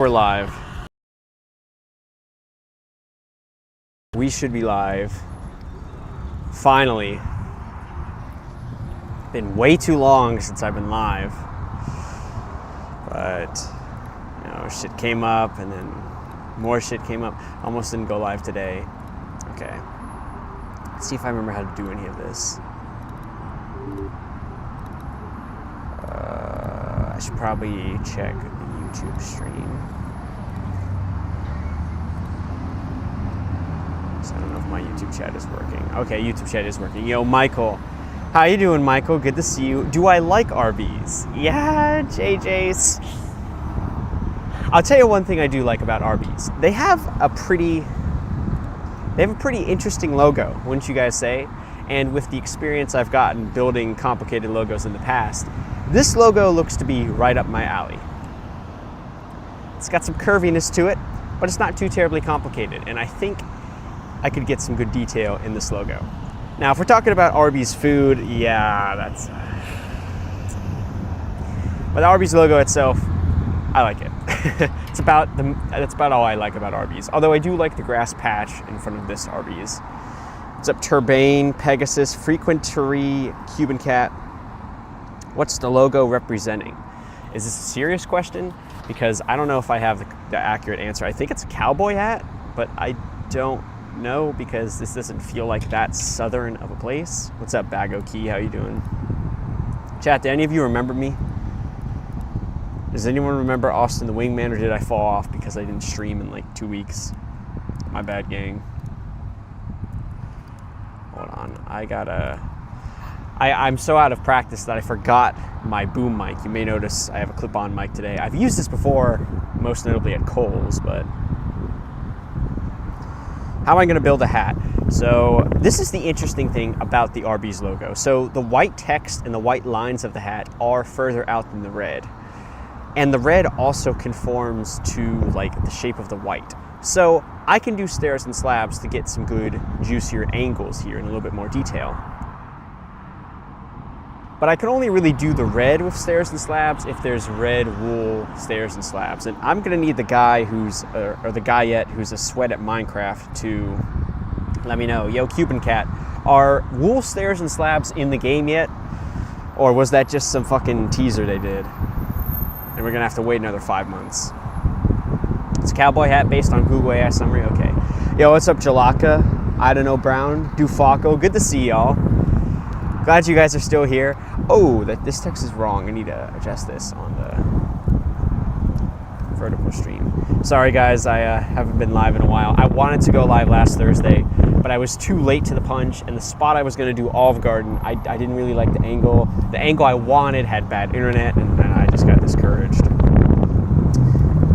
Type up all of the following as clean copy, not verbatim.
We're live. We should be live. Finally. Been way too long since I've been live. But, you know, shit came up and then more shit came up. Almost didn't go live today. Okay. Let's see if I remember how to do any of this. I should probably check the YouTube stream. So I don't know if my YouTube chat is working. Okay, YouTube chat is working. Yo, Michael. How you doing, Michael? Good to see you. Do I like Arby's? Yeah, JJ's. I'll tell you one thing I do like about Arby's. They have a pretty interesting logo, wouldn't you guys say? And with the experience I've gotten building complicated logos in the past, this logo looks to be right up my alley. It's got some curviness to it, but it's not too terribly complicated, and I think I could get some good detail in this logo. Now, if we're talking about Arby's food, yeah, that's... But the Arby's logo itself, I like it. That's about all I like about Arby's. Although I do like the grass patch in front of this Arby's. What's up, Turbane, Pegasus, Frequentery, Cuban Cat? What's the logo representing? Is this a serious question? Because I don't know if I have the accurate answer. I think it's a cowboy hat, but I don't know because this doesn't feel like that southern of a place. What's up, Bago Key? How you doing? Chat, do any of you remember me? Does anyone remember Austin the Wingman, or did I fall off because I didn't stream in like 2 weeks? My bad, gang. Hold on, I'm so out of practice that I forgot my boom mic. You may notice I have a clip-on mic today. I've used this before, most notably at Kohl's, but how am I gonna build a hat? So this is the interesting thing about the Arby's logo. So the white text and the white lines of the hat are further out than the red. And the red also conforms to like the shape of the white. So I can do stairs and slabs to get some good, juicier angles here in a little bit more detail. But I can only really do the red with stairs and slabs if there's red wool stairs and slabs. And I'm gonna need the guy who's a sweat at Minecraft to let me know. Yo, Cuban Cat, are wool stairs and slabs in the game yet? Or was that just some fucking teaser they did? And we're gonna have to wait another 5 months. It's a cowboy hat based on Google AI summary, okay. Yo, what's up, Jalaka? I don't know, Brown, Dufaco, good to see y'all. Glad you guys are still here. Oh, this text is wrong. I need to adjust this on the vertical stream. Sorry guys, I haven't been live in a while. I wanted to go live last Thursday, but I was too late to the punch, and the spot I was gonna do Olive Garden, I didn't really like the angle. The angle I wanted had bad internet, and I just got discouraged.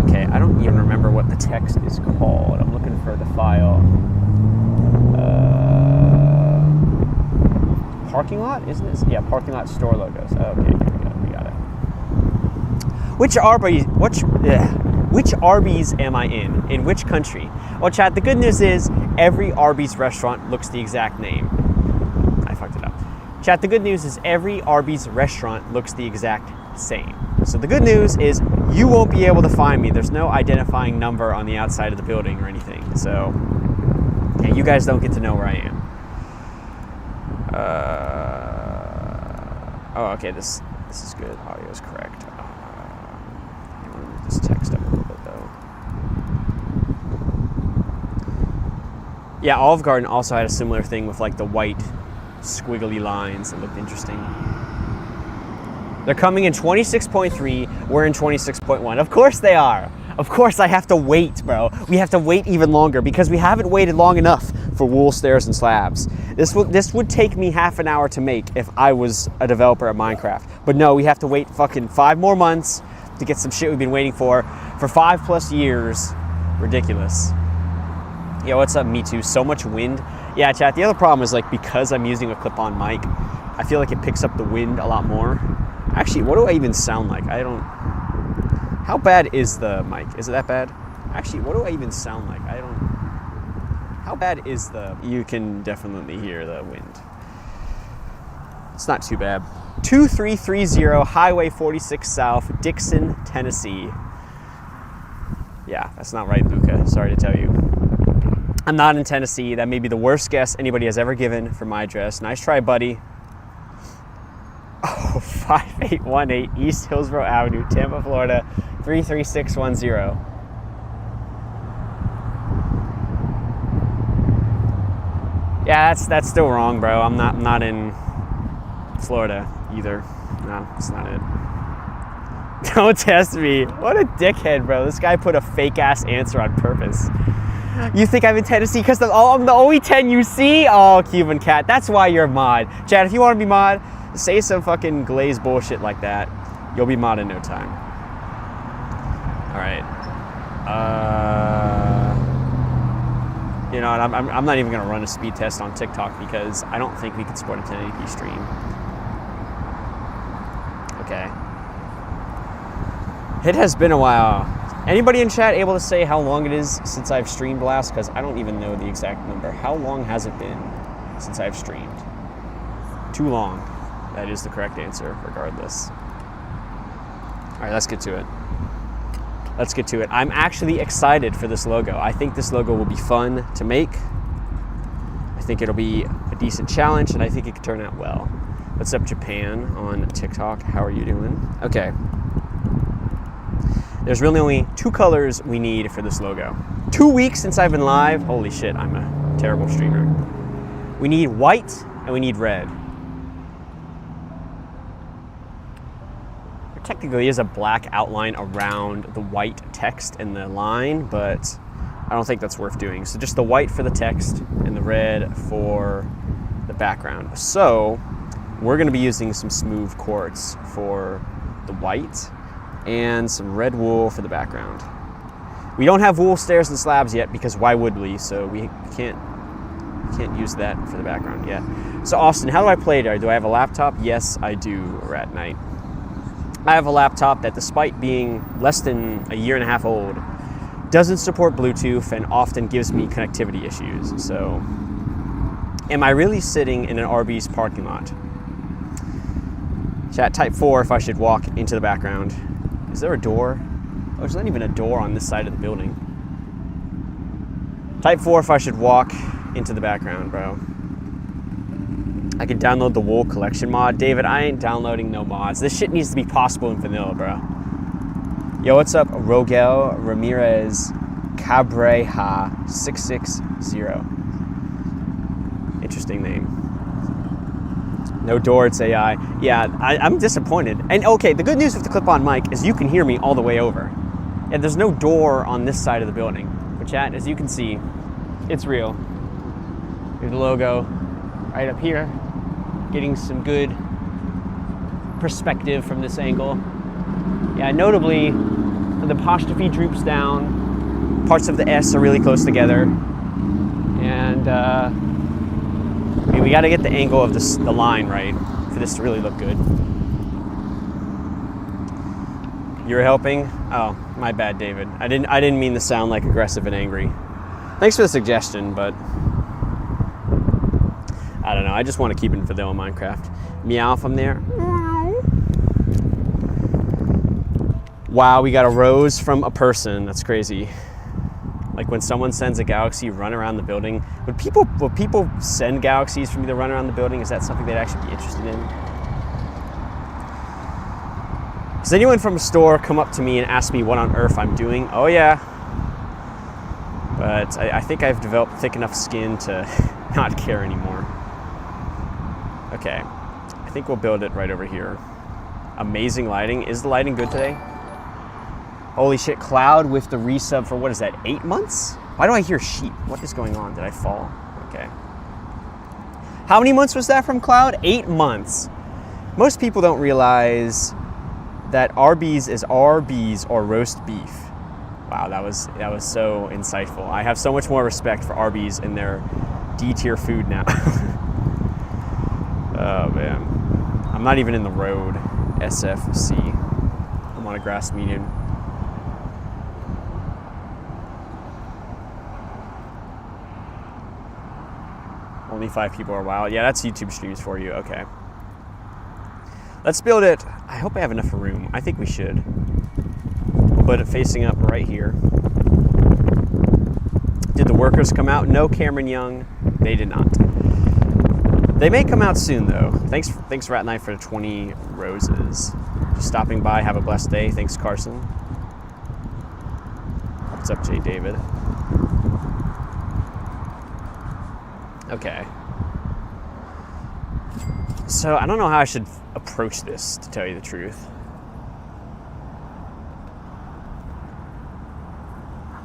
Okay, I don't even remember what the text is called. I'm looking for the file. Parking lot, isn't it? Yeah, parking lot store logos. Okay, here we got it. Which Arby's am I in? In which country? Well, chat, the good news is every Arby's restaurant looks the exact name. I fucked it up. Chat, the good news is every Arby's restaurant looks the exact same. So the good news is you won't be able to find me. There's no identifying number on the outside of the building or anything. So yeah, you guys don't get to know where I am. Oh, okay, this is good. Audio is correct. I want to move this text up a little bit, though. Yeah, Olive Garden also had a similar thing with like the white squiggly lines that looked interesting. They're coming in 26.3. We're in 26.1. Of course they are. Of course I have to wait, bro. We have to wait even longer because we haven't waited long enough for wool stairs and slabs. This would take me half an hour to make if I was a developer at Minecraft. But no, we have to wait fucking 5 more months to get some shit we've been waiting for 5+ years. Ridiculous. Yo, what's up, me too? So much wind. Yeah, chat, the other problem is like because I'm using a clip-on mic, I feel like it picks up the wind a lot more. Actually, what do I even sound like? How bad is the mic? Is it that bad? Actually, what do I even sound like? How bad is you can definitely hear the wind. It's not too bad. 2330 Highway 46 South, Dixon, Tennessee. Yeah, that's not right, Luca. Sorry to tell you. I'm not in Tennessee. That may be the worst guess anybody has ever given for my address. Nice try, buddy. Oh, 5818 East Hillsborough Avenue, Tampa, Florida, 33610. Yeah, that's still wrong, bro. I'm not in Florida either. No, that's not it. Don't test me. What a dickhead, bro. This guy put a fake ass answer on purpose. You think I'm in Tennessee because I'm the only 10 you see? Oh, Cuban cat. That's why you're mod. Chad, if you want to be mod, say some fucking glazed bullshit like that. You'll be mod in no time. All right. You know, and I'm not even going to run a speed test on TikTok because I don't think we can support a 1080p stream. Okay. It has been a while. Anybody in chat able to say how long it is since I've streamed last? Because I don't even know the exact number. How long has it been since I've streamed? Too long. That is the correct answer, regardless. All right, let's get to it. Let's get to it. I'm actually excited for this logo. I think this logo will be fun to make. I think it'll be a decent challenge, and I think it could turn out well. What's up, Japan, on TikTok? How are you doing? Okay. There's really only 2 colors we need for this logo. 2 weeks since I've been live. Holy shit, I'm a terrible streamer. We need white and we need red. There technically is a black outline around the white text and the line, but I don't think that's worth doing. So just the white for the text and the red for the background. So we're gonna be using some smooth quartz for the white and some red wool for the background. We don't have wool stairs and slabs yet because why would we? So we can't use that for the background yet. So Austin, how do I play it? Do I have a laptop? Yes, I do, Rat Knight. I have a laptop that, despite being less than a year and a half old, doesn't support Bluetooth and often gives me connectivity issues. So am I really sitting in an Arby's parking lot? Chat, type 4 if I should walk into the background. Is there a door? Oh, there's not even a door on this side of the building. Type 4 if I should walk into the background, bro. I could download the wool collection mod. David, I ain't downloading no mods. This shit needs to be possible in vanilla, bro. Yo, what's up? Rogel Ramirez Cabreja 660. Interesting name. No door, it's AI. Yeah, I'm disappointed. And okay, the good news with the clip-on mic is you can hear me all the way over. And there's no door on this side of the building. But chat, as you can see, it's real. Here's the logo right up here. Getting some good perspective from this angle. Yeah, notably, the apostrophe droops down. Parts of the S are really close together. And I mean, we got to get the angle of the line right for this to really look good. You're helping? Oh, my bad, David. I didn't mean to sound like aggressive and angry. Thanks for the suggestion, but I don't know. I just want to keep it in vanilla Minecraft. Meow from there. Wow, we got a rose from a person. That's crazy. Like when someone sends a galaxy, run around the building. Would people send galaxies for me to run around the building? Is that something they'd actually be interested in? Does anyone from a store come up to me and ask me what on earth I'm doing? Oh yeah. But I think I've developed thick enough skin to not care anymore. Okay, I think we'll build it right over here. Amazing lighting. Is the lighting good today? Holy shit, Cloud with the resub for, what is that, 8 months? Why do I hear sheep? What is going on? Did I fall? Okay. How many months was that from Cloud? 8 months. Most people don't realize that Arby's is Arby's or roast beef. Wow, that was so insightful. I have so much more respect for Arby's and their D-tier food now. Oh man. I'm not even in the road. SFC. I'm on a grass median. Only 5 people are wild. Yeah, that's YouTube streams for you. Okay. Let's build it. I hope I have enough room. I think we should. We'll put it facing up right here. workers come out? No, Cameron Young, they did not. They may come out soon, though. Thanks Rat Knife, for the 20 roses. Just stopping by. Have a blessed day. Thanks, Carson. What's up, J. David? Okay. So I don't know how I should approach this, to tell you the truth.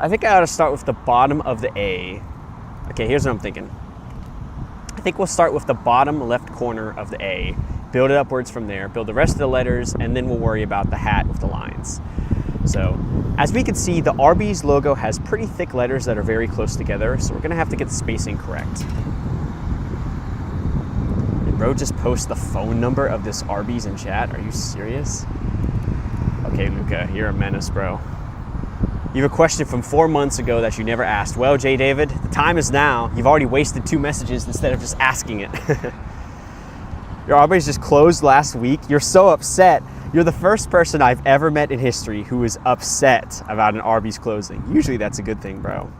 I think I ought to start with the bottom of the A. Okay, here's what I'm thinking. I think we'll start with the bottom left corner of the A, build it upwards from there, build the rest of the letters, and then we'll worry about the hat with the lines. So, as we can see, the Arby's logo has pretty thick letters that are very close together, so we're gonna have to get the spacing correct. Did bro just post the phone number of this Arby's in chat? Are you serious? Okay, Luca, you're a menace, bro. You have a question from 4 months ago that you never asked. Well, J. David, the time is now. You've already wasted 2 messages instead of just asking it. Your Arby's just closed last week. You're so upset. You're the first person I've ever met in history who is upset about an Arby's closing. Usually that's a good thing, bro.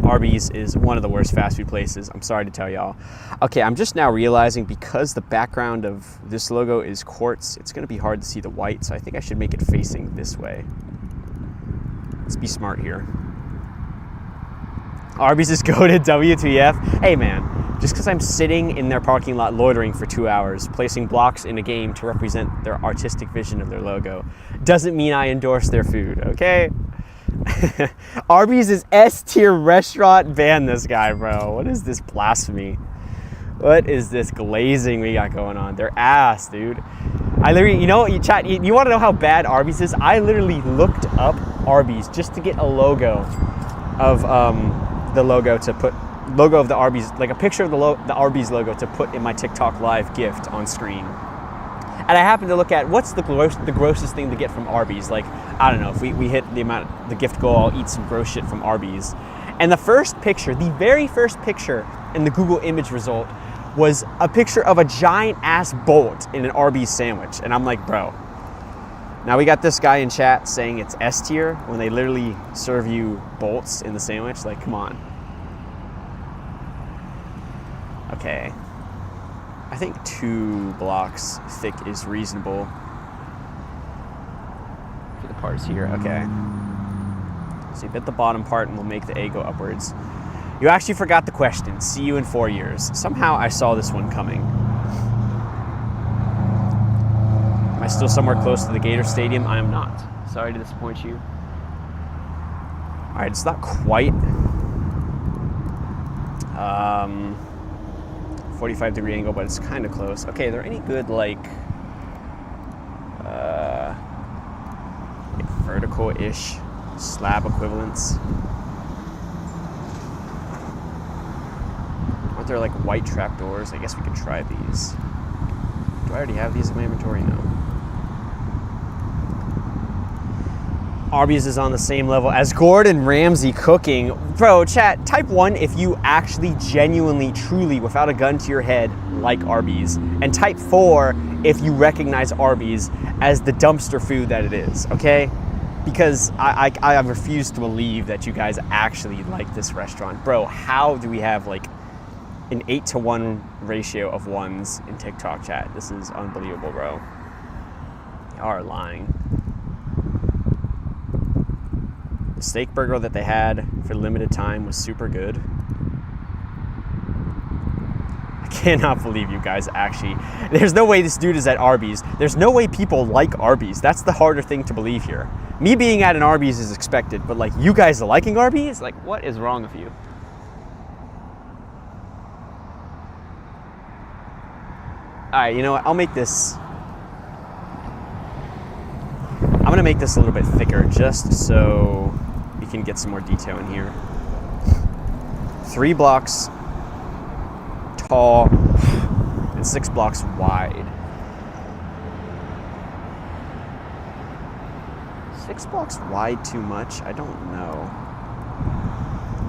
Arby's is one of the worst fast food places. I'm sorry to tell y'all. Okay, I'm just now realizing because the background of this logo is quartz, it's gonna be hard to see the white, so I think I should make it facing this way. Let's be smart here. Arby's is goated, WTF. Hey man, just because I'm sitting in their parking lot loitering for 2 hours, placing blocks in a game to represent their artistic vision of their logo, doesn't mean I endorse their food, okay? Arby's is S-tier restaurant. Ban this guy, bro. What is this blasphemy? What is this glazing we got going on? They're ass, dude. I literally, you know, you want to know how bad Arby's is? I literally looked up Arby's just to get a logo of the logo to put, logo of the Arby's, like a picture of the Arby's logo to put in my TikTok live gift on screen. And I happened to look at what's the grossest thing to get from Arby's. Like, I don't know, if we hit the gift goal, I'll eat some gross shit from Arby's. And the first picture, the very first picture in the Google image result was a picture of a giant ass bolt in an Arby's sandwich. And I'm like, bro, now we got this guy in chat saying it's S tier when they literally serve you bolts in the sandwich. Like, come on. Okay. I think 2 blocks thick is reasonable. For the parts here, okay. So you bit the bottom part and we'll make the A go upwards. You actually forgot the question. See you in 4 years. Somehow I saw this one coming. Am I still somewhere close to the Gator Stadium? I am not. Sorry to disappoint you. All right, it's not quite 45-degree angle, but it's kind of close. Okay, are there any good like vertical-ish slab equivalents? Aren't there like white trapdoors? I guess we could try these. Do I already have these in my inventory? No. Arby's is on the same level as Gordon Ramsay cooking. Bro, chat, type 1 if you actually genuinely, truly, without a gun to your head, like Arby's. And type 4 if you recognize Arby's as the dumpster food that it is, okay? Because I refuse to believe that you guys actually like this restaurant. Bro, how do we have like an 8-to-1 ratio of ones in TikTok chat? This is unbelievable, bro. You are lying. The steak burger that they had for limited time was super good. I cannot believe you guys actually. There's no way this dude is at Arby's. There's no way people like Arby's. That's the harder thing to believe here. Me being at an Arby's is expected, but like you guys liking Arby's? Like, what is wrong with you? All right, you know what? I'll make this. I'm gonna make this a little bit thicker just so we can get some more detail in here. 3 blocks tall and 6 blocks wide. 6 blocks wide too much? I don't know.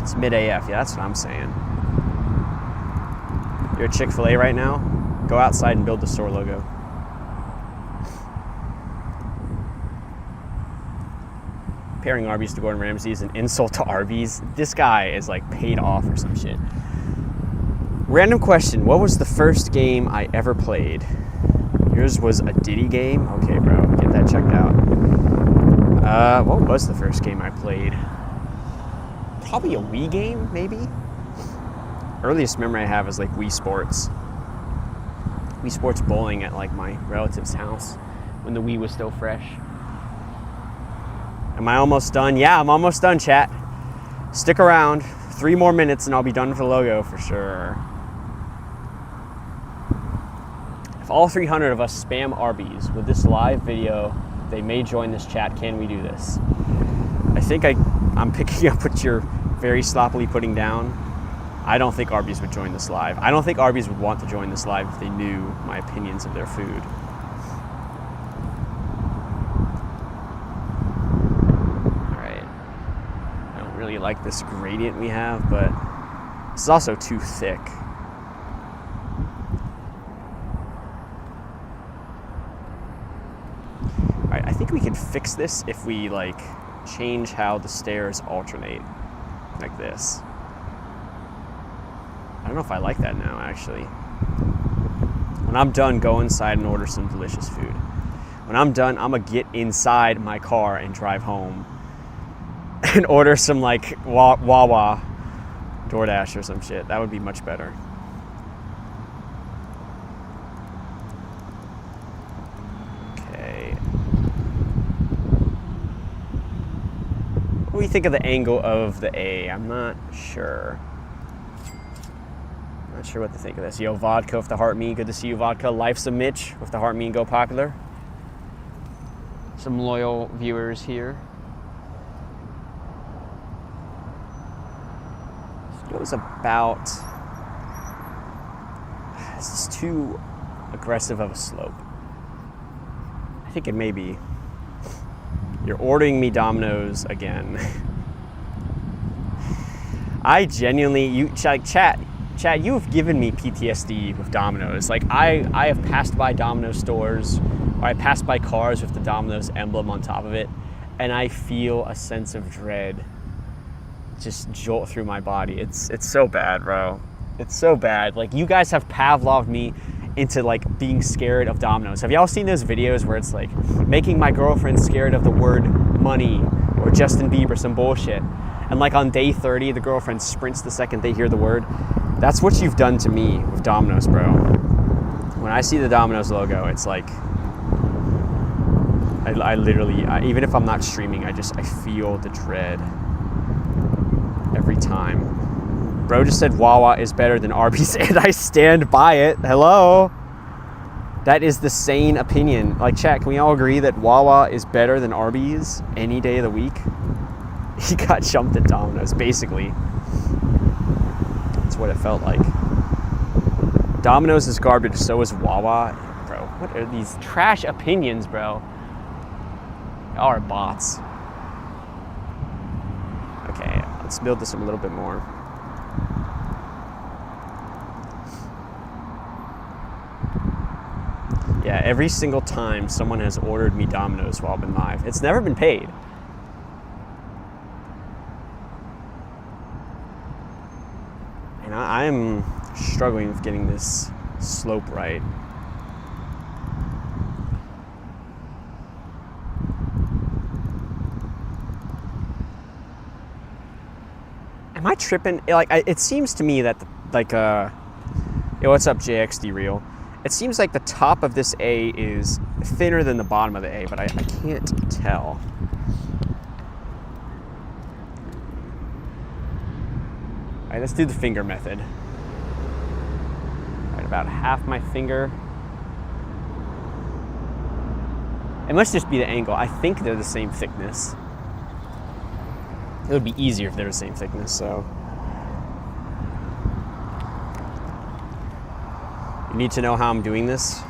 It's mid AF, yeah, that's what I'm saying. You're at Chick-fil-A right now? Go outside and build the store logo. comparing Arby's to Gordon Ramsay is an insult to Arby's. This guy is like paid off or some shit. Random question. What was the first game I ever played? Yours was a Diddy game? Okay, bro. Get that checked out. What was the first game I played? Probably a Wii game, maybe? Earliest memory I have is like Wii Sports. Wii Sports bowling at like my relative's house when the Wii was still fresh. Am I almost done? Yeah, I'm almost done, chat. Stick around. 3 more minutes and I'll be done for the logo for sure. If all 300 of us spam Arby's with this live video, they may join this chat. Can we do this? I think I'm picking up what you're very sloppily putting down. I don't think Arby's would join this live. I don't think Arby's would want to join this live if they knew my opinions of their food. All right. I don't really like this gradient we have, but this is also too thick. All right, I think we could fix this if we like change how the stairs alternate like this. I don't know if I like that now, actually. When I'm done, go inside and order some delicious food. When I'm done, I'm gonna get inside my car and drive home and order some like Wawa, DoorDash or some shit. That would be much better. Okay. What do we think of the angle of the A? I'm not sure. Not sure what to think of this. Yo, Vodka with the heart me. Good to see you, Vodka. Life's a Mitch with the heart me and go popular. Some loyal viewers here. This goes about... This is too aggressive of a slope. I think it may be. You're ordering me Domino's again. I genuinely... Chad, you have given me PTSD with Domino's. Like, I have passed by Domino's stores, or I passed by cars with the Domino's emblem on top of it, and I feel a sense of dread just jolt through my body. It's so bad, bro. It's so bad. Like, you guys have Pavloved me into, like, being scared of Domino's. Have y'all seen those videos where it's, like, making my girlfriend scared of the word money or Justin Bieber, some bullshit? And, like, on day 30, the girlfriend sprints the second they hear the word. That's what you've done to me with Domino's, bro. When I see the Domino's logo, it's like, I literally, even if I'm not streaming, I feel the dread every time. Bro just said Wawa is better than Arby's, and I stand by it. Hello? That is the sane opinion. Like, chat, can we all agree that Wawa is better than Arby's any day of the week? He got jumped at Domino's, basically. What it felt like. Domino's is garbage, so is Wawa. Bro, what are these trash opinions, bro? Y'all are bots. Okay, let's build this a little bit more. Yeah, every single time someone has ordered me Domino's while I've been live, it's never been paid. And I'm struggling with getting this slope right. Am I tripping? Like, it seems to me that, yo, what's up, JXD Real? It seems like the top of this A is thinner than the bottom of the A, but I can't tell. All right, let's do the finger method. All right, about half my finger. It must just be the angle. I think they're the same thickness. It would be easier if they're the same thickness, so. You need to know how I'm doing this?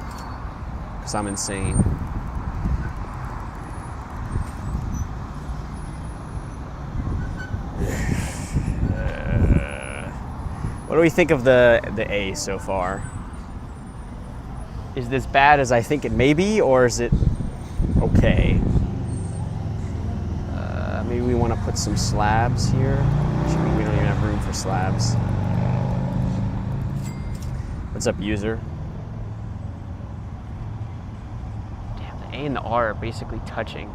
Because I'm insane. What do we think of the A so far? Is this bad as I think it may be, or is it okay? Maybe to put some slabs here. Actually, we don't even have room for slabs. What's up, user? Damn, the A and the R are basically touching.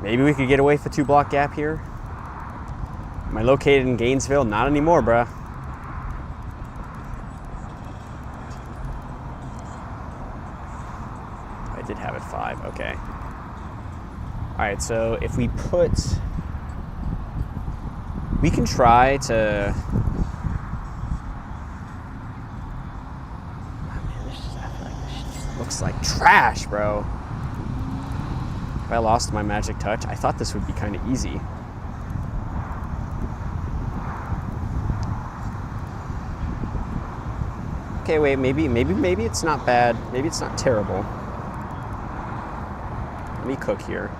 Maybe we could get away with a 2-block gap here. Am I located in Gainesville? Not anymore, bruh. I did have it 5, okay. All right, so if we put, we can try to, oh man, I feel like this just looks like trash, bro. If I lost my magic touch, I thought this would be kind of easy. Okay, wait, maybe it's not bad. Maybe it's not terrible. Let me cook here.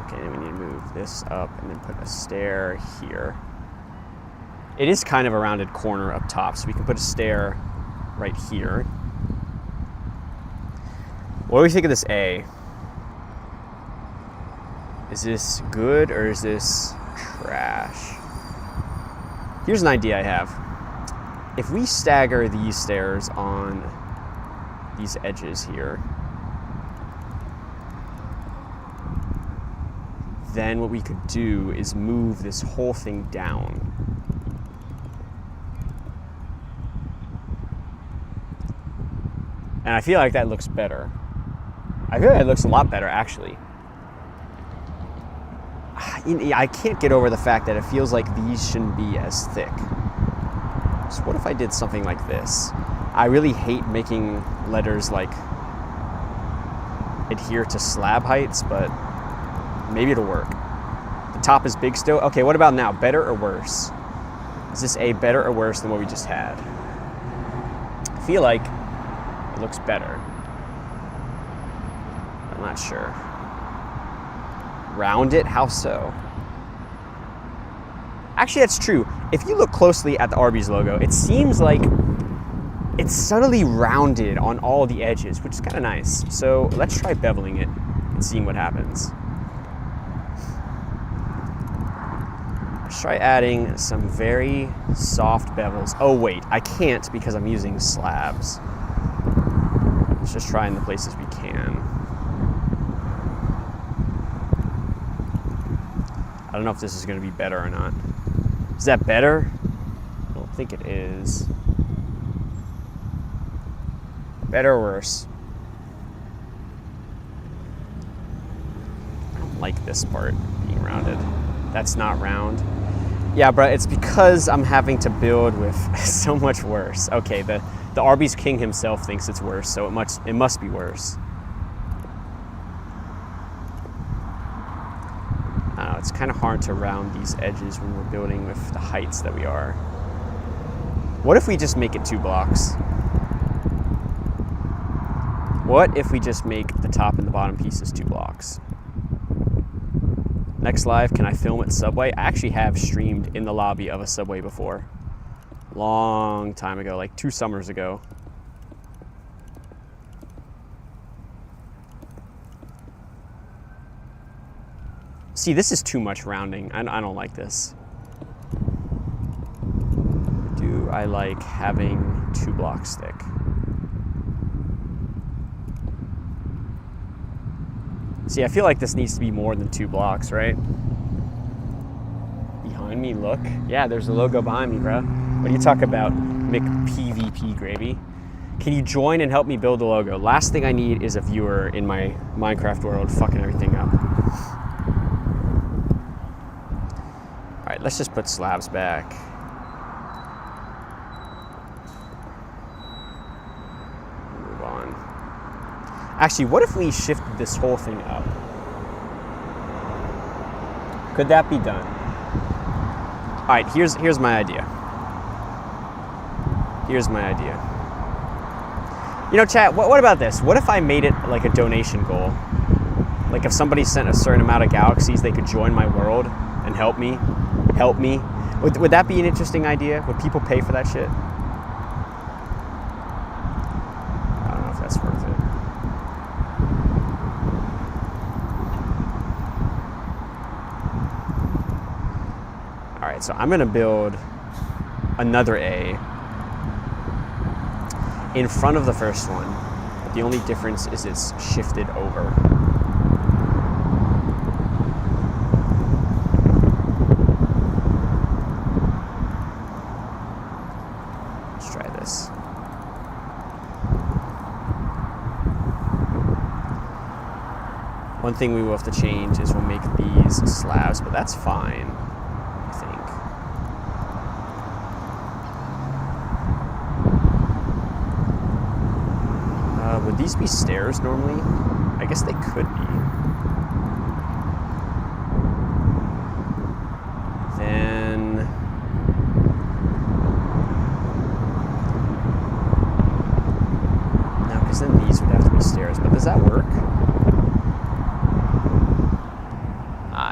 Okay, we need to move this up and then put a stair here. It is kind of a rounded corner up top, so we can put a stair right here. What do we think of this A? Is this good or is this trash? Here's an idea I have. If we stagger these stairs on these edges here, then what we could do is move this whole thing down. And I feel like that looks better. I feel like it looks a lot better, actually. I can't get over the fact that it feels like these shouldn't be as thick. So what if I did something like this? I really hate making letters like adhere to slab heights, but maybe it'll work. The top is big still. Okay, what about now? Better or worse? Is this A better or worse than what we just had? I feel like it looks better. I'm not sure. Round it? How so? Actually, that's true. If you look closely at the Arby's logo, it seems like it's subtly rounded on all the edges, which is kind of nice. So let's try beveling it and seeing what happens. Let's try adding some very soft bevels. Oh wait, I can't because I'm using slabs. Let's just try in the places we can. I don't know if this is going to be better or not. Is that better? I don't think it is. Better or worse? I don't like this part being rounded. That's not round. Yeah, bro, it's because I'm having to build with so much worse. Okay, the Arby's king himself thinks it's worse, so it must be worse. I don't know, it's kind of hard to round these edges when we're building with the heights that we are. What if we just make it 2 blocks? What if we just make the top and the bottom pieces 2 blocks? Next live, can I film at Subway? I actually have streamed in the lobby of a Subway before. Long time ago, like 2 summers ago. See, this is too much rounding. I don't like this. Do I like having 2 blocks thick? See, I feel like this needs to be more than 2 blocks, right? Behind me, look. Yeah, there's a logo behind me, bro. What do you talk about, McPVP Gravy? Can you join and help me build the logo? Last thing I need is a viewer in my Minecraft world fucking everything up. All right, let's just put slabs back. Move on. Actually, what if we shifted this whole thing up? Could that be done? All right, here's my idea. Here's my idea. You know, chat, what about this? What if I made it like a donation goal? Like if somebody sent a certain amount of galaxies, they could join my world and help me. Would that be an interesting idea? Would people pay for that shit? I don't know if that's worth it. right, so I'm gonna build another A in front of the first one. But the only difference is it's shifted over. Let's try this. One thing we will have to change is we'll make these slabs, but that's fine, I think. Would these be stairs normally? I guess they could be. Then... no, because then these would have to be stairs, but does that work?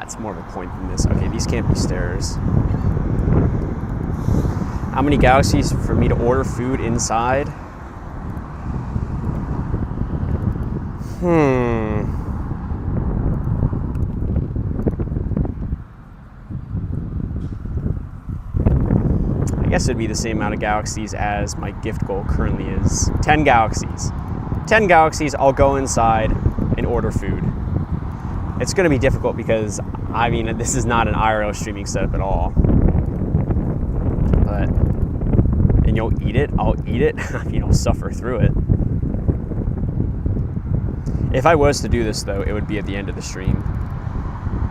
It's more of a point than this. Okay, these can't be stairs. How many galaxies for me to order food inside? I guess it'd be the same amount of galaxies as my gift goal currently is. 10 galaxies. 10 galaxies, I'll go inside and order food. It's going to be difficult because, I mean, this is not an IRL streaming setup at all. But, and you'll eat it, I'll eat it, I mean, I'll suffer through it. If I was to do this, though, it would be at the end of the stream.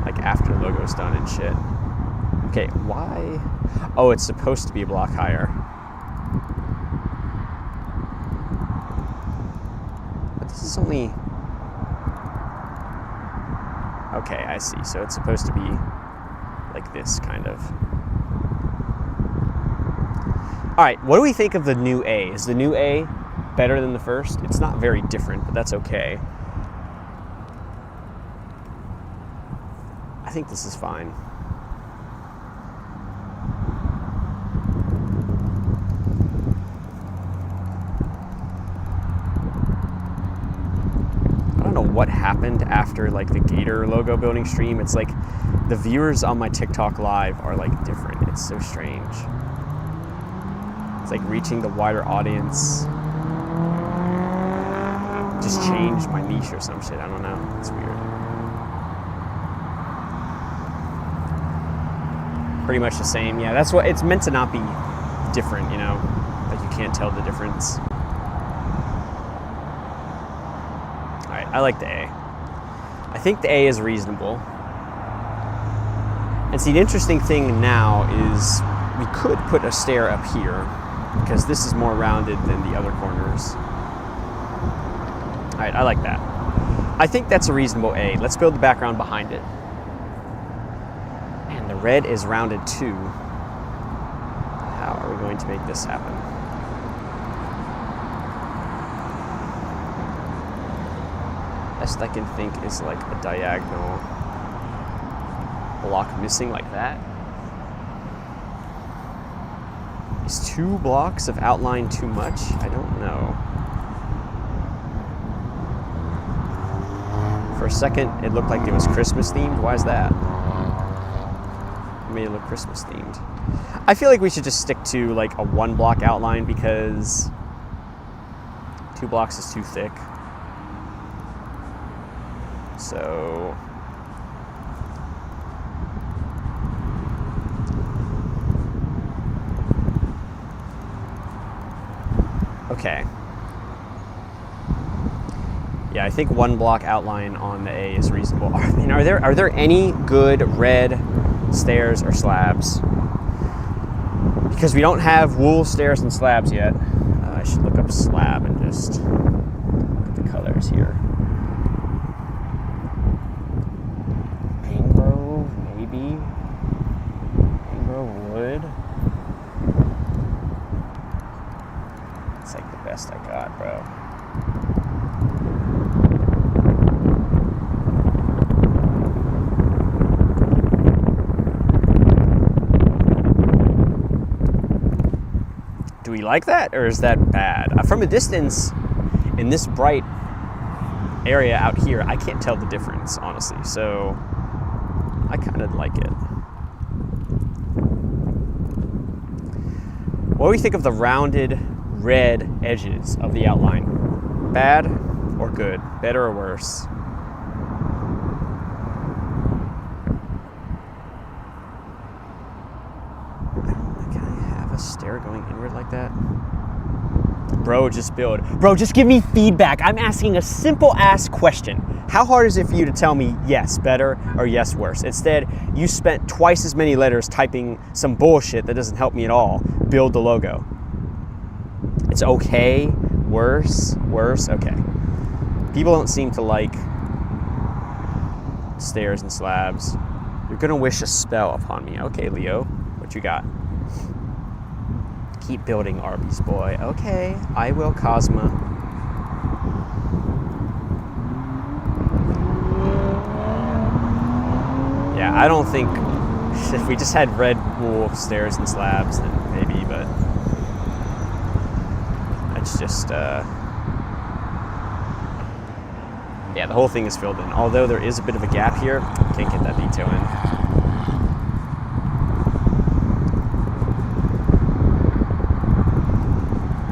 Like, after the logo's done and shit. Okay, why? Oh, it's supposed to be a block higher. But this is only... okay, I see. So it's supposed to be like this, kind of. All right, what do we think of the new A? Is the new A better than the first? It's not very different, but that's okay. I think this is fine. What happened after like the Gator logo building stream. It's like the viewers on my TikTok live are like different. It's so strange. It's like reaching the wider audience. Just changed my niche or some shit. I don't know. It's weird. Pretty much the same. Yeah, that's what it's meant to not be different, you know? Like you can't tell the difference. I like the A. I think the A is reasonable. And see, the interesting thing now is we could put a stair up here because this is more rounded than the other corners. All right, I like that. I think that's a reasonable A. Let's build the background behind it. And the red is rounded too. How are we going to make this happen? Best I can think is like a diagonal block missing like that. Is 2 blocks of outline too much? I don't know. For a second, it looked like it was Christmas themed. Why is that? It made it look Christmas themed. I feel like we should just stick to like a 1 block outline because 2 blocks is too thick. So okay. Yeah, I think 1 block outline on the A is reasonable. I mean, are there any good red stairs or slabs? Because we don't have wool stairs and slabs yet. I should look up slab and just look at the colors here. Maybe. Mangrove wood. It's like the best I got, bro. Do we like that, or is that bad? From a distance, in this bright area out here, I can't tell the difference, honestly. So I kind of like it. What do we think of the rounded red edges of the outline? Bad or good? Better or worse? Can I have a stair going inward like that? Bro, just build. Bro, just give me feedback. I'm asking a simple ass question. How hard is it for you to tell me yes, better, or yes, worse? Instead, you spent twice as many letters typing some bullshit that doesn't help me at all. Build the logo. It's okay, worse, okay. People don't seem to like stairs and slabs. You're gonna wish a spell upon me. Okay, Leo, what you got? Keep building, Arby's boy. Okay, I will, Cosma. Yeah, I don't think if we just had red wool stairs and slabs, then maybe, but that's just, yeah, the whole thing is filled in. Although there is a bit of a gap here, can't get that detail in.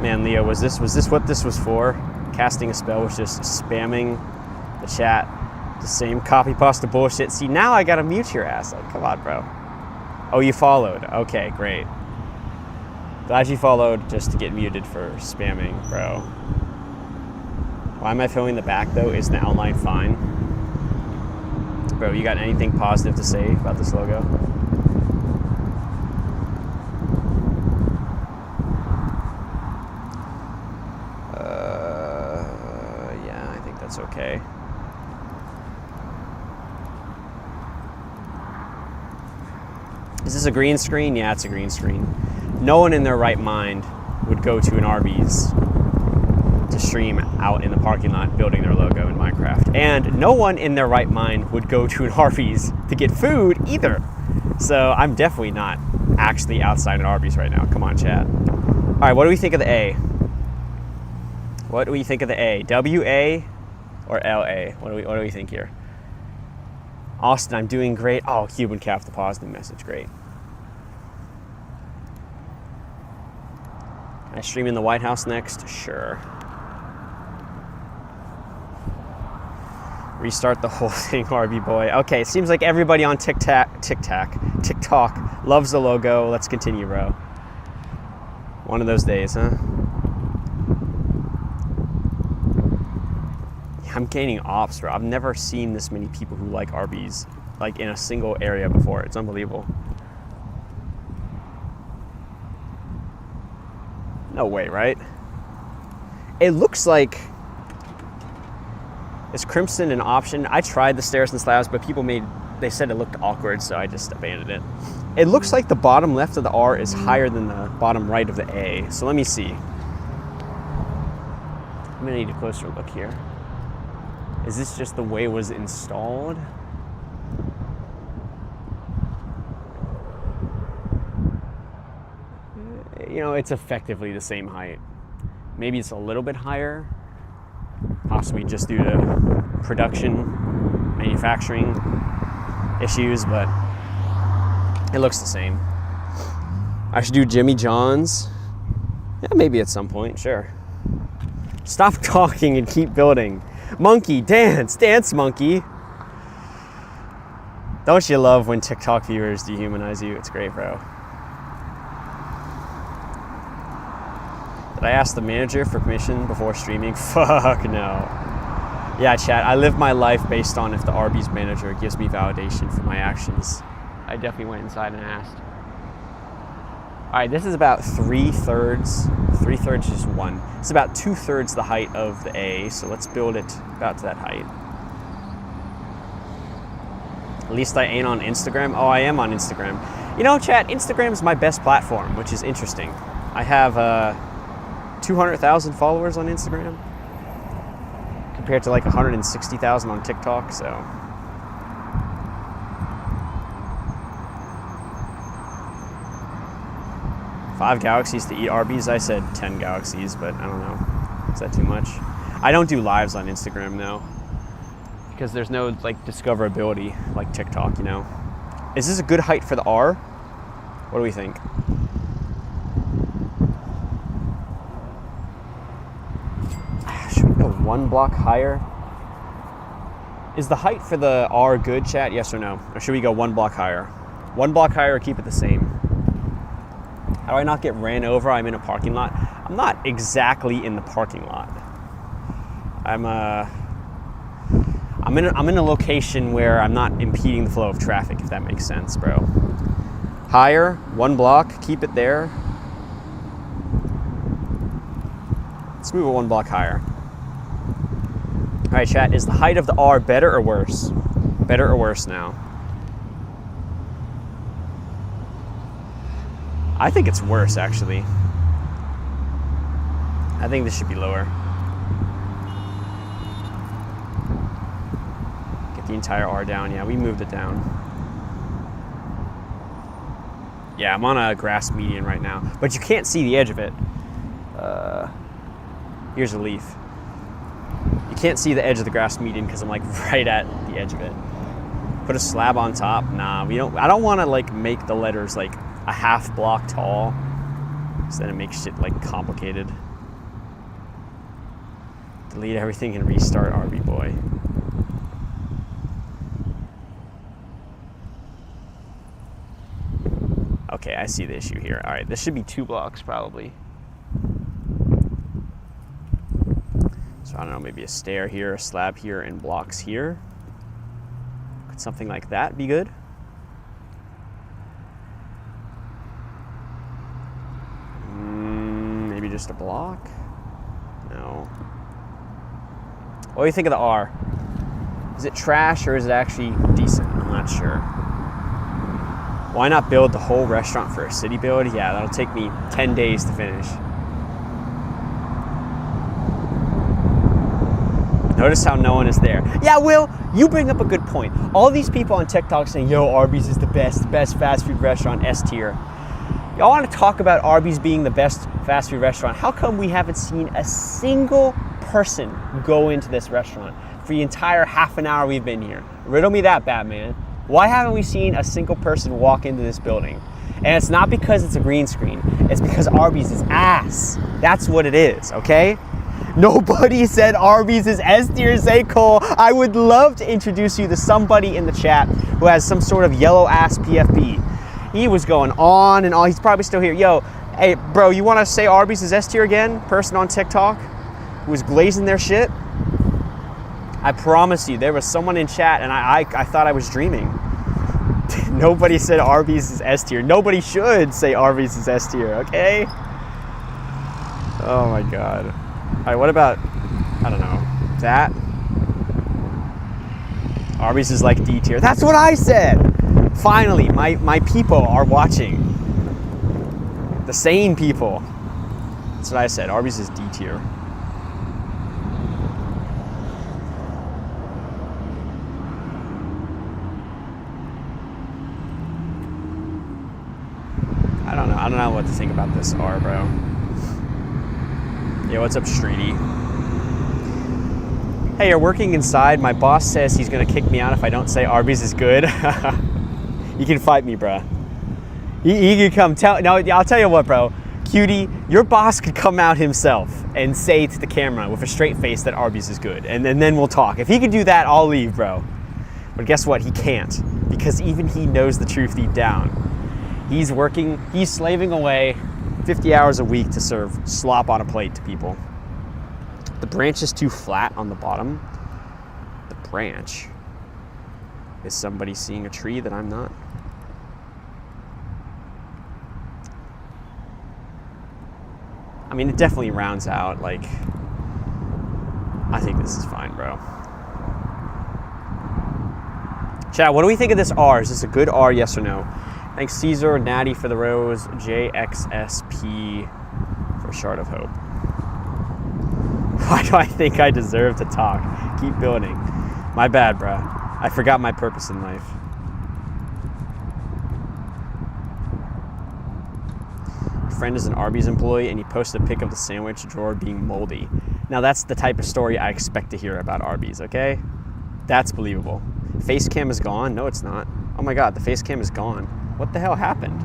Man, Leo, was this what this was for? Casting a spell was just spamming the chat. The same copy pasta bullshit. See, now I gotta mute your ass. Like, come on, bro. Oh, you followed. Okay, great. Glad you followed just to get muted for spamming, bro. Why am I filling the back, though? Is the outline fine? Bro, you got anything positive to say about this logo? Yeah, I think that's okay. Is this a green screen? Yeah, it's a green screen. No one in their right mind would go to an Arby's to stream out in the parking lot building their logo in Minecraft. And no one in their right mind would go to an Arby's to get food either. So I'm definitely not actually outside an Arby's right now. Come on, chat. All right, what do we think of the A? What do we think of the A? W-A or L-A? What do we think here? Austin, I'm doing great. Oh, Cuban cap the positive message. Great. Can I stream in the White House next? Sure. Restart the whole thing, Arby boy. Okay, it seems like everybody on TikTok loves the logo. Let's continue, bro. One of those days, huh? I'm gaining ops, bro. I've never seen this many people who like Arby's, like in a single area before. It's unbelievable. No way, right? It looks like it's Crimson an option. I tried the stairs and slabs, but they said it looked awkward, so I just abandoned it. It looks like the bottom left of the R is higher than the bottom right of the A. So let me see. I'm gonna need a closer look here. Is this just the way it was installed? You know, it's effectively the same height. Maybe it's a little bit higher, possibly just due to production, manufacturing issues, but it looks the same. I should do Jimmy John's. Yeah, maybe at some point, sure. Stop talking and keep building. Monkey, dance, monkey. Don't you love when TikTok viewers dehumanize you? It's great, bro. Did I ask the manager for permission before streaming? Fuck no. Yeah, chat, I live my life based on if the Arby's manager gives me validation for my actions. I definitely went inside and asked. All right, this is about 3/3. 3/3 is one. It's about 2/3 the height of the A, so let's build it about to that height. At least I ain't on Instagram. Oh, I am on Instagram. You know, chat, Instagram is my best platform, which is interesting. I have 200,000 followers on Instagram compared to like 160,000 on TikTok, so. 5 galaxies to eat Arby's? I said 10 galaxies, but I don't know. Is that too much? I don't do lives on Instagram, though, because there's no like discoverability like TikTok, you know? Is this a good height for the R? What do we think? 1 block higher. Is the height for the R good, chat? Yes or no? Or should we go 1 block higher? 1 block higher or keep it the same? How do I not get ran over? I'm in a parking lot. I'm not exactly in the parking lot. I'm in a location where I'm not impeding the flow of traffic, if that makes sense, bro. Higher, 1 block, keep it there. Let's move it 1 block higher. All right, chat, is the height of the R better or worse? Better or worse now? I think it's worse, actually. I think this should be lower. Get the entire R down. Yeah, we moved it down. Yeah, I'm on a grass median right now, but you can't see the edge of it. Here's a leaf. You can't see the edge of the grass median because I'm like right at the edge of it. Put a slab on top. Nah, we don't. I don't want to like make the letters like a half block tall, so then it makes shit like complicated. Delete everything and restart Arby boy. Okay, I see the issue here. All right, this should be 2 blocks probably. So I don't know, maybe a stair here, a slab here, and blocks here. Could something like that be good? Maybe just a block? No. What do you think of the R? Is it trash or is it actually decent? I'm not sure. Why not build the whole restaurant for a city build? Yeah, that'll take me 10 days to finish. Notice how no one is there. Yeah, Will, you bring up a good point. All these people on TikTok saying, yo, Arby's is the best fast food restaurant, S tier. Y'all want to talk about Arby's being the best fast food restaurant. How come we haven't seen a single person go into this restaurant for the entire half an hour we've been here? Riddle me that, Batman. Why haven't we seen a single person walk into this building? And it's not because it's a green screen. It's because Arby's is ass. That's what it is, okay? Nobody said Arby's is S tier, Zay Cole. I would love to introduce you to somebody in the chat who has some sort of yellow ass PFP. He was going on and on. He's probably still here. Yo, hey, bro, you want to say Arby's is S tier again? Person on TikTok who was glazing their shit? I promise you, there was someone in chat and I thought I was dreaming. Nobody said Arby's is S tier. Nobody should say Arby's is S tier, okay? Oh my God. All right, what about, I don't know, that? Arby's is like D tier. That's what I said. Finally, my people are watching. The sane people. That's what I said. Arby's is D tier. I don't know what to think about this R, bro. Yeah, what's up, Streety? Hey, you're working inside. My boss says he's gonna kick me out if I don't say Arby's is good. You can fight me, bro. He can come tell. No, I'll tell you what, bro. Cutie, your boss could come out himself and say to the camera with a straight face that Arby's is good, and then we'll talk. If he could do that, I'll leave, bro. But guess what? He can't, because even he knows the truth deep down. He's slaving away 50 hours a week to serve slop on a plate to people. The branch is too flat on the bottom. The branch. Is somebody seeing a tree that I'm not? I mean, it definitely rounds out, like, I think this is fine, bro. Chat, what do we think of this R? Is this a good R, yes or no? Thanks, Caesar, Natty for the rose, JXSP for Shard of Hope. Why do I think I deserve to talk? Keep building. My bad, bruh. I forgot my purpose in life. A friend is an Arby's employee and he posted a pic of the sandwich drawer being moldy. Now that's the type of story I expect to hear about Arby's, okay? That's believable. Face cam is gone? No, it's not. Oh my God, the face cam is gone. What the hell happened?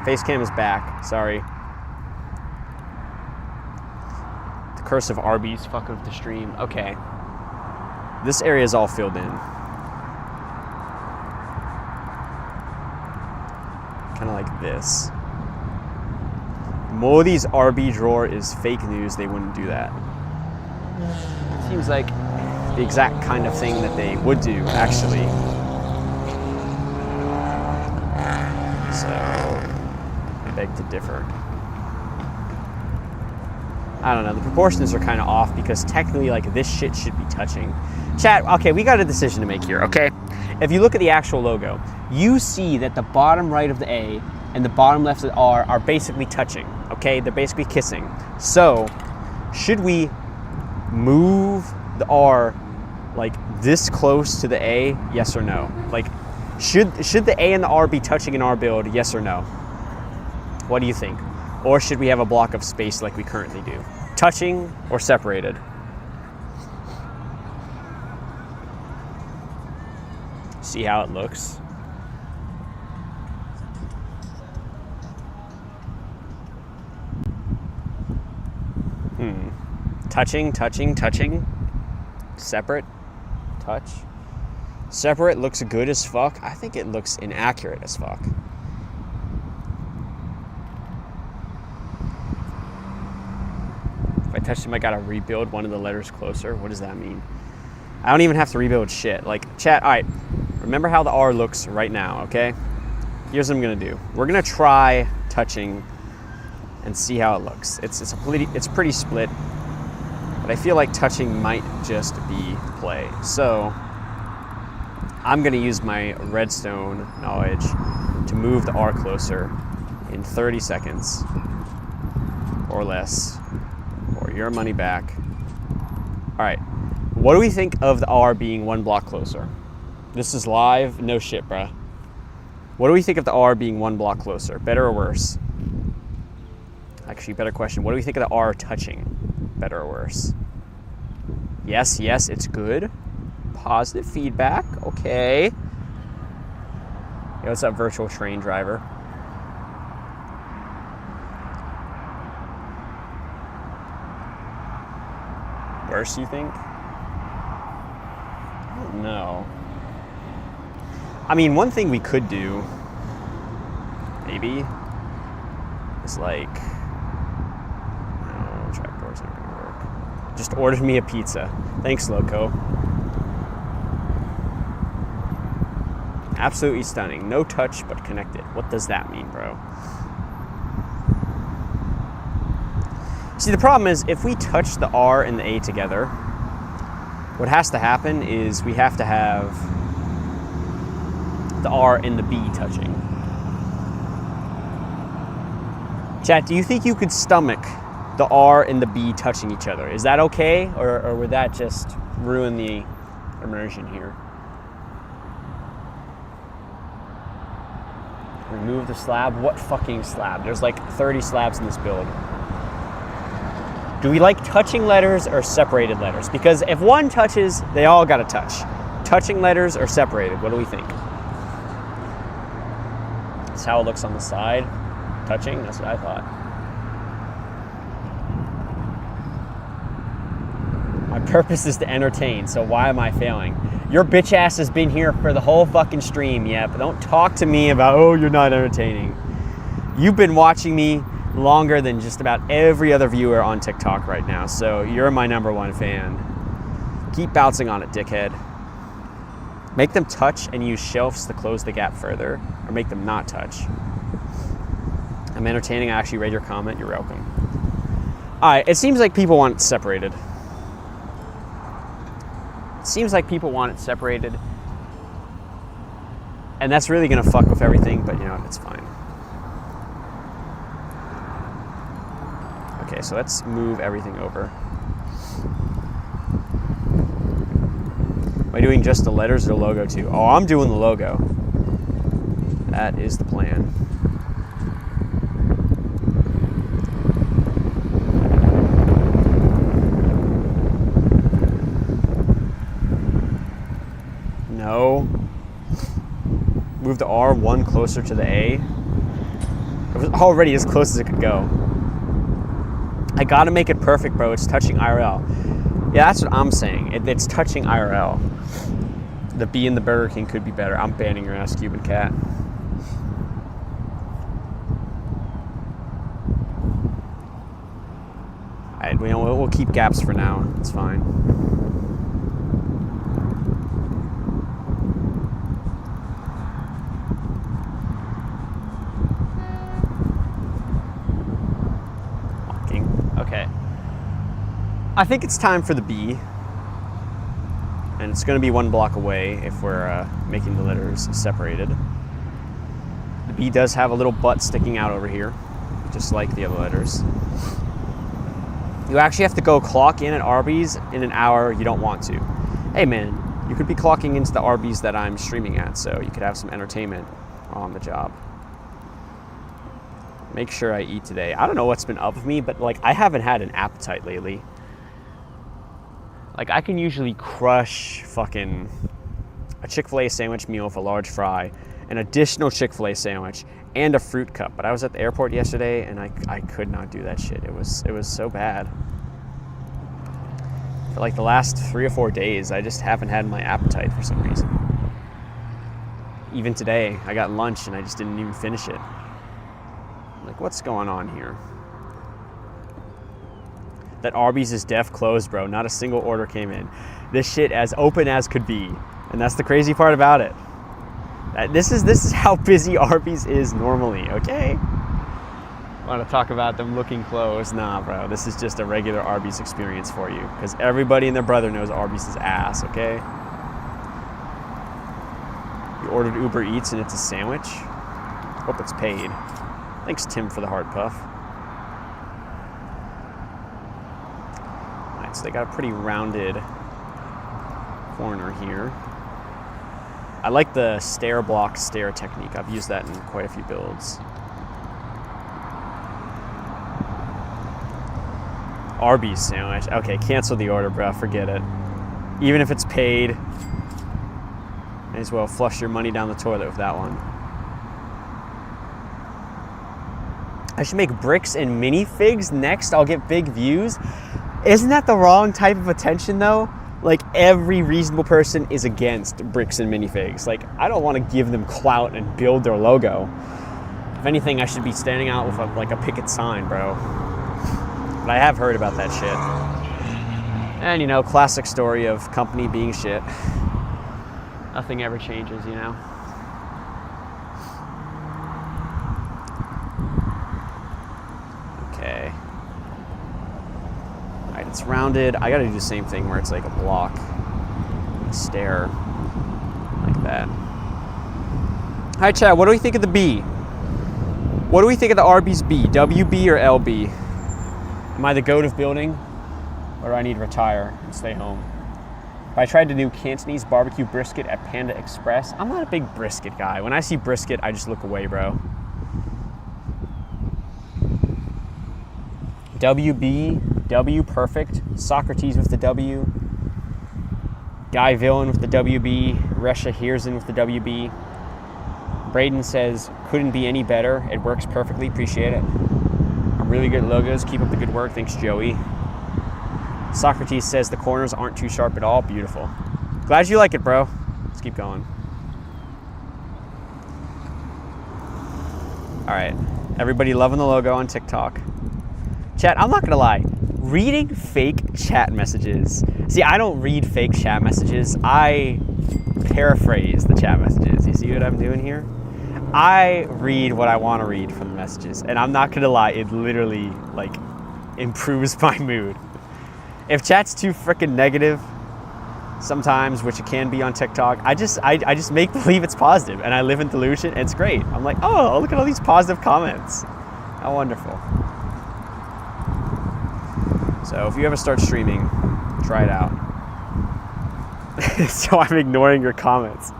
Face cam is back. Sorry. Curse of Arby's, fuck with the stream. Okay. This area is all filled in. Kind of like this. Modi's Arby drawer is fake news. They wouldn't do that. It seems like the exact kind of thing that they would do, actually. So, I beg to differ. I don't know, the proportions are kind of off because technically, like, this shit should be touching. Chat, okay, we got a decision to make here, okay? If you look at the actual logo, you see that the bottom right of the A and the bottom left of the R are basically touching, okay? They're basically kissing. So, should we move the R like this close to the A, yes or no? Like, should the A and the R be touching in our build, yes or no? What do you think? Or should we have a block of space like we currently do? Touching or separated? See how it looks. Touching, touching, touching. Separate, touch. Separate looks good as fuck. I think it looks inaccurate as fuck. If I touch them, I gotta rebuild one of the letters closer. What does that mean? I don't even have to rebuild shit. Like, chat, all right. Remember how the R looks right now, okay? Here's what I'm gonna do. We're gonna try touching and see how it looks. It's pretty split, but I feel like touching might just be play. So I'm gonna use my redstone knowledge to move the R closer in 30 seconds or less, or your money back. All right, what do we think of the R being one block closer? This is live, no shit, bruh. What do we think of the R being one block closer? Better or worse? Actually, better question. What do we think of the R touching? Better or worse? Yes, yes, it's good. Positive feedback, okay. Yo, what's up, virtual train driver? Worse, you think? No. I mean, one thing we could do, maybe, is like, no, trapdoor's not gonna work. Just order me a pizza. Thanks, Loco. Absolutely stunning. No touch, but connected. What does that mean, bro? See, the problem is, if we touch the R and the A together, what has to happen is we have to have the R and the B touching. Chat, do you think you could stomach the R and the B touching each other? Is that okay? Or would that just ruin the immersion here? Remove the slab? What fucking slab? There's like 30 slabs in this build. Do we like touching letters or separated letters? Because if one touches, they all gotta touch. Touching letters or separated? What do we think? That's how it looks on the side. Touching, that's what I thought. My purpose is to entertain, so why am I failing? Your bitch ass has been here for the whole fucking stream, yeah, but don't talk to me about, oh, you're not entertaining. You've been watching me longer than just about every other viewer on TikTok right now, so you're my #1 fan. Keep bouncing on it, dickhead. Make them touch and use shelves to close the gap further, or make them not touch. I'm entertaining. I actually read your comment. You're welcome. All right, it seems like people want it separated. It seems like people want it separated, and that's really gonna fuck with everything, but you know what, it's fine. Okay, so let's move everything over. Am I doing just the letters or the logo too? Oh, I'm doing the logo. That is the plan. No. Move the R one closer to the A. It was already as close as it could go. I gotta make it perfect, bro. It's touching IRL. Yeah, that's what I'm saying. It's touching IRL. The B in the Burger King could be better. I'm banning your ass, Cuban cat. Alright, we'll keep gaps for now. It's fine. Walking. Okay. I think it's time for the B. And it's going to be 1 block away if we're making the letters separated. The B does have a little butt sticking out over here, just like the other letters. You actually have to go clock in at Arby's in an hour you don't want to. Hey man, you could be clocking into the Arby's that I'm streaming at, so you could have some entertainment on the job. Make sure I eat today. I don't know what's been up with me, but like I haven't had an appetite lately. Like I can usually crush fucking a Chick-fil-A sandwich meal with a large fry, an additional Chick-fil-A sandwich, and a fruit cup. But I was at the airport yesterday and I could not do that shit. It was so bad. For like the last 3 or 4 days, I just haven't had my appetite for some reason. Even today, I got lunch and I just didn't even finish it. Like, what's going on here? That Arby's is def closed, bro. Not a single order came in. This shit as open as could be. And that's the crazy part about it. This is how busy Arby's is normally, okay? Want to talk about them looking closed? Nah, bro. This is just a regular Arby's experience for you. Because everybody and their brother knows Arby's is ass, okay? You ordered Uber Eats and it's a sandwich? Hope it's paid. Thanks, Tim, for the hard puff. Alright, so they got a pretty rounded corner here. I like the stair block stair technique. I've used that in quite a few builds. Arby's sandwich. Okay, cancel the order, bro. Forget it. Even if it's paid, may as well flush your money down the toilet with that one. I should make bricks and minifigs next. I'll get big views. Isn't that the wrong type of attention, though? Like, every reasonable person is against bricks and minifigs. Like, I don't want to give them clout and build their logo. If anything, I should be standing out with like a picket sign, bro. But I have heard about that shit. And, you know, classic story of company being shit. Nothing ever changes, you know? Okay. Alright, it's rounded. I gotta do the same thing where it's like a block, a stair, like that. Hi, Chad. What do we think of the B? What do we think of the Arby's B? WB or LB? Am I the goat of building, or do I need to retire and stay home? If I tried to do Cantonese barbecue brisket at Panda Express, I'm not a big brisket guy. When I see brisket, I just look away, bro. WB, W perfect, Socrates with the W, Guy Villain with the WB, Resha Heersen with the WB. Braden says, couldn't be any better. It works perfectly, appreciate it. Really good logos, keep up the good work, thanks Joey. Socrates says the corners aren't too sharp at all, beautiful. Glad you like it, bro. Let's keep going. Alright, everybody loving the logo on TikTok. Chat, I'm not gonna lie, reading fake chat messages. See, I don't read fake chat messages, I paraphrase the chat messages. You see what I'm doing here? I read what I want to read from the messages, and I'm not gonna lie, it literally like improves my mood. If chat's too freaking negative sometimes, which it can be on TikTok, I just make believe it's positive, and I live in delusion, and it's great. I'm like, oh, look at all these positive comments. How wonderful. So if you ever start streaming, try it out. So I'm ignoring your comments.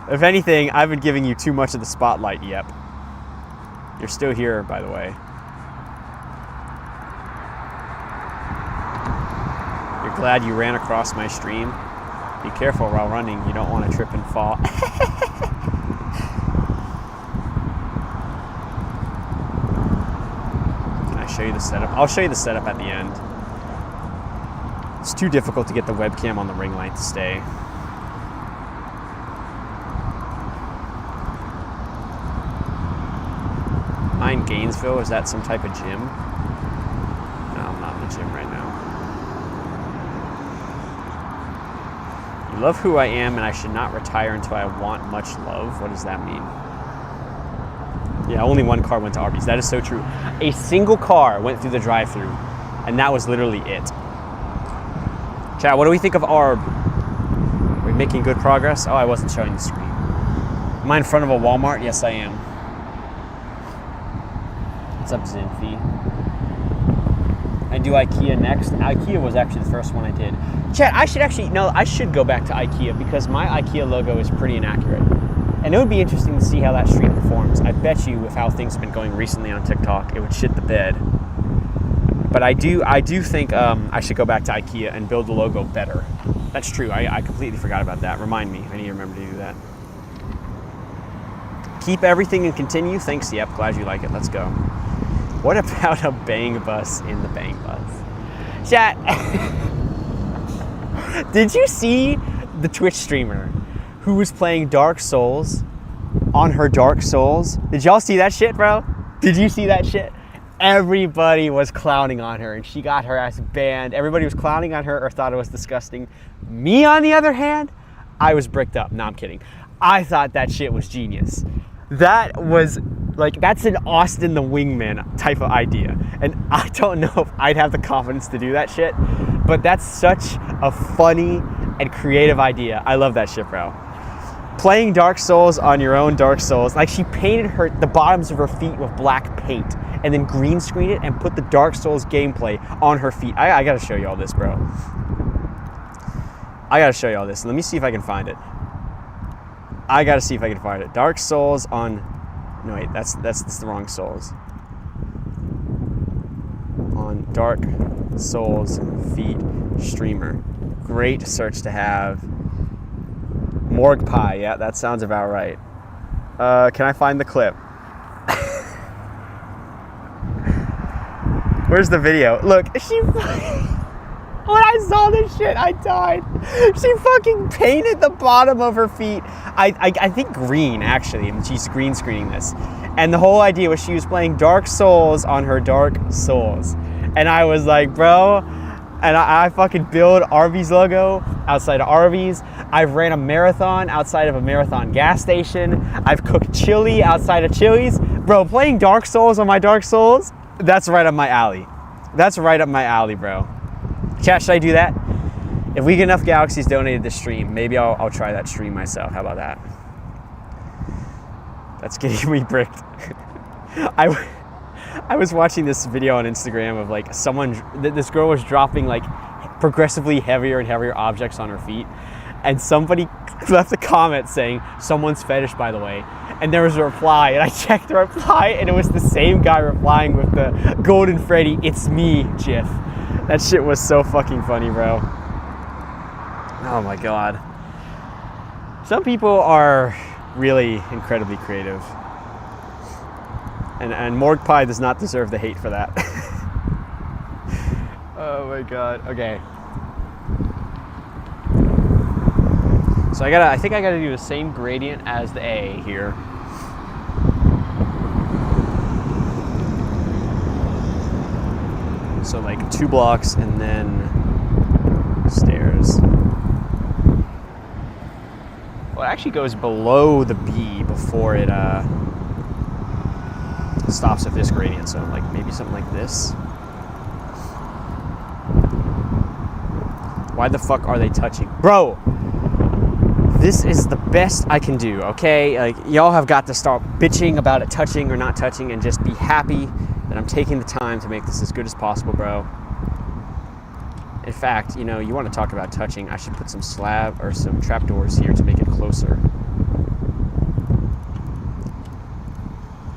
If anything, I've been giving you too much of the spotlight, yep. You're still here, by the way. You're glad you ran across my stream. Be careful while running, you don't want to trip and fall. Can I show you the setup. I'll show you the setup at the end. It's too difficult to get the webcam on the ring light to stay. Am I in Gainesville? Is that some type of gym? No, I'm not in the gym right now. You love who I am and I should not retire until I want much love. What does that mean? Yeah, only one car went to Arby's. That is so true. A single car went through the drive-thru, and that was literally it. Chat, what do we think of Arb? Are we making good progress? Oh, I wasn't showing the screen. Am I in front of a Walmart? Yes, I am. What's up, Zinfi? I do IKEA next. IKEA was actually the first one I did. Chat, I should go back to IKEA because my IKEA logo is pretty inaccurate. And it would be interesting to see how that stream performs. I bet you with how things have been going recently on TikTok, it would shit the bed. But I do think I should go back to IKEA and build the logo better. That's true. I completely forgot about that. Remind me. I need to remember to do that. Keep everything and continue. Thanks, yep. Glad you like it. Let's go. What about a bang bus in the bang bus? Chat. Did you see the Twitch streamer who was playing Dark Souls on her Dark Souls? Did y'all see that shit, bro? Did you see that shit? Everybody was clowning on her and she got her ass banned. Everybody was clowning on her or thought it was disgusting. Me, on the other hand, I was bricked up. No, I'm kidding. I thought that shit was genius. That was like, that's an Austin the Wingman type of idea. And I don't know if I'd have the confidence to do that shit, but that's such a funny and creative idea. I love that shit, bro. Playing Dark Souls on your own Dark Souls. Like, she painted the bottoms of her feet with black paint and then green screened it and put the Dark Souls gameplay on her feet. I gotta show you all this, bro. I gotta show you all this. Let me see if I can find it. I gotta see if I can find it. Dark Souls on... No, wait, that's the wrong Souls. On Dark Souls feet streamer. Great search to have. Morgue Pie, yeah, that sounds about right. Can I find the clip? Where's the video? Look, when I saw this shit, I died. She fucking painted the bottom of her feet. I think green, actually, and she's green screening this. And the whole idea was she was playing Dark Souls on her Dark Souls. And I was like, bro, and I fucking build Arby's logo outside of Arby's. I've ran a marathon outside of a marathon gas station. I've cooked chili outside of Chili's. Bro, playing Dark Souls on my Dark Souls, that's right up my alley. That's right up my alley, bro. Chat, should I do that? If we get enough galaxies donated this stream, maybe I'll try that stream myself. How about that? That's getting me bricked. I was watching this video on Instagram of like this girl was dropping like progressively heavier and heavier objects on her feet. And somebody left a comment saying, someone's fetish, by the way. And there was a reply, and I checked the reply, and it was the same guy replying with the Golden Freddy, it's me, gif. That shit was so fucking funny, bro. Oh my god. Some people are really incredibly creative. And Morgue Pie does not deserve the hate for that. Oh my god. Okay. So I think I gotta do the same gradient as the A here. So like 2 blocks and then stairs. Well, it actually goes below the B before it stops at this gradient. So like maybe something like this. Why the fuck are they touching? Bro! This is the best I can do, okay? Like, y'all have got to start bitching about it touching or not touching and just be happy that I'm taking the time to make this as good as possible, bro. In fact, you know, you want to talk about touching, I should put some slab or some trapdoors here to make it closer.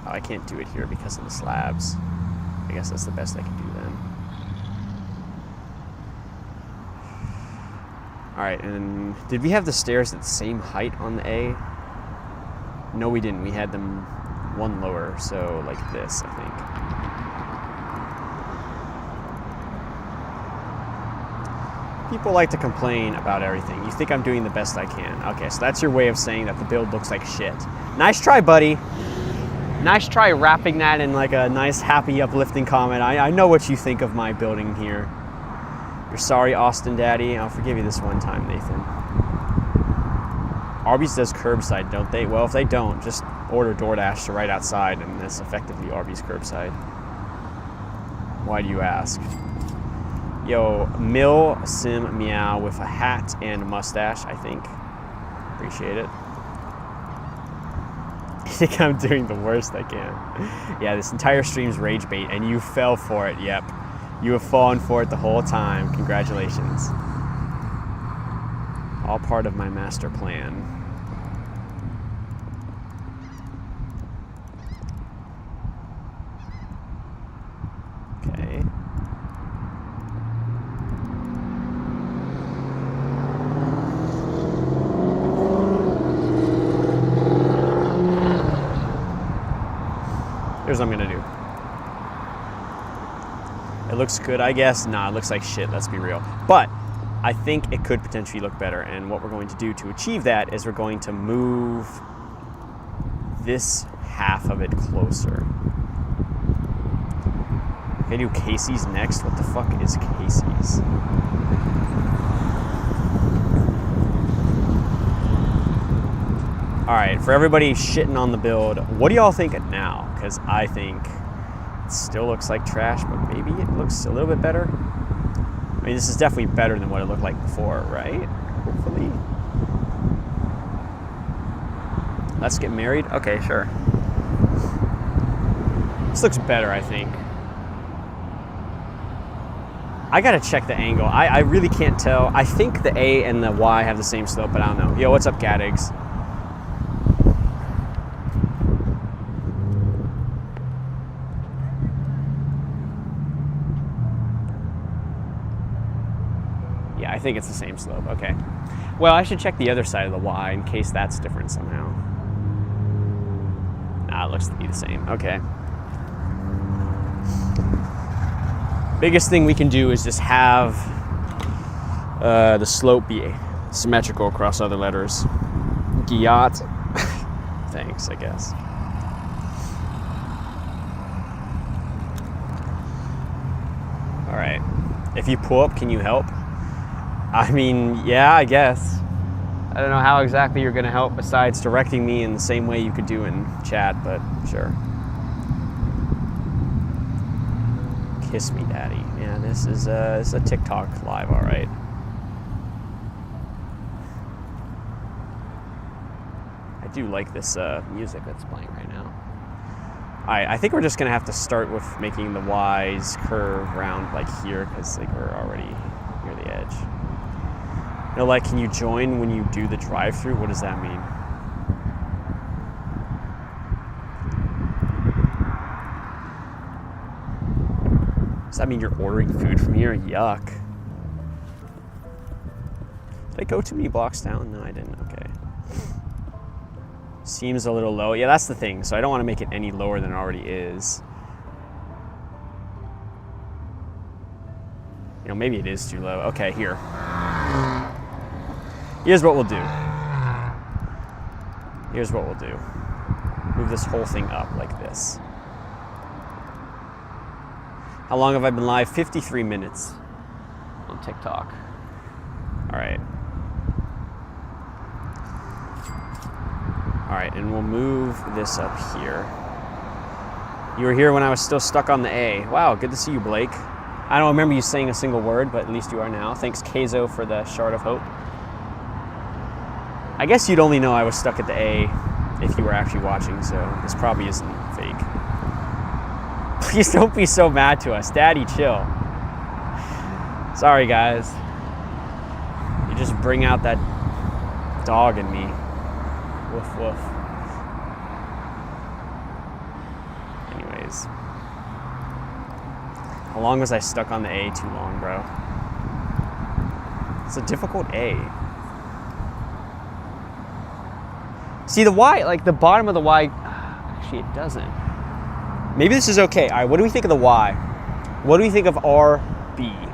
Oh, I can't do it here because of the slabs. I guess that's the best I can do then. All right, and did we have the stairs at the same height on the A? No, we didn't. We had them one lower, so like this, I think. People like to complain about everything. You think I'm doing the best I can. Okay, so that's your way of saying that the build looks like shit. Nice try, buddy. Nice try wrapping that in like a nice, happy, uplifting comment. I know what you think of my building here. You're sorry, Austin Daddy. I'll forgive you this one time, Nathan. Arby's does curbside, don't they? Well, if they don't, just order DoorDash to right outside, and that's effectively Arby's curbside. Why do you ask? Yo, Mill Sim Meow with a hat and a mustache, I think. Appreciate it. I think I'm doing the worst I can. Yeah, this entire stream's rage bait, and you fell for it. Yep. You have fallen for it the whole time. Congratulations. All part of my master plan. Okay. Here's what I'm gonna do. It looks good, I guess. Nah, it looks like shit, let's be real. But I think it could potentially look better, and what we're going to do to achieve that is we're going to move this half of it closer. Can I do Casey's next? What the fuck is Casey's? All right, for everybody shitting on the build, what do y'all think now? Because I think it still looks like trash, but maybe it looks a little bit better. I mean, this is definitely better than what it looked like before, right? Hopefully. Let's get married? Okay, sure. This looks better, I think. I gotta check the angle. I really can't tell. I think the A and the Y have the same slope, but I don't know. Yo, what's up, Gaddigs? I think it's the same slope. Okay. Well, I should check the other side of the Y in case that's different somehow. Nah, it looks to be the same. Okay. Biggest thing we can do is just have the slope be symmetrical across other letters. Giat. Thanks, I guess. All right. If you pull up, can you help? I mean, yeah, I guess. I don't know how exactly you're going to help besides directing me in the same way you could do in chat, but sure. Kiss me, Daddy. Yeah, this is a TikTok live, all right. I do like this music that's playing right now. All right, I think we're just going to have to start with making the Y's curve round like here because like, we're already near the edge. You know, like, can you join when you do the drive-thru? What does that mean? Does that mean you're ordering food from here? Yuck. Did I go too many blocks down? No, I didn't. Okay. Seems a little low. Yeah, that's the thing. So I don't want to make it any lower than it already is. You know, maybe it is too low. Okay, here. Here's what we'll do. Here's what we'll do. Move this whole thing up like this. How long have I been live? 53 minutes on TikTok. All right. All right, and we'll move this up here. You were here when I was still stuck on the A. Wow, good to see you, Blake. I don't remember you saying a single word, but at least you are now. Thanks, Keizo, for the Shard of Hope. I guess you'd only know I was stuck at the A if you were actually watching, so this probably isn't fake. Please don't be so mad to us. Daddy, chill. Sorry, guys. You just bring out that dog in me. Woof, woof. Anyways. How long was I stuck on the A? Too long, bro. It's a difficult A. See, the Y, like the bottom of the Y, actually it doesn't. Maybe this is okay. All right, what do we think of the Y? What do we think of RB?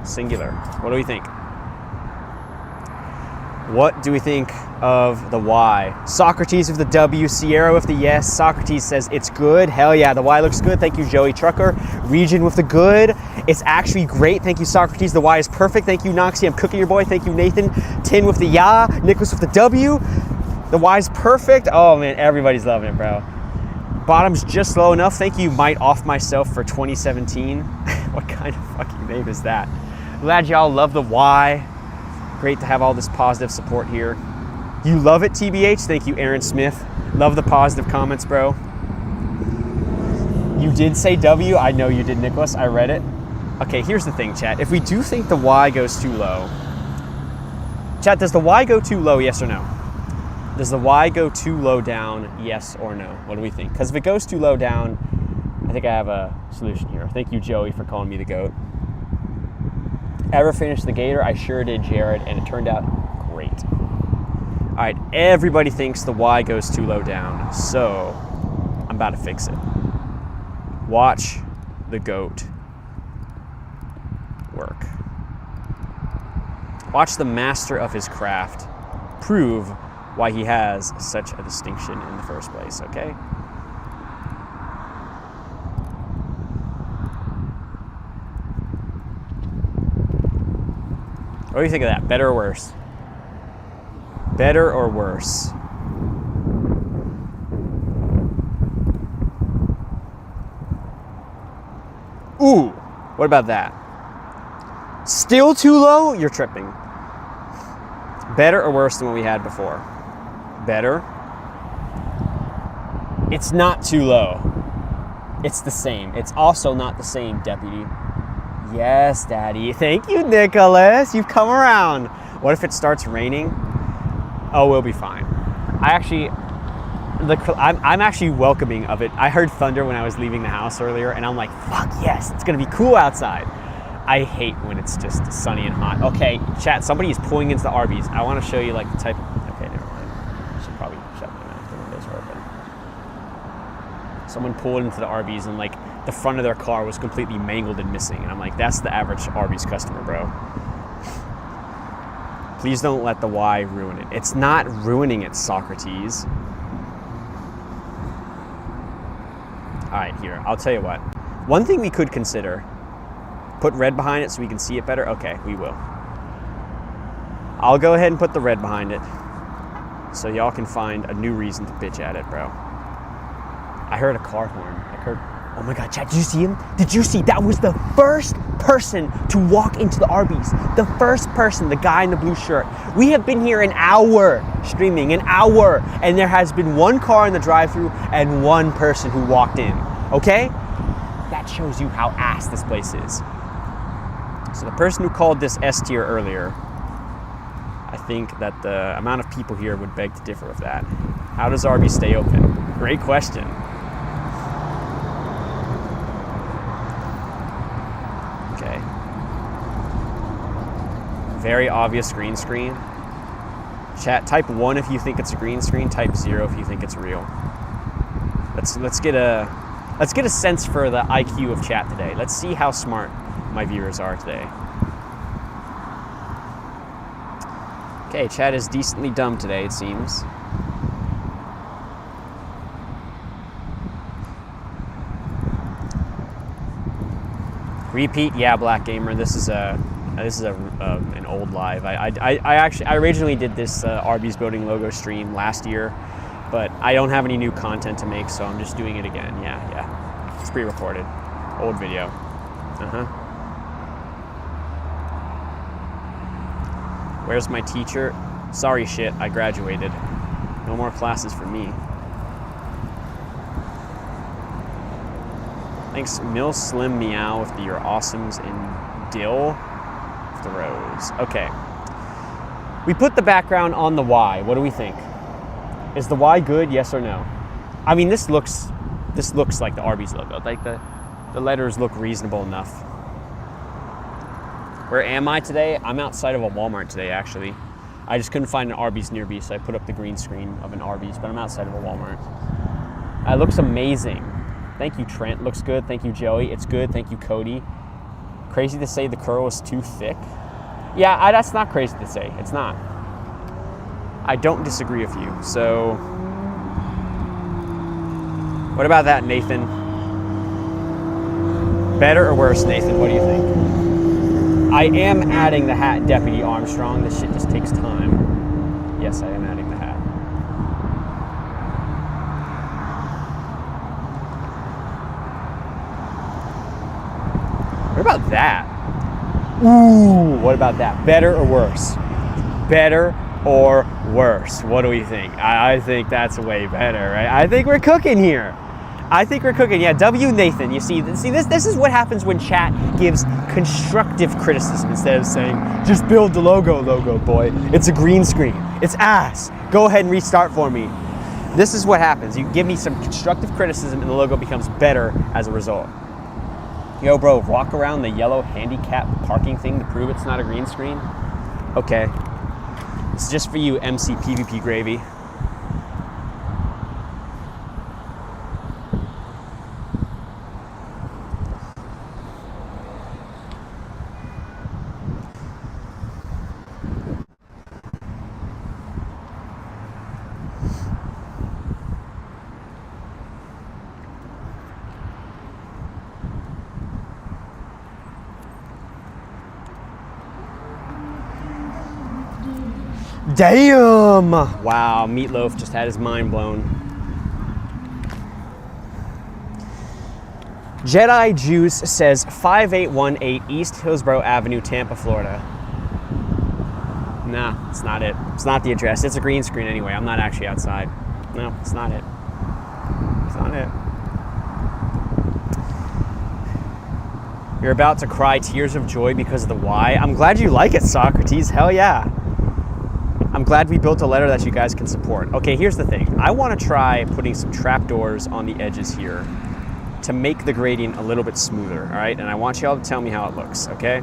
singular. What do we think? What do we think of the Y? Socrates with the W, Sierra with the yes. Socrates says it's good. Hell yeah, the Y looks good. Thank you, Joey Trucker. Region with the good. It's actually great. Thank you, Socrates. The Y is perfect. Thank you, Noxie. I'm cooking your boy. Thank you, Nathan. Tin with the ya. Nicholas with the W. The Y is perfect. Oh man, everybody's loving it, bro. Bottom's just low enough. Thank you, Might Off Myself for 2017. What kind of fucking name is that? Glad y'all love the Y. Great to have all this positive support here. You love it, TBH. Thank you, Aaron Smith. Love the positive comments, bro. You did say W. I know you did, Nicholas. I read it. Okay, here's the thing, chat. If we do think the Y goes too low, chat, does the Y go too low, yes or no? Does the Y go too low down, yes or no? What do we think? Because if it goes too low down, I think I have a solution here. Thank you, Joey, for calling me the GOAT. Ever finished the Gator? I sure did, Jared, and it turned out great. All right, everybody thinks the Y goes too low down, so I'm about to fix it. Watch the GOAT work. Watch the master of his craft prove why he has such a distinction in the first place, okay? What do you think of that? Better or worse? Better or worse? Ooh, what about that? Still too low? You're tripping. Better or worse than what we had before? Better. It's not too low. It's the same. It's also not the same, Deputy. Yes, Daddy. Thank you, Nicholas. You've come around. What if it starts raining? Oh, we'll be fine. I'm actually welcoming of it. I heard thunder when I was leaving the house earlier, and I'm like, fuck yes, it's gonna be cool outside. I hate when it's just sunny and hot. Okay, chat, somebody is pulling into the Arby's. I wanna show you like the type, okay, never mind. I should probably shut my mouth, the windows are open. Someone pulled into the Arby's and like the front of their car was completely mangled and missing. And I'm like, that's the average Arby's customer, bro. Please don't let the Y ruin it. It's not ruining it, Socrates. All right, here, I'll tell you what. One thing we could consider, put red behind it so we can see it better. Okay, we will. I'll go ahead and put the red behind it so y'all can find a new reason to bitch at it, bro. I heard a car horn. Oh my God, chat, did you see him? Did you see? That was the first person to walk into the Arby's. The first person, the guy in the blue shirt. We have been here an hour streaming, an hour, and there has been one car in the drive-thru and one person who walked in, okay? That shows you how ass this place is. So the person who called this S tier earlier, I think that the amount of people here would beg to differ with that. How does Arby stay open? Great question. Very obvious green screen. Chat, type 1 if you think it's a green screen, type 0 if you think it's real. Let's get a sense for the IQ of chat today. Let's see how smart my viewers are today. Okay, chat is decently dumb today, it seems. Repeat, yeah, Black Gamer. This is an old live. I originally did this Arby's building logo stream last year, but I don't have any new content to make, so I'm just doing it again. Yeah, it's pre-recorded, old video. Where's my teacher? Sorry, shit. I graduated. No more classes for me. Thanks, Mill Slim Meow with your awesomes in dill. Throws. Okay. We put the background on the Y. What do we think? Is the Y good? Yes or no? I mean, this looks like the Arby's logo. Like the letters look reasonable enough. Where am I today? I'm outside of a Walmart today, actually. I just couldn't find an Arby's near me, so I put up the green screen of an Arby's, but I'm outside of a Walmart. It looks amazing. Thank you, Trent. Looks good. Thank you, Joey. It's good. Thank you, Cody. Crazy to say the curl is too thick. Yeah, that's not crazy to say. It's not. I don't disagree with you. So, what about that, Nathan? Better or worse, Nathan? What do you think? I am adding the hat, Deputy Armstrong. This shit just takes time. Yes, I am adding the hat. What about that? Ooh, what about that? Better or worse? Better or worse? What do we think? I think that's way better, right? I think we're cooking here. I think we're cooking. Yeah, W Nathan. You see this is what happens when chat gives constructive criticism instead of saying, just build the logo, boy. It's a green screen. It's ass. Go ahead and restart for me. This is what happens. You give me some constructive criticism and the logo becomes better as a result. Yo, bro, walk around the yellow handicap parking thing to prove it's not a green screen? Okay. It's just for you, MC PvP Gravy. Damn! Wow, Meatloaf just had his mind blown. Jedi Juice says 5818 East Hillsborough Avenue, Tampa, Florida. Nah, it's not it. It's not the address. It's a green screen anyway. I'm not actually outside. No, it's not it. It's not it. You're about to cry tears of joy because of the Y. I'm glad you like it, Socrates. Hell yeah. I'm glad we built a letter that you guys can support. Okay, here's the thing. I want to try putting some trapdoors on the edges here to make the gradient a little bit smoother, all right? And I want y'all to tell me how it looks, okay?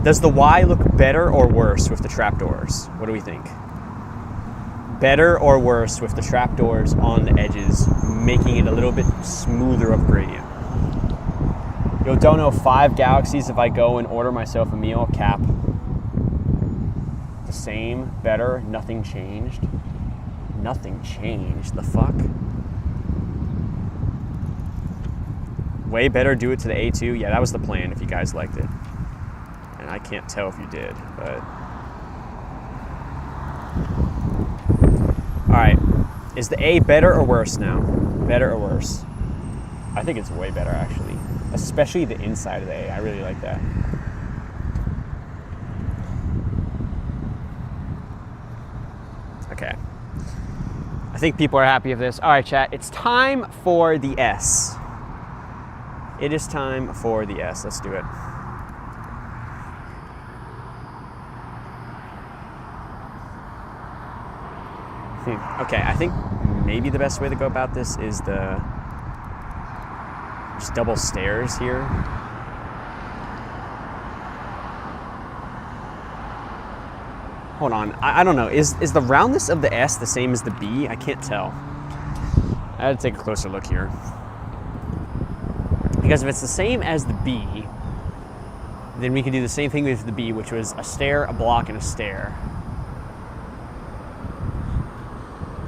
Does the Y look better or worse with the trapdoors? What do we think? Better or worse with the trapdoors on the edges, making it a little bit smoother of gradient? Yo, don't know 5 galaxies if I go and order myself a meal, cap. Same, better, nothing changed. Nothing changed, the fuck? Way better do it to the A2. Yeah, that was the plan if you guys liked it. And I can't tell if you did, but... Alright, is the A better or worse now? Better or worse? I think it's way better actually. Especially the inside of the A, I really like that. Okay. I think people are happy with this. All right, chat. It's time for the S. It is time for the S. Let's do it. Okay, I think maybe the best way to go about this is just double stairs here. Hold on, I don't know. Is the roundness of the S the same as the B? I can't tell. I had to take a closer look here. Because if it's the same as the B, then we can do the same thing with the B, which was a stair, a block, and a stair.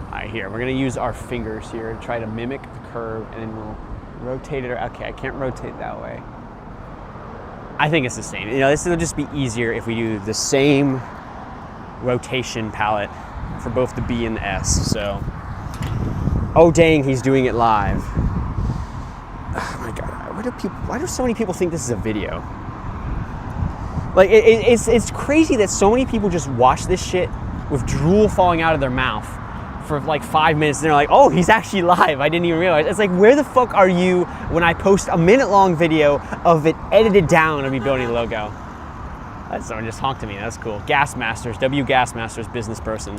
All right, here, we're gonna use our fingers here to try to mimic the curve, and then we'll rotate it. Okay, I can't rotate that way. I think it's the same. You know, this will just be easier if we do the same rotation palette for both the B and the S. So, oh dang, he's doing it live. Oh my god, why do so many people think this is a video? Like, it's crazy that so many people just watch this shit with drool falling out of their mouth for like 5 minutes, and they're like, oh, he's actually live. I didn't even realize. It's like, where the fuck are you when I post a minute-long video of it edited down of me building a logo? Someone just honked at me. That's cool. Gas Masters, W Gas Masters, business person.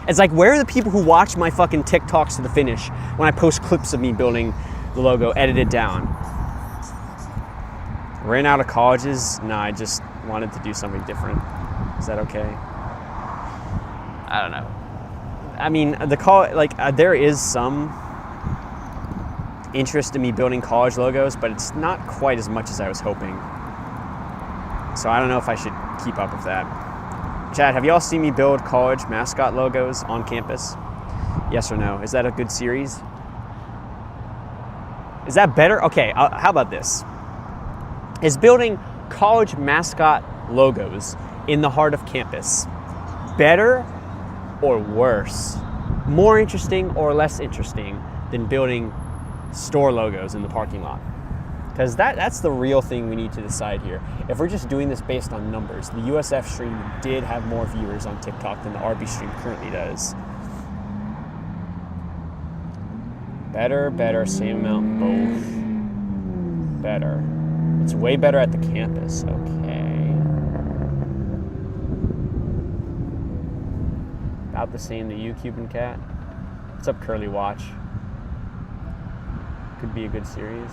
It's like, where are the people who watch my fucking TikToks to the finish when I post clips of me building the logo edited down? Ran out of colleges? No, I just wanted to do something different. Is that okay? I don't know. I mean, there is some interest in me building college logos, but it's not quite as much as I was hoping. So I don't know if I should keep up with that. Chad, have you all seen me build college mascot logos on campus? Yes or no? Is that a good series? Is that better? Okay, how about this? Is building college mascot logos in the heart of campus better or worse? More interesting or less interesting than building store logos in the parking lot? Because that's the real thing we need to decide here. If we're just doing this based on numbers, the USF stream did have more viewers on TikTok than the Arby stream currently does. Better, same amount, both. Better. It's way better at the campus, okay. About the same to you, Cuban Cat. What's up, Curly Watch? Could be a good series.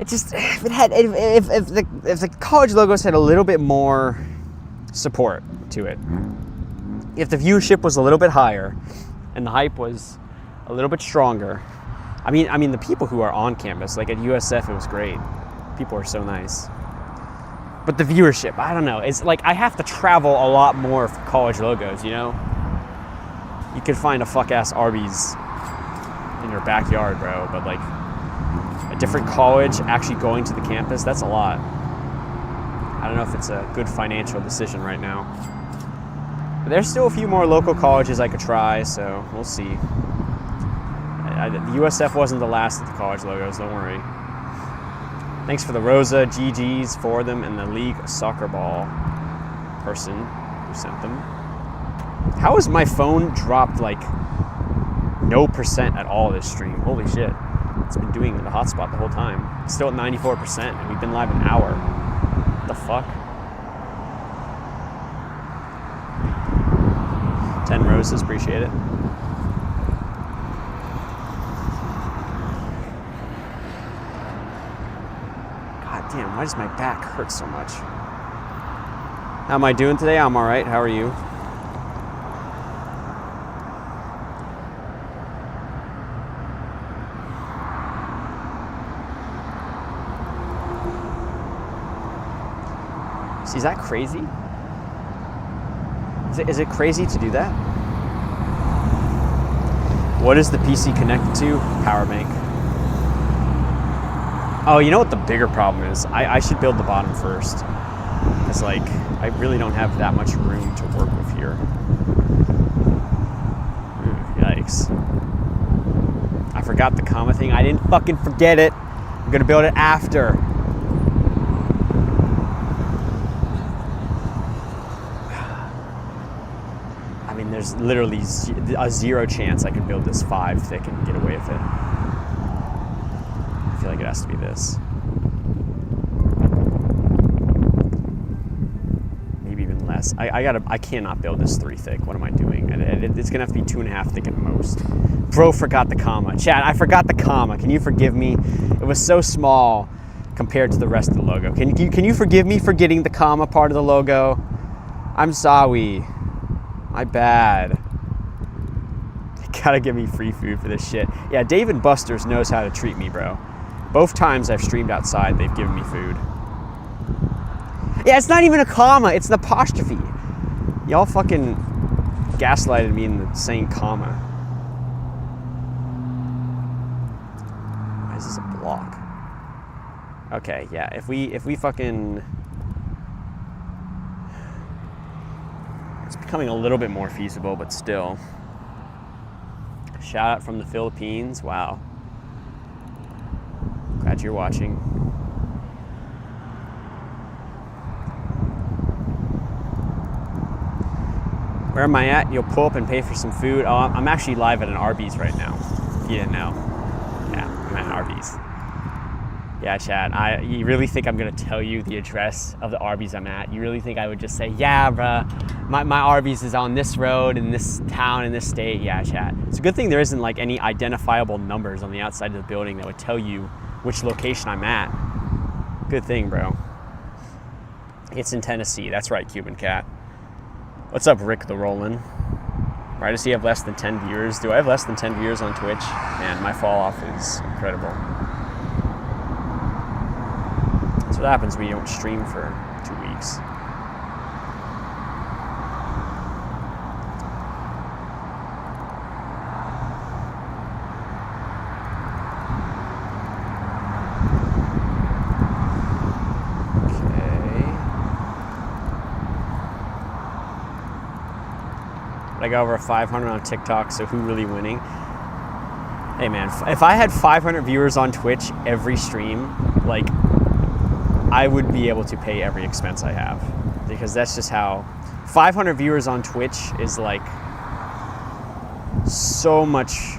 It just, if the college logos had a little bit more support to it, if the viewership was a little bit higher and the hype was a little bit stronger, I mean the people who are on campus, like at USF, it was great. People are so nice. But the viewership, I don't know. It's like I have to travel a lot more for college logos, you know? You could find a fuck-ass Arby's in your backyard, bro, but like a different college actually going to the campus, that's a lot. I don't know if it's a good financial decision right now. But there's still a few more local colleges I could try, so we'll see. The USF wasn't the last of the college logos, don't worry. Thanks for the Rosa GGs for them and the League Soccer Ball person who sent them. How is my phone dropped like no percent at all this stream? Holy shit. It's been doing the hotspot the whole time. It's still at 94% and we've been live an hour. What the fuck? 10 roses, appreciate it. God damn, why does my back hurt so much? How am I doing today? I'm alright, how are you? Is that crazy? Is it crazy to do that? What is the PC connected to? Power bank. Oh, you know what the bigger problem is? I should build the bottom first. Because like, I really don't have that much room to work with here. Ooh, yikes. I forgot the comma thing. I didn't fucking forget it. I'm gonna build it after. I mean, there's literally a 0 chance I can build this 5 thick and get away with it. I feel like it has to be this. Maybe even less. I cannot build this 3 thick. What am I doing? It's gonna have to be 2.5 thick at most. Bro forgot the comma. Chad, I forgot the comma. Can you forgive me? It was so small compared to the rest of the logo. Can you forgive me for getting the comma part of the logo? I'm sorry. My bad. They gotta give me free food for this shit. Yeah, Dave and Buster's knows how to treat me, bro. Both times I've streamed outside, they've given me food. Yeah, it's not even a comma, it's an apostrophe. Y'all fucking gaslighted me into saying comma. Why is this a block? Okay, yeah, if we fucking... It's becoming a little bit more feasible, but still. Shout out from the Philippines. Wow. Glad you're watching. Where am I at? You'll pull up and pay for some food. Oh, I'm actually live at an Arby's right now. If you didn't know. Yeah, I'm at an Arby's. Yeah, Chad, you really think I'm gonna tell you the address of the Arby's I'm at? You really think I would just say, yeah, bruh, my Arby's is on this road in this town in this state? Yeah, Chad. It's a good thing there isn't like any identifiable numbers on the outside of the building that would tell you which location I'm at. Good thing, bro. It's in Tennessee. That's right, Cuban Cat. What's up, Rick the Rollin'? Why does he have less than 10 viewers? Do I have less than 10 viewers on Twitch? Man, my fall off is incredible. That's what happens when you don't stream for 2 weeks. I got over 500 on TikTok, so who really winning? Hey man, if I had 500 viewers on Twitch every stream, like, I would be able to pay every expense I have, because that's just how 500 viewers on Twitch is like so much.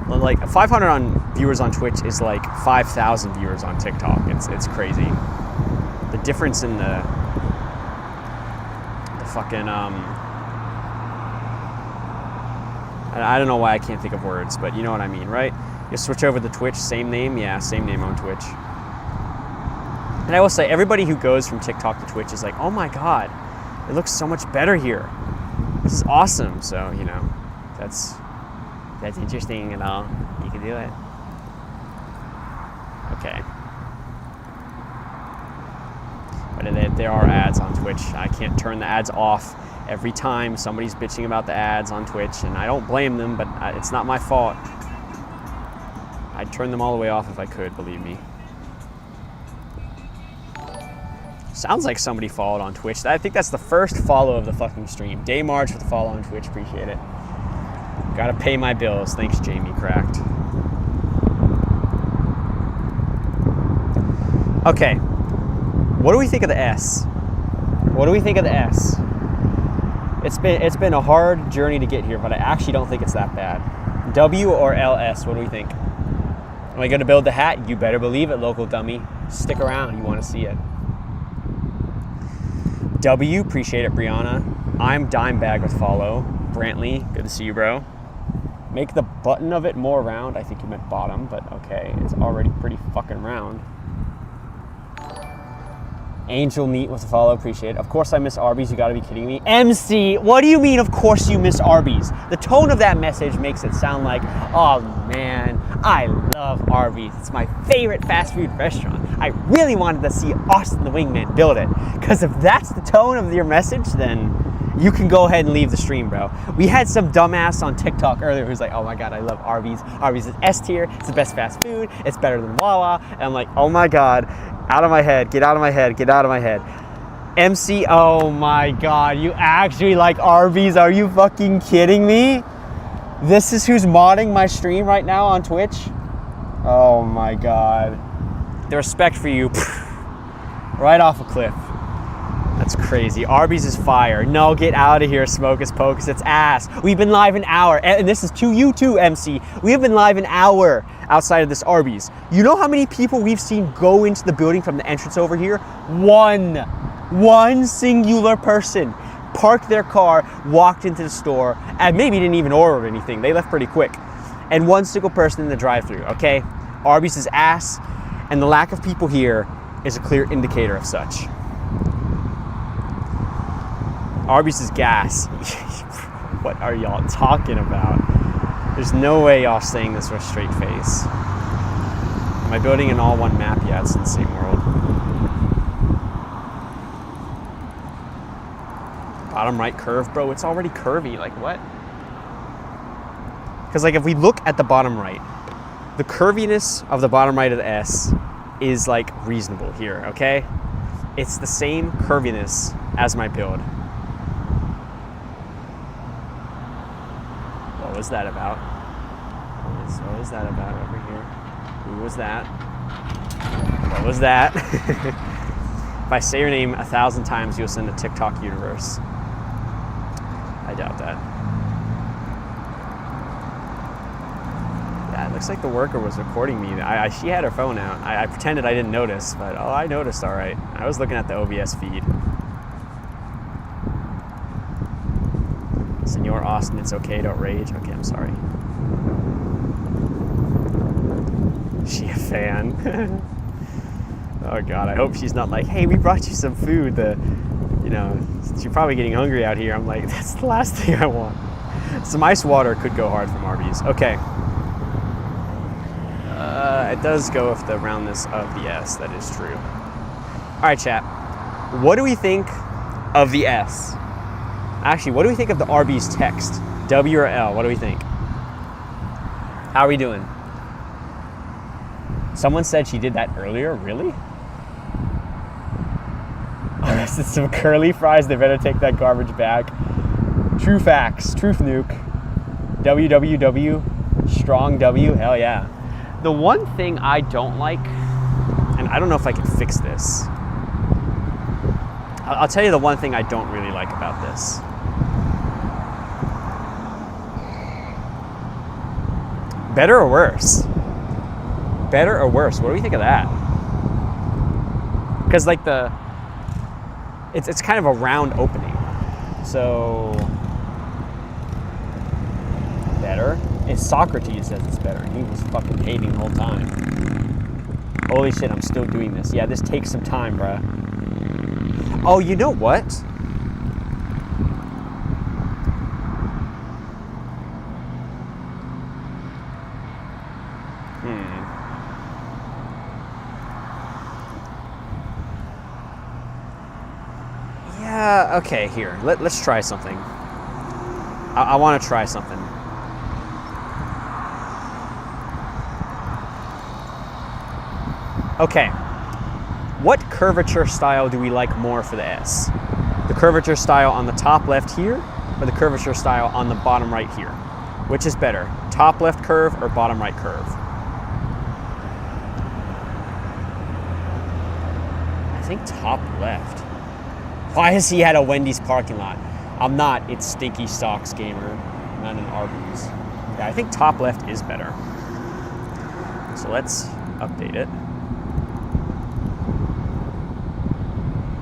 Like 500 on viewers on Twitch is like 5,000 viewers on TikTok. It's crazy. The difference in the fucking I don't know why I can't think of words, but you know what I mean, right? You switch over to Twitch, same name, yeah, same name on Twitch. And I will say, everybody who goes from TikTok to Twitch is like, oh my god, it looks so much better here. This is awesome. So, you know, that's interesting and all. You can do it. Okay. But there are ads on Twitch. I can't turn the ads off every time somebody's bitching about the ads on Twitch, and I don't blame them, but it's not my fault. I'd turn them all the way off if I could, believe me. Sounds like somebody followed on Twitch. I think that's the first follow of the fucking stream. Day March with the follow on Twitch, appreciate it. Gotta pay my bills. Thanks, Jamie Cracked. Okay. What do we think of the S? What do we think of the S? It's been a hard journey to get here, but I actually don't think it's that bad. W or LS, what do we think? Am I gonna build the hat? You better believe it, local dummy. Stick around, you wanna see it. W, appreciate it, Brianna. I'm Dimebag with follow. Brantley, good to see you, bro. Make the button of it more round. I think you meant bottom, but okay, it's already pretty fucking round. Angel Meat with the follow, appreciate it. Of course I miss Arby's, you gotta be kidding me. MC, what do you mean of course you miss Arby's? The tone of that message makes it sound like, oh man, I love Arby's. It's my favorite fast food restaurant. I really wanted to see Austin the Wingman build it. Because if that's the tone of your message, then you can go ahead and leave the stream, bro. We had some dumbass on TikTok earlier who's like, oh my god, I love Arby's. Arby's is S tier, it's the best fast food, it's better than Wawa. And I'm like, oh my god, out of my head, get out of my head, get out of my head. MC, oh my god, you actually like Arby's? Are you fucking kidding me? This is who's modding my stream right now on Twitch? Oh my god. The respect for you, right off a cliff. That's crazy. Arby's is fire. No, get out of here, Smokus Pocus. It's ass. We've been live an hour. And this is to you too, MC. We have been live an hour outside of this Arby's. You know how many people we've seen go into the building from the entrance over here? One singular person parked their car, walked into the store, and maybe didn't even order anything. They left pretty quick. And one single person in the drive-thru, okay? Arby's is ass, and the lack of people here is a clear indicator of such. Arby's is gas. What are y'all talking about? There's no way y'all saying this with a straight face. Am I building an all-one map? Yeah, it's in the same world. Bottom right curve, bro. It's already curvy. Like, what? Because, like, if we look at the bottom right, the curviness of the bottom right of the S is, like, reasonable here, okay? It's the same curviness as my build. What was that about? What was that about over here? Who was that? What was that? If I say your name 1,000 times, you'll send the TikTok universe. I doubt that. Yeah, it looks like the worker was recording me. She had her phone out. I pretended I didn't notice, but oh, I noticed all right. I was looking at the OBS feed. Senor Austin, it's okay, don't rage. Okay, I'm sorry. Is she a fan? Oh god, I hope she's not like, hey, we brought you some food. you know, since you're probably getting hungry out here, I'm like, that's the last thing I want. Some ice water could go hard from Arby's. Okay. It does go with the roundness of the S. That is true. All right, chat. What do we think of the S? Actually, what do we think of the Arby's text? W or L? What do we think? How are we doing? Someone said she did that earlier. Really? Oh, this is some curly fries. They better take that garbage back. True facts. Truth nuke. WWW. Strong W. Hell yeah. The one thing I don't like, and I don't know if I can fix this. I'll tell you the one thing I don't really like about this. Better or worse? Better or worse? What do we think of that? Because like it's kind of a round opening. So better. It's Socrates says it's better. He was fucking hating the whole time. Holy shit, I'm still doing this. Yeah, this takes some time, bruh. Oh, you know what? Yeah, okay, here. Let's try something. I want to try something. Okay, what curvature style do we like more for the S? The curvature style on the top left here, or the curvature style on the bottom right here? Which is better, top left curve or bottom right curve? I think top left. Why has he had a Wendy's parking lot? I'm not, it's Stinky Stocks Gamer, not an Arby's. Yeah, I think top left is better. So let's update it.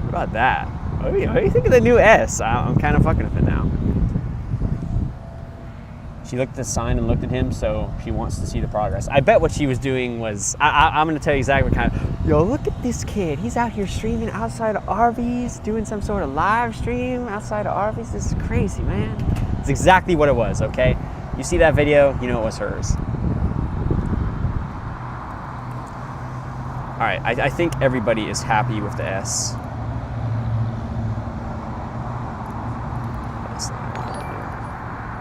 What about that? What do you think of the new S? I'm kind of fucking with it now. She looked at the sign and looked at him, so she wants to see the progress. I bet what she was doing was, I'm going to tell you exactly what kind of, yo, look at this kid. He's out here streaming outside of Arby's, doing some sort of live stream outside of Arby's. This is crazy, man. It's exactly what it was, okay? You see that video, you know it was hers. All right, I think everybody is happy with the S.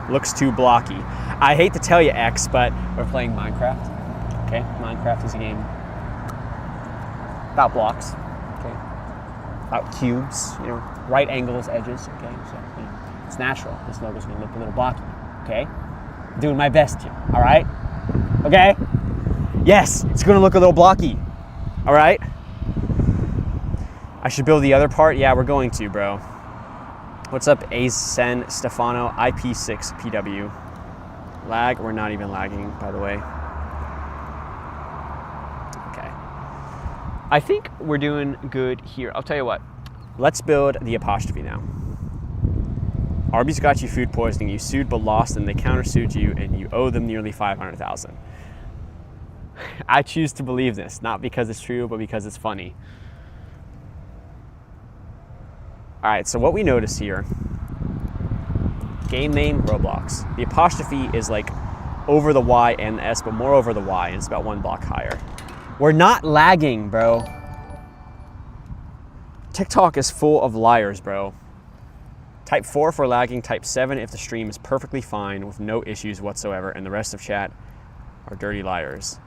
Looks too blocky. I hate to tell you, X, but we're playing Minecraft. Okay, Minecraft is a game about blocks. Okay, about cubes. You know, right angles, edges. Okay, so you know, it's natural. This logo's gonna look a little blocky. Okay, I'm doing my best here. All right. Okay. Yes, it's gonna look a little blocky. All right. I should build the other part. Yeah, we're going to, bro. What's up, Asen Stefano, IP6PW. Lag, we're not even lagging, by the way. Okay. I think we're doing good here. I'll tell you what, let's build the apostrophe now. Arby's got you food poisoning, you sued but lost, and they countersued you, and you owe them nearly $500,000. I choose to believe this, not because it's true, but because it's funny. All right, so what we notice here, game name, Roblox. The apostrophe is like over the Y and the S, but more over the Y, and it's about 1 block higher. We're not lagging, bro. TikTok is full of liars, bro. Type 4 for lagging, type 7 if the stream is perfectly fine with no issues whatsoever, and the rest of chat are dirty liars.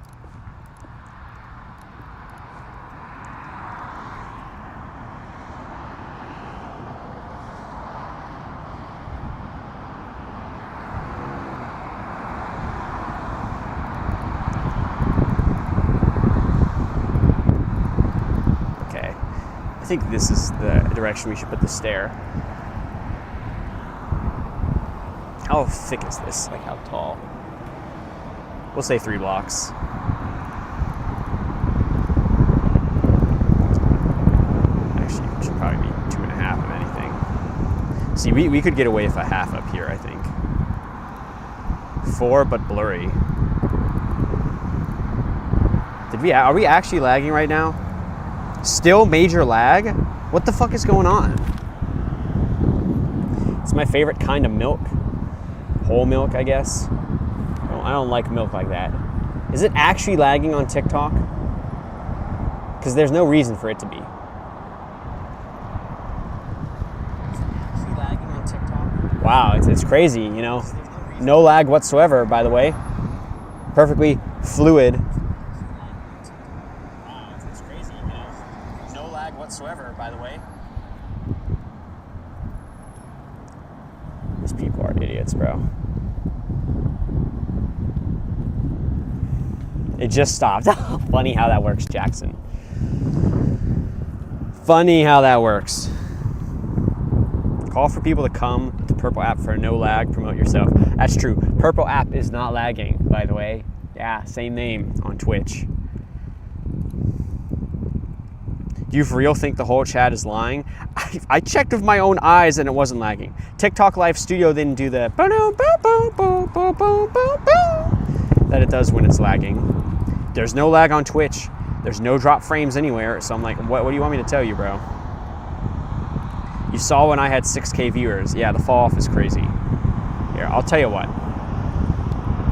I think this is the direction we should put the stair. How thick is this? Like how tall? We'll say 3 blocks. Actually, it should probably be 2.5 if anything. See, we could get away with a half up here, I think. 4, but blurry. Are we actually lagging right now? Still major lag? What the fuck is going on? my favorite kind of milk. Whole milk, I guess. I don't like milk like that. Is it actually lagging on TikTok? Because there's no reason for it to be. Wow, it's crazy, you know. No lag whatsoever, by the way. Perfectly fluid. Wow, it's crazy, you know. No lag whatsoever, by the way. These people are idiots, bro. It just stopped. Funny how that works, Jackson. Funny how that works. Call for people to come to Purple app for no lag, promote yourself. That's true. Purple app is not lagging, by the way. Yeah, same name on Twitch. Do you for real think the whole chat is lying? I checked with my own eyes and it wasn't lagging. TikTok Live Studio didn't do the that it does when it's lagging. There's no lag on Twitch. There's no drop frames anywhere. So I'm like, what do you want me to tell you, bro? You saw when I had 6K viewers. Yeah, the fall off is crazy. Here, I'll tell you what.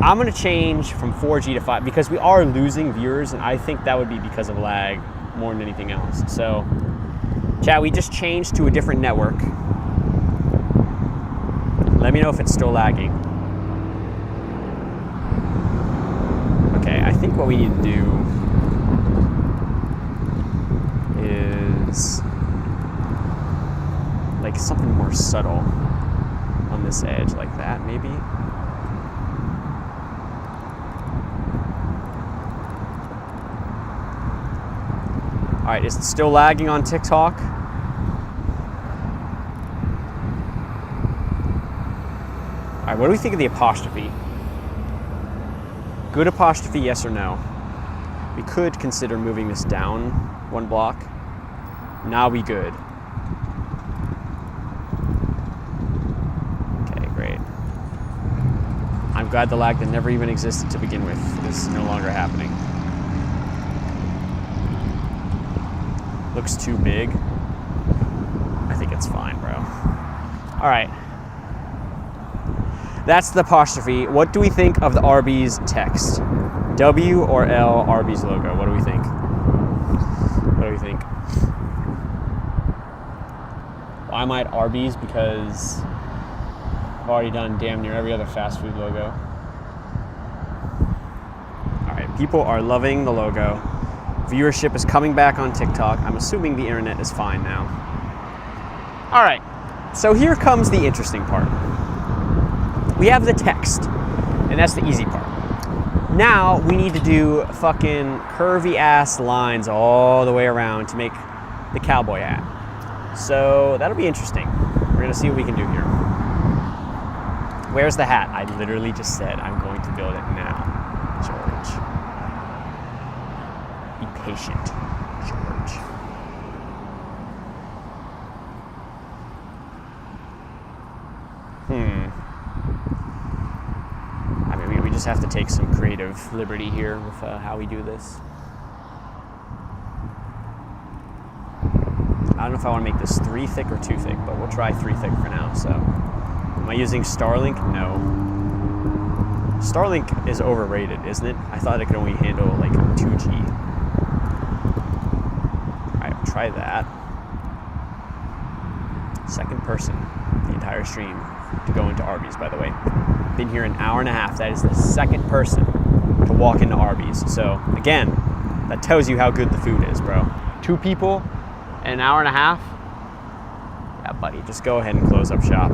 I'm gonna change from 4G to 5 because we are losing viewers, and I think that would be because of lag more than anything else. So, chat, we just changed to a different network. Let me know if it's still lagging. Okay, I think what we need to do is like something more subtle on this edge, like that, maybe. All right, is it still lagging on TikTok? All right, what do we think of the apostrophe? Good apostrophe, yes or no? We could consider moving this down one block. Now we good. I'm glad the lag that never even existed to begin with is no longer happening. Looks too big. I think it's fine, bro. All right. That's the apostrophe. What do we think of the Arby's text? W or L, Arby's logo? What do we think? What do we think? Well, I might Arby's because I've already done damn near every other fast food logo. All right, people are loving the logo. Viewership is coming back on TikTok. I'm assuming the internet is fine now. All right, so here comes the interesting part. We have the text, and that's the easy part. Now we need to do fucking curvy ass lines all the way around to make the cowboy hat. So that'll be interesting. We're gonna see what we can do here. Where's the hat? I literally just said I'm going to build it now, George. Be patient, George. I mean, we just have to take some creative liberty here with how we do this. I don't know if I want to make this 3 thick or 2 thick, but we'll try 3 thick for now, so. Am I using Starlink? No. Starlink is overrated, isn't it? I thought it could only handle like 2G. Alright, we'll try that. Second person the entire stream to go into Arby's, by the way. Been here an hour and a half. That is the second person to walk into Arby's. So, again, that tells you how good the food is, bro. 2 people in an hour and a half? Yeah, buddy, just go ahead and close up shop.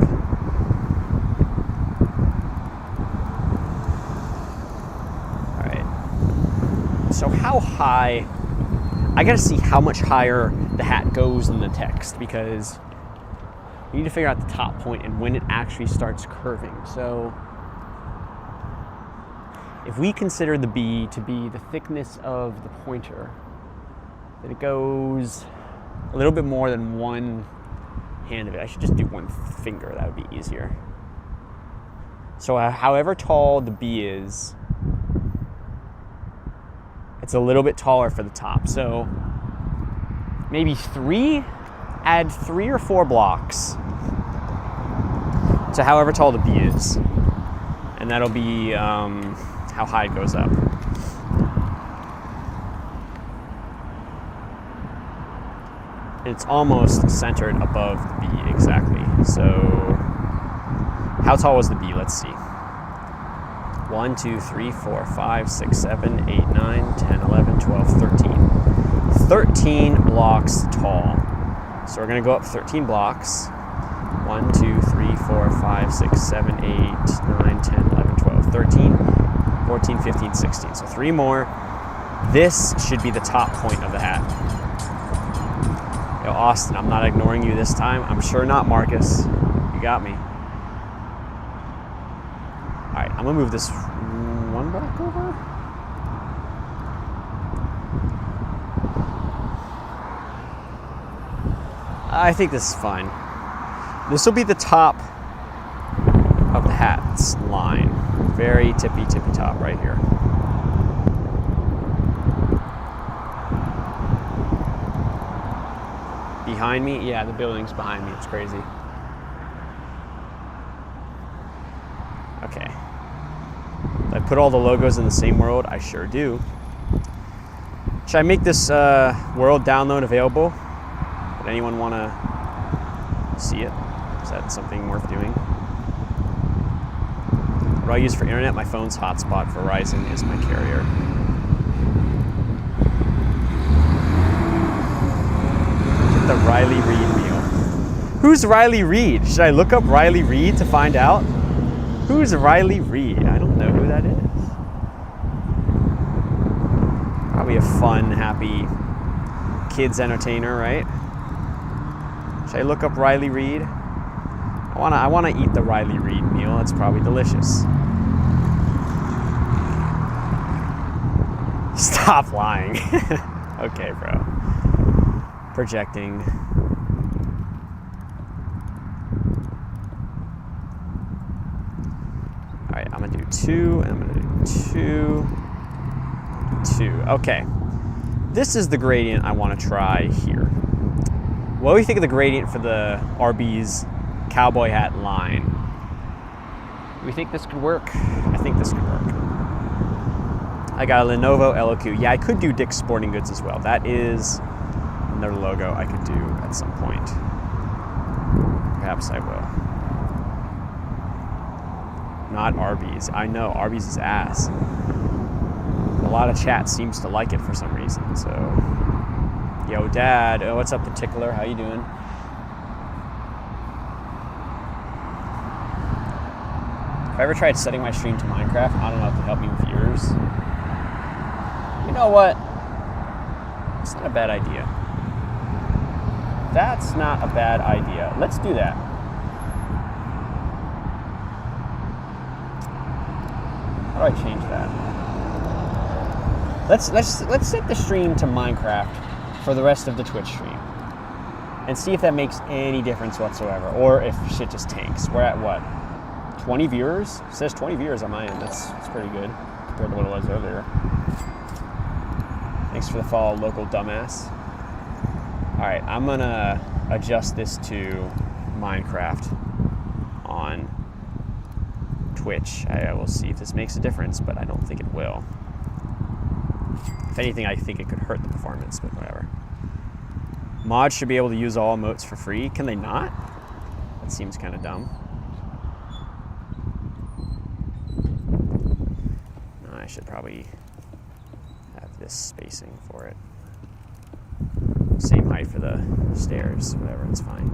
So how high, I gotta see how much higher the hat goes than the text because we need to figure out the top point and when it actually starts curving. So if we consider the B to be the thickness of the pointer, then it goes a little bit more than one hand of it. I should just do one finger, that would be easier. So however tall the B is, it's a little bit taller for the top. So maybe 3, add 3 or 4 blocks. to however tall the B is. And that'll be how high it goes up. It's almost centered above the B exactly. So how tall was the B? Let's see. 1, 2, 3, 4, 5, 6, 7, 8, 9, 10, 11, 12, 13. 13 blocks tall. So we're going to go up 13 blocks. 1, 2, 3, 4, 5, 6, 7, 8, 9, 10, 11, 12, 13, 14, 15, 16. So 3 more. This should be the top point of the hat. Yo, Austin, I'm not ignoring you this time. I'm sure not, Marcus. You got me. All right, I'm gonna move this 1 block over. I think this is fine. This will be the top of the hat's line. Very tippy top right here. Behind me? Yeah, the building's behind me. It's crazy. Okay. Did I put all the logos in the same world? I sure do. Should I make this world download available? Would anyone want to see it? Is that something worth doing? What do I use for internet? My phone's hotspot. Verizon is my carrier. Get the Riley Reid meal. Who's Riley Reid? Should I look up Riley Reid to find out? Who's Riley Reid? I don't know who that is. Probably a fun, happy kids entertainer, right? Should I look up Riley Reid? I wanna eat the Riley Reid meal. It's probably delicious. Stop lying. Okay, bro. Projecting. All right, I'm gonna do 2, and I'm gonna do 2, 2. Okay, this is the gradient I want to try here. What do you think of the gradient for the Arby's cowboy hat line? Do we think this could work? I think this could work. I got a Lenovo LOQ. Yeah, I could do Dick's Sporting Goods as well. That is another logo I could do at some point. Perhaps I will. Not Arby's. I know, Arby's is ass. A lot of chat seems to like it for some reason, so. Yo, Dad. Oh, what's up, Particular? How you doing? Have I ever tried setting my stream to Minecraft? I don't know if it could help me with yours. You know what? It's not a bad idea. That's not a bad idea. Let's do that. How do I change that? Let's set the stream to Minecraft for the rest of the Twitch stream, and see if that makes any difference whatsoever, or if shit just tanks. We're at what? 20 viewers? It says 20 viewers on my end. That's pretty good compared to what it was earlier. Thanks for the follow, local dumbass. All right, I'm gonna adjust this to Minecraft on Twitch. I will see if this makes a difference, but I don't think it will. If anything, I think it could hurt the performance, but whatever. Mods should be able to use all emotes for free. Can they not? That seems kind of dumb. No, I should probably have this spacing for it. Same height for the stairs, whatever, it's fine.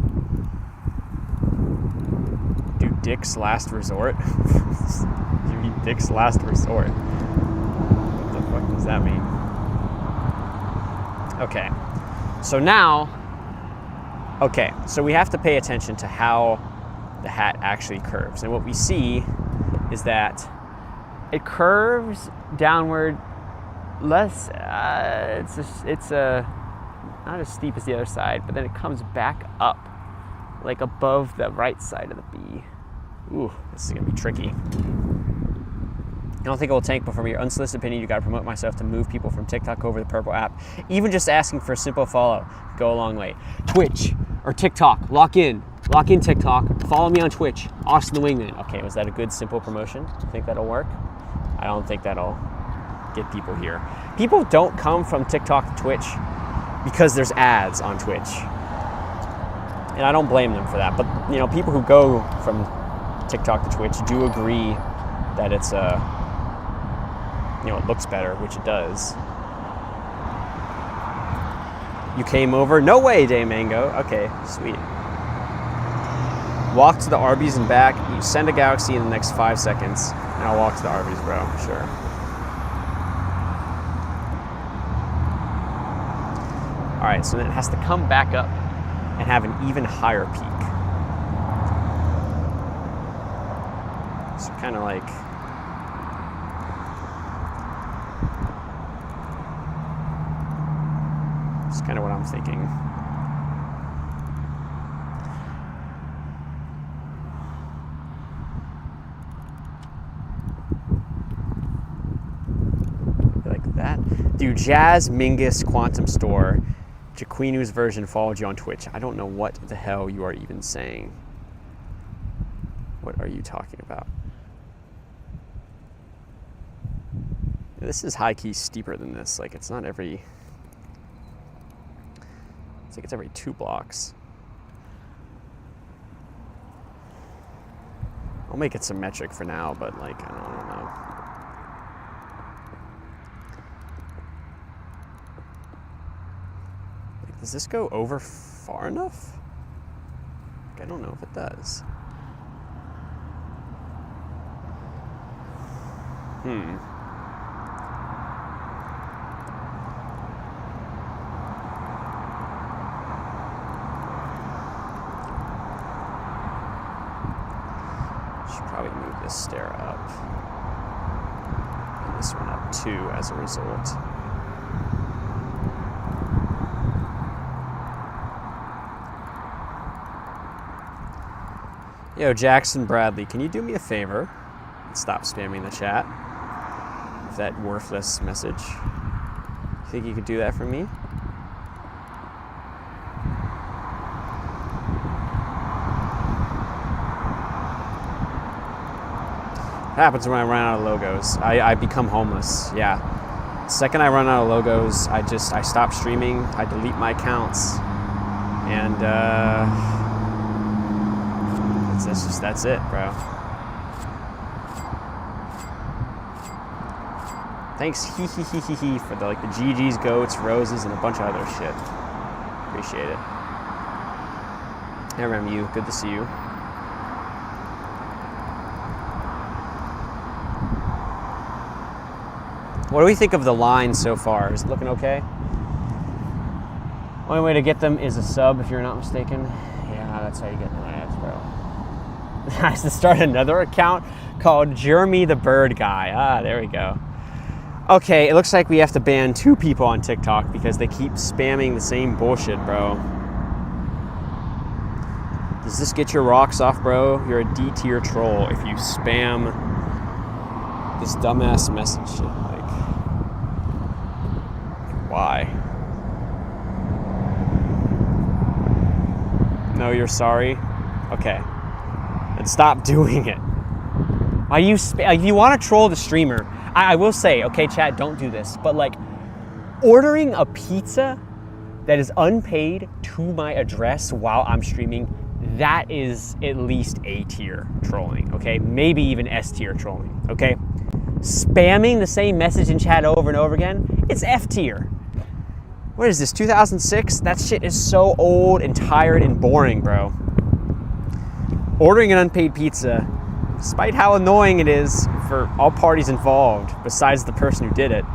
Do Dick's Last Resort? You mean Dick's Last Resort? What the fuck does that mean? Okay, so now, so we have to pay attention to how the hat actually curves. And what we see is that it curves downward less, it's not as steep as the other side, but then it comes back up, like above the right side of the B. Ooh, this is gonna be tricky. I don't think it will tank, but from your unsolicited opinion, you gotta promote myself to move people from TikTok over the purple app. Even just asking for a simple follow, go a long way. Twitch or TikTok, lock in. Lock in TikTok. Follow me on Twitch. Austin the Wingman. Okay, was that a good, simple promotion? You think that'll work? I don't think that'll get people here. People don't come from TikTok to Twitch because there's ads on Twitch. And I don't blame them for that. But, you know, people who go from TikTok to Twitch do agree that it's you know, it looks better, which it does. You came over? No way, Day Mango. Okay, sweet. Walk to the Arby's and back. You send a Galaxy in the next 5 seconds, and I'll walk to the Arby's, bro. Sure. All right, so then it has to come back up and have an even higher peak. So kind of like, it's kind of what I'm thinking. Like that. Dude, Jazz Mingus Quantum Store, Jaquinu's version followed you on Twitch. I don't know what the hell you are even saying. What are you talking about? This is high-key steeper than this. Like, it's not every... It's like it's every 2 blocks. I'll make it symmetric for now, but, like, I don't know. Like, does this go over far enough? Like, I don't know if it does. Should probably move this stair up. And this one up too as a result. Yo, Jackson Bradley, can you do me a favor and stop spamming the chat with that worthless message? You think you could do that for me? What happens when I run out of logos? I become homeless, yeah. The second I run out of logos, I stop streaming, I delete my accounts, and that's it, bro. Thanks, he for the GGs, goats, roses, and a bunch of other shit. Appreciate it. Hey, RMU, good to see you. What do we think of the line so far? Is it looking okay? Only way to get them is a sub, if you're not mistaken. Yeah, that's how you get the ads, bro. I have to start another account called Jeremy the Bird Guy. Ah, there we go. Okay, it looks like we have to ban 2 people on TikTok because they keep spamming the same bullshit, bro. Does this get your rocks off, bro? You're a D-tier troll if you spam this dumbass message shit. Why? No, you're sorry? Okay. Then stop doing it. Why you if you want to troll the streamer, I will say, okay, chat, don't do this, but like ordering a pizza that is unpaid to my address while I'm streaming, that is at least A-tier trolling, okay? Maybe even S-tier trolling, okay? Spamming the same message in chat over and over again, it's F-tier. What is this, 2006? That shit is so old and tired and boring, bro. Ordering an unpaid pizza, despite how annoying it is for all parties involved, besides the person who did it,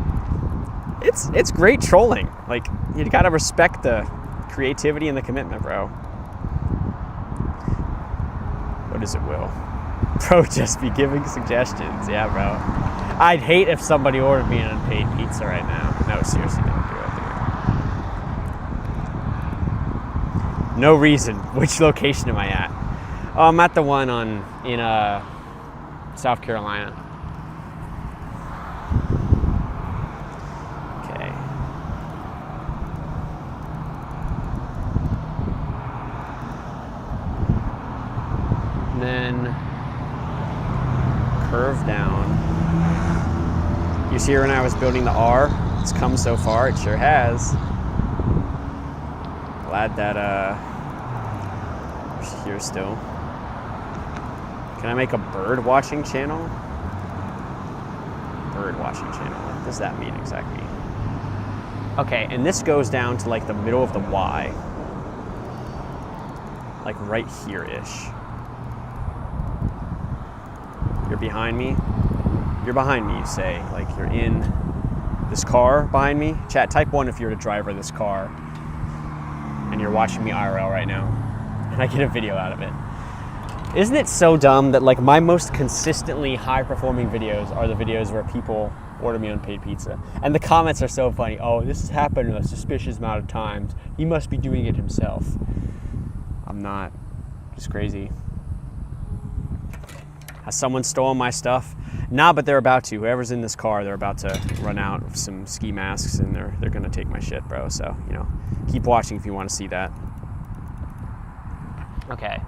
it's great trolling. Like, you gotta respect the creativity and the commitment, bro. What is it, Will? Bro, just be giving suggestions. Yeah, bro. I'd hate if somebody ordered me an unpaid pizza right now. No, seriously, don't do it, dude. No reason. Which location am I at? Oh, I'm at the one in South Carolina. Okay. carved down. You see when I was building the R? It's come so far, it sure has. Glad that she's here still. Can I make a bird watching channel? Bird watching channel, what does that mean exactly? Okay, and this goes down to like the middle of the Y. Like right here-ish. You're behind me? You're behind me, you say. Like you're in this car behind me. Chat, type 1 if you're the driver of this car and you're watching me IRL right now and I get a video out of it. Isn't it so dumb that like my most consistently high performing videos are the videos where people order me unpaid pizza? And the comments are so funny. Oh, this has happened a suspicious amount of times. He must be doing it himself. I'm not. Just crazy. Has someone stolen my stuff? Nah, but they're about to. Whoever's in this car, they're about to run out of some ski masks and they're gonna take my shit, bro. So, you know, keep watching if you want to see that. Okay.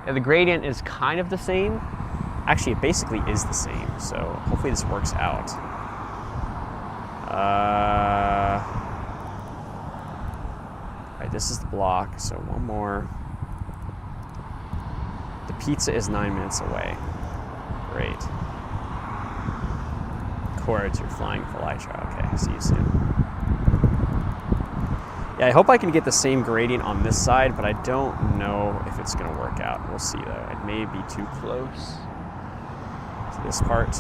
Yeah, the gradient is kind of the same. Actually, it basically is the same. So hopefully this works out. Right, this is the block. So one more. The pizza is 9 minutes away. Great. Chords, you're flying for Elytra. Okay, see you soon. Yeah, I hope I can get the same gradient on this side, but I don't know if it's gonna work out. We'll see though. It may be too close to this part.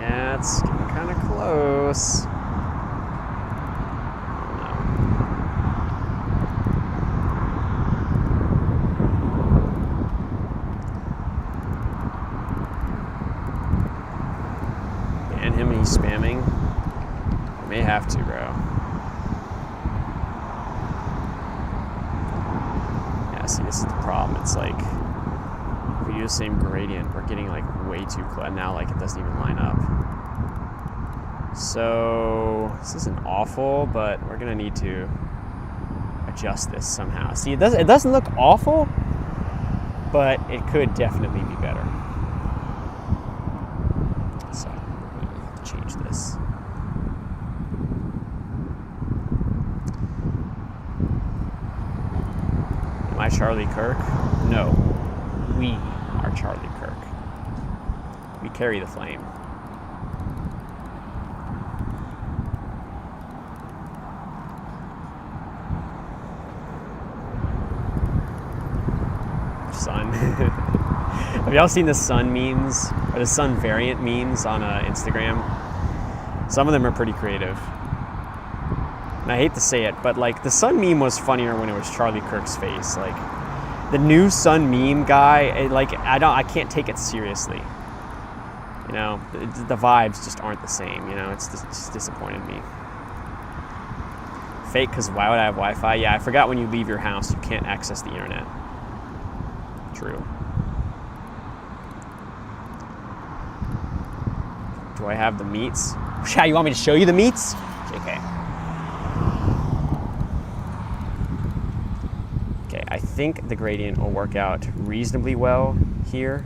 Yeah, it's getting kind of close. Spamming. I may have to, bro. Yeah, see, this is the problem. It's like, if we do the same gradient, we're getting like way too close. And now, like, it doesn't even line up. So, this isn't awful, but we're gonna need to adjust this somehow. See, it doesn't look awful, but it could definitely be better. So, change this. Am I Charlie Kirk? No. We are Charlie Kirk. We carry the flame. Sun. Have y'all seen the sun memes? Or the sun variant memes on Instagram? Some of them are pretty creative. And I hate to say it, but like the sun meme was funnier when it was Charlie Kirk's face. Like the new sun meme guy, I can't take it seriously. You know, the vibes just aren't the same. You know, it's just disappointed me. Fake, because why would I have Wi-Fi? Yeah, I forgot when you leave your house, you can't access the internet. True. Do I have the meats? Chat, you want me to show you the meats? JK. Okay, I think the gradient will work out reasonably well here.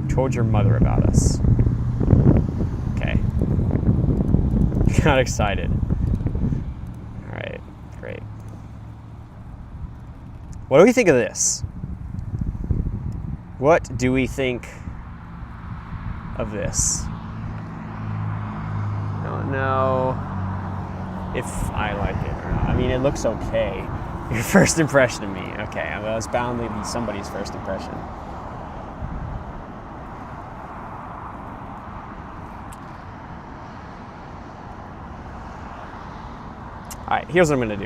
Told your mother about us. Okay. Got excited. All right, great. What do we think of this? What do we think of this? I don't know if I like it or not. I mean, it looks okay. Your first impression of me. Okay, well, it's bound to be somebody's first impression. All right, here's what I'm gonna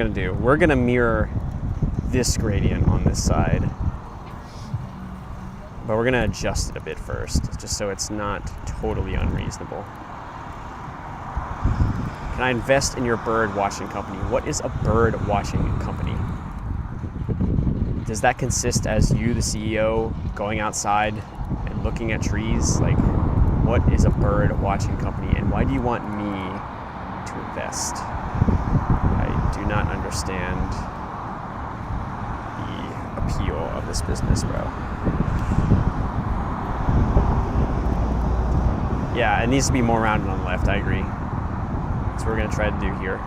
do. We're gonna mirror this gradient on this side, but we're gonna adjust it a bit first, just so it's not totally unreasonable. Can I invest in your bird watching company? What is a bird watching company? Does that consist as you, the CEO, going outside and looking at trees? Like, what is a bird watching company? And Why do you want me to invest? I do not understand the appeal of this business, bro. Yeah, it needs to be more rounded on the left, I agree. That's what we're gonna try to do here.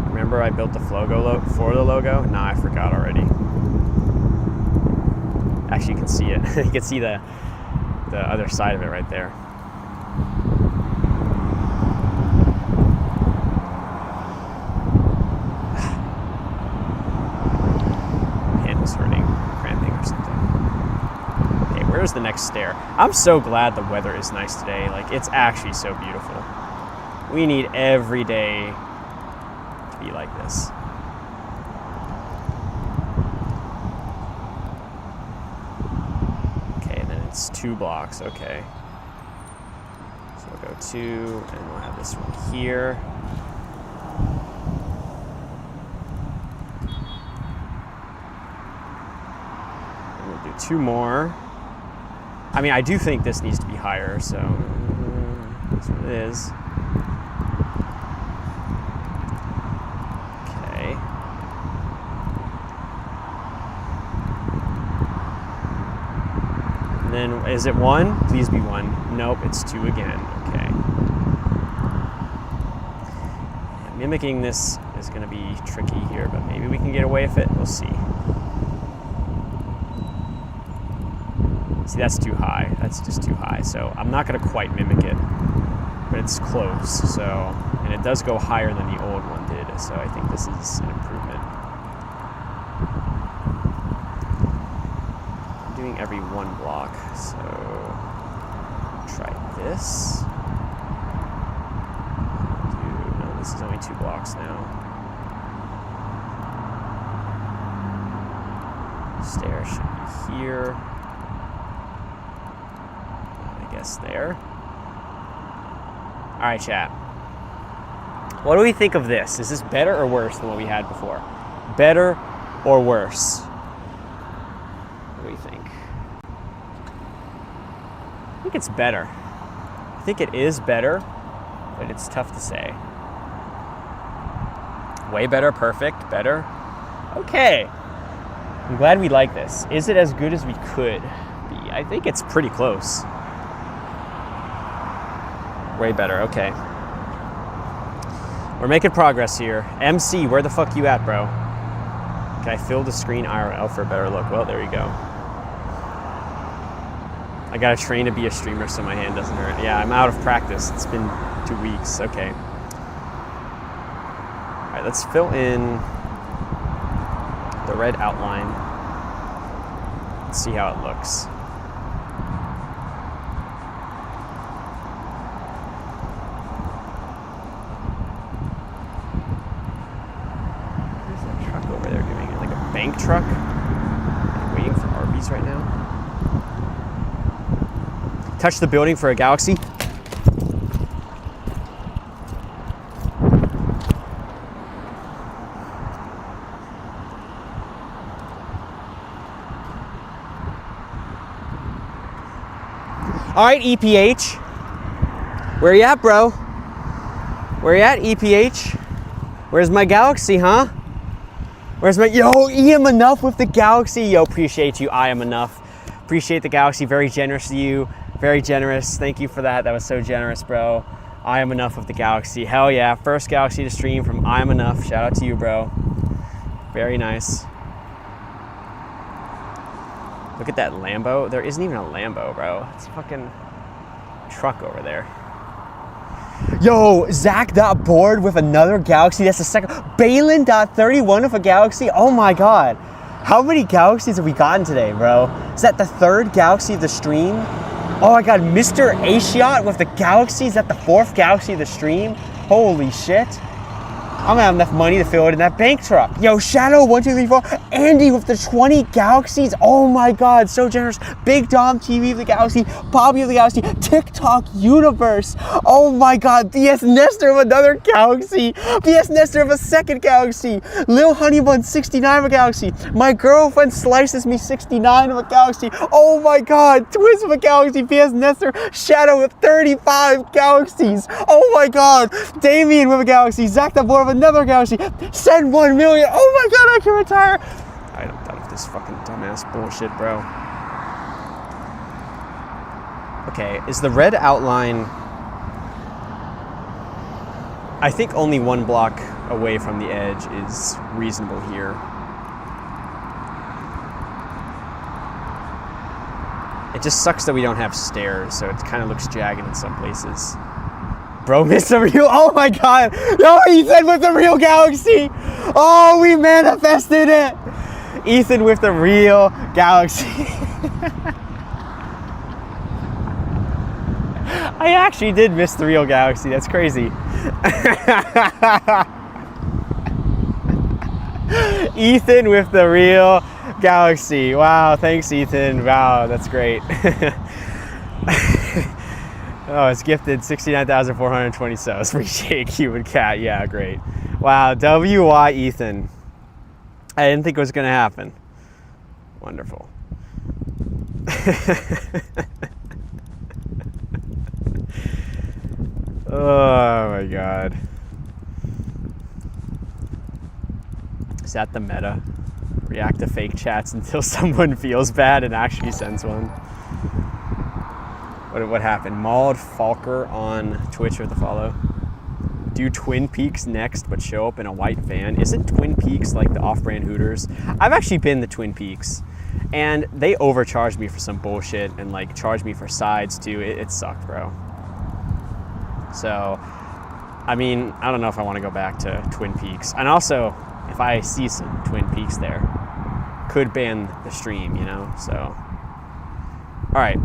Remember I built the for the logo? Nah, I forgot already. Actually, you can see it. You can see the other side of it right there. Handle's hurting, cramping or something. Okay, where's the next stair? I'm so glad the weather is nice today. Like, it's actually so beautiful. We need every day to be like this. It's 2 blocks, okay. So we'll go 2, and we'll have this one here. And we'll do 2 more. I mean, I do think this needs to be higher, so that's what it is. Okay. Then, is it 1? Please be 1. Nope, it's 2 again. Okay. Yeah, mimicking this is going to be tricky here, but maybe we can get away with it. We'll see. See, that's too high. That's just too high. So I'm not going to quite mimic it, but it's close. So, and it does go higher than the old one did. So I think this is an improvement. Every 1 block, so try this. No, this is only 2 blocks now. Stair should be here. I guess there. All right, chat. What do we think of this? Is this better or worse than what we had before? Better or worse? What do you think? I think it's better. I think it is better, but it's tough to say. Way better, perfect, better. Okay. I'm glad we like this. Is it as good as we could be? I think it's pretty close. Way better, okay. We're making progress here. MC, where the fuck you at, bro? Can I fill the screen IRL for a better look? Well, there you go. I gotta train to be a streamer so my hand doesn't hurt. Yeah, I'm out of practice. It's been 2 weeks. Okay. All right, let's fill in the red outline. Let's see how it looks. Where's that truck over there doing? Like a bank truck? I'm waiting for Arby's right now. Touch the building for a galaxy. All right, EPH. Where you at, bro? Where you at, EPH? Where's my galaxy, huh? Where's my, yo, EM enough with the galaxy. Yo, appreciate you, I am enough. Appreciate the galaxy, very generous to you. Very generous. Thank you for that. That was so generous, bro. I am enough with the galaxy. Hell yeah. First galaxy to stream from I am enough. Shout out to you, bro. Very nice. Look at that Lambo. There isn't even a Lambo, bro. It's a fucking truck over there. Yo, Zach got bored with another galaxy. That's the second. Balin.31 with a galaxy. Oh my God. How many galaxies have we gotten today, bro? Is that the 3rd galaxy of the stream? Oh my God, Mr. Asiot with the galaxy. Is that the 4th galaxy of the stream? Holy shit. I'm gonna have enough money to fill it in that bank truck. Yo, Shadow1234, Andy with the 20 galaxies. Oh my God, so generous. Big Dom TV of the Galaxy, Bobby of the Galaxy, TikTok Universe. Oh my God, BS Nestor of another galaxy. BS Nestor of a second galaxy. Lil Honeybun 69 of a galaxy. My girlfriend slices me 69 of a galaxy. Oh my God, Twins of a galaxy. BS Nestor, Shadow with 35 galaxies. Oh my God, Damien with a galaxy. Zach the Boar of another galaxy. Send 1 million. Oh my God, I can retire. I'm done with this fucking dumbass bullshit, bro. Okay, is the red outline... I think only 1 block away from the edge is reasonable here. It just sucks that we don't have stairs, so it kind of looks jagged in some places. Bro, missed the real... Oh my God! No, Ethan with the real galaxy! Oh, we manifested it! Ethan with the real galaxy. I actually did miss the real galaxy. That's crazy. Ethan with the real galaxy. Wow, thanks, Ethan. Wow, that's great. Oh, it's gifted 69,420 subs. Appreciate Cuban Cat. Yeah, great. Wow, WY Ethan. I didn't think it was going to happen. Wonderful. Oh my God. Is that the meta? React to fake chats until someone feels bad and actually sends one. What happened? Mauled Falker on Twitch with a follow. Do Twin Peaks next, but show up in a white van. Isn't Twin Peaks like the off-brand Hooters? I've actually been to Twin Peaks, and they overcharged me for some bullshit and like charged me for sides too. It sucked, bro. So, I mean, I don't know if I want to go back to Twin Peaks. And also, if I see some Twin Peaks there, could ban the stream, you know? So, all right.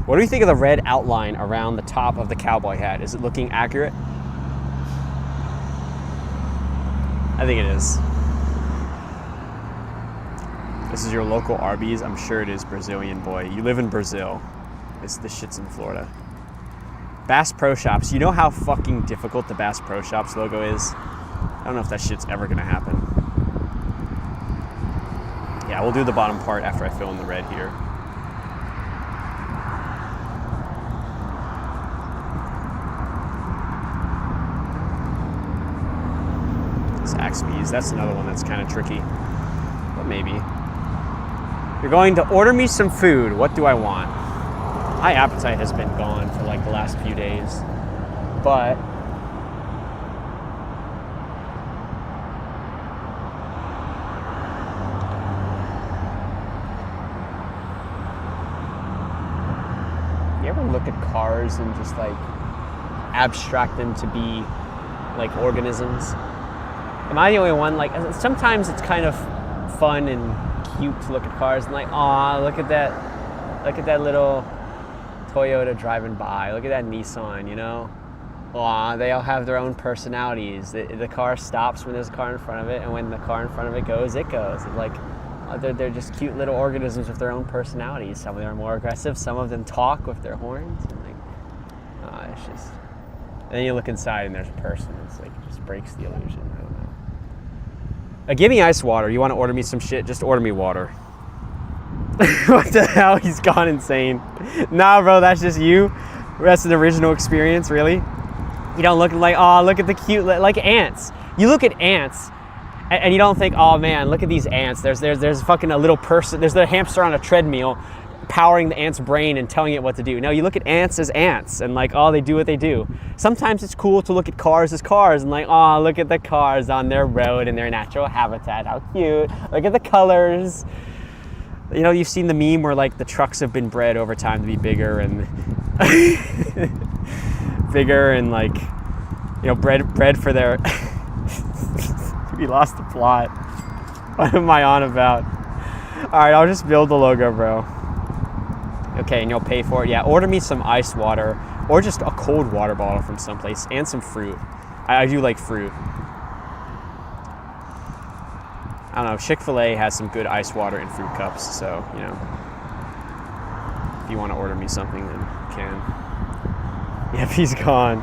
What do you think of the red outline around the top of the cowboy hat? Is it looking accurate? I think it is. This is your local Arby's. I'm sure it is, Brazilian boy. You live in Brazil. This shit's in Florida. Bass Pro Shops. You know how fucking difficult the Bass Pro Shops logo is? I don't know if that shit's ever gonna happen. Yeah, we'll do the bottom part after I fill in the red here. Zaxby's, that's another one that's kind of tricky, but maybe. You're going to order me some food. What do I want? My appetite has been gone for like the last few days, but you ever look at cars and just like abstract them to be like organisms? Am I the only one? Like, sometimes it's kind of fun and cute to look at cars and like, aw, look at that little Toyota driving by. Look at that Nissan, you know? Aw, they all have their own personalities. The car stops when there's a car in front of it, and when the car in front of it goes, it goes. And like, they're just cute little organisms with their own personalities. Some of them are more aggressive. Some of them talk with their horns. And like, it's just. And then you look inside and there's a person. It's like, it just breaks the illusion. I don't know. Give me ice water. You want to order me some shit? Just order me water. What the hell? He's gone insane. Nah, bro, that's just you. That's an original experience, really. You don't look like, oh, look at the cute, like ants. You look at ants, and you don't think, oh man, look at these ants. There's fucking a little person. There's the hamster on a treadmill, powering the ant's brain and telling it what to do. No, you look at ants as ants, and like, oh, they do what they do. Sometimes it's cool to look at cars as cars, and like, oh, look at the cars on their road in their natural habitat. How cute! Look at the colors. You know, you've seen the meme where like the trucks have been bred over time to be bigger and bigger and like, you know, bred for their. We lost the plot. What am I on about? All right, I'll just build the logo, bro. Okay, and you'll pay for it. Yeah, order me some ice water or just a cold water bottle from someplace and some fruit. I do like fruit. I don't know, Chick-fil-A has some good ice water and fruit cups, so, you know, if you want to order me something, then you can. Yep, he's gone.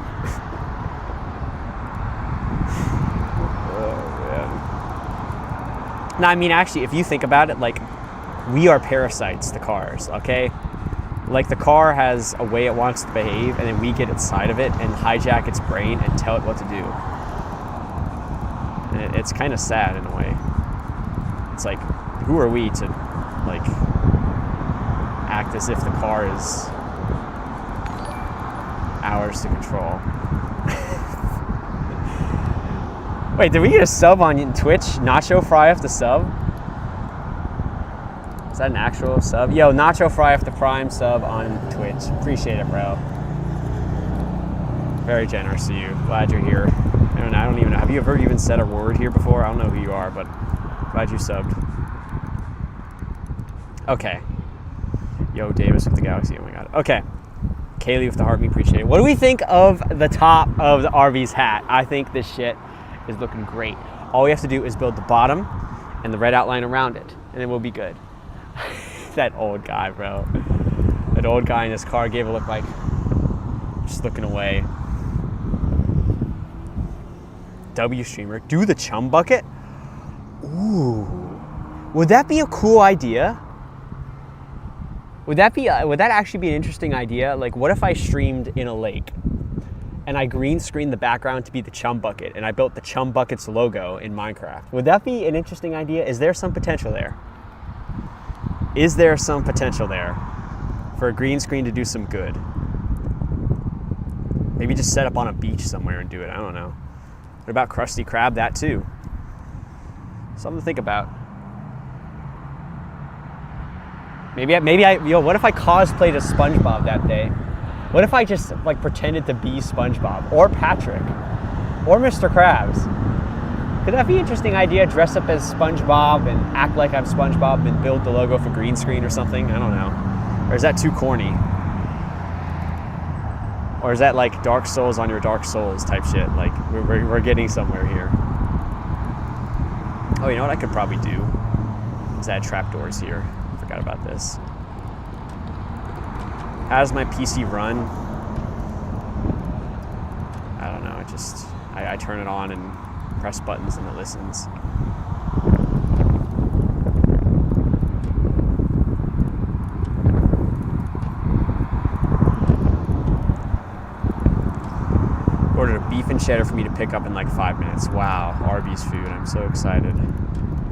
Oh, man. No, I mean, actually, if you think about it, like, we are parasites, the cars, okay? Like, the car has a way it wants to behave, and then we get inside of it and hijack its brain and tell it what to do. And it's kind of sad in a way. It's like, who are we to, like, act as if the car is ours to control? Wait, did we get a sub on Twitch? Nacho Fry off the sub? Is that an actual sub? Yo, Nacho Fry off the Prime sub on Twitch. Appreciate it, bro. Very generous of you. Glad you're here. I don't even know. Have you ever even said a word here before? I don't know who you are, but glad you subbed. Okay. Yo, Davis with the Galaxy. Oh my god. Okay. Kaylee with the heart. We appreciate it. What do we think of the top of the Arby's hat? I think this shit is looking great. All we have to do is build the bottom and the red outline around it, and then we'll be good. That old guy, bro. That old guy in his car gave a look like just looking away. W streamer, do the chum bucket? Ooh, would that be a cool idea? Would that actually be an interesting idea? Like, what if I streamed in a lake and I green screened the background to be the chum bucket and I built the chum bucket's logo in Minecraft? Would that be an interesting idea? Is there some potential there? Is there some potential there for a green screen to do some good? Maybe just set up on a beach somewhere and do it. I don't know. What about Krusty Krab? That too. Something to think about. What if I cosplayed as SpongeBob that day? What if I just like pretended to be SpongeBob or Patrick or Mr. Krabs? Could that be an interesting idea? Dress up as SpongeBob and act like I'm SpongeBob and build the logo for green screen or something? I don't know. Or is that too corny? Or is that like Dark Souls on your Dark Souls type shit? Like, we're getting somewhere here. Oh, you know what I could probably do? Is add trapdoors here. Forgot about this. How does my PC run? I don't know. I turn it on and press buttons and it listens. Ordered a beef and cheddar for me to pick up in like 5 minutes. Wow, Arby's food. I'm so excited.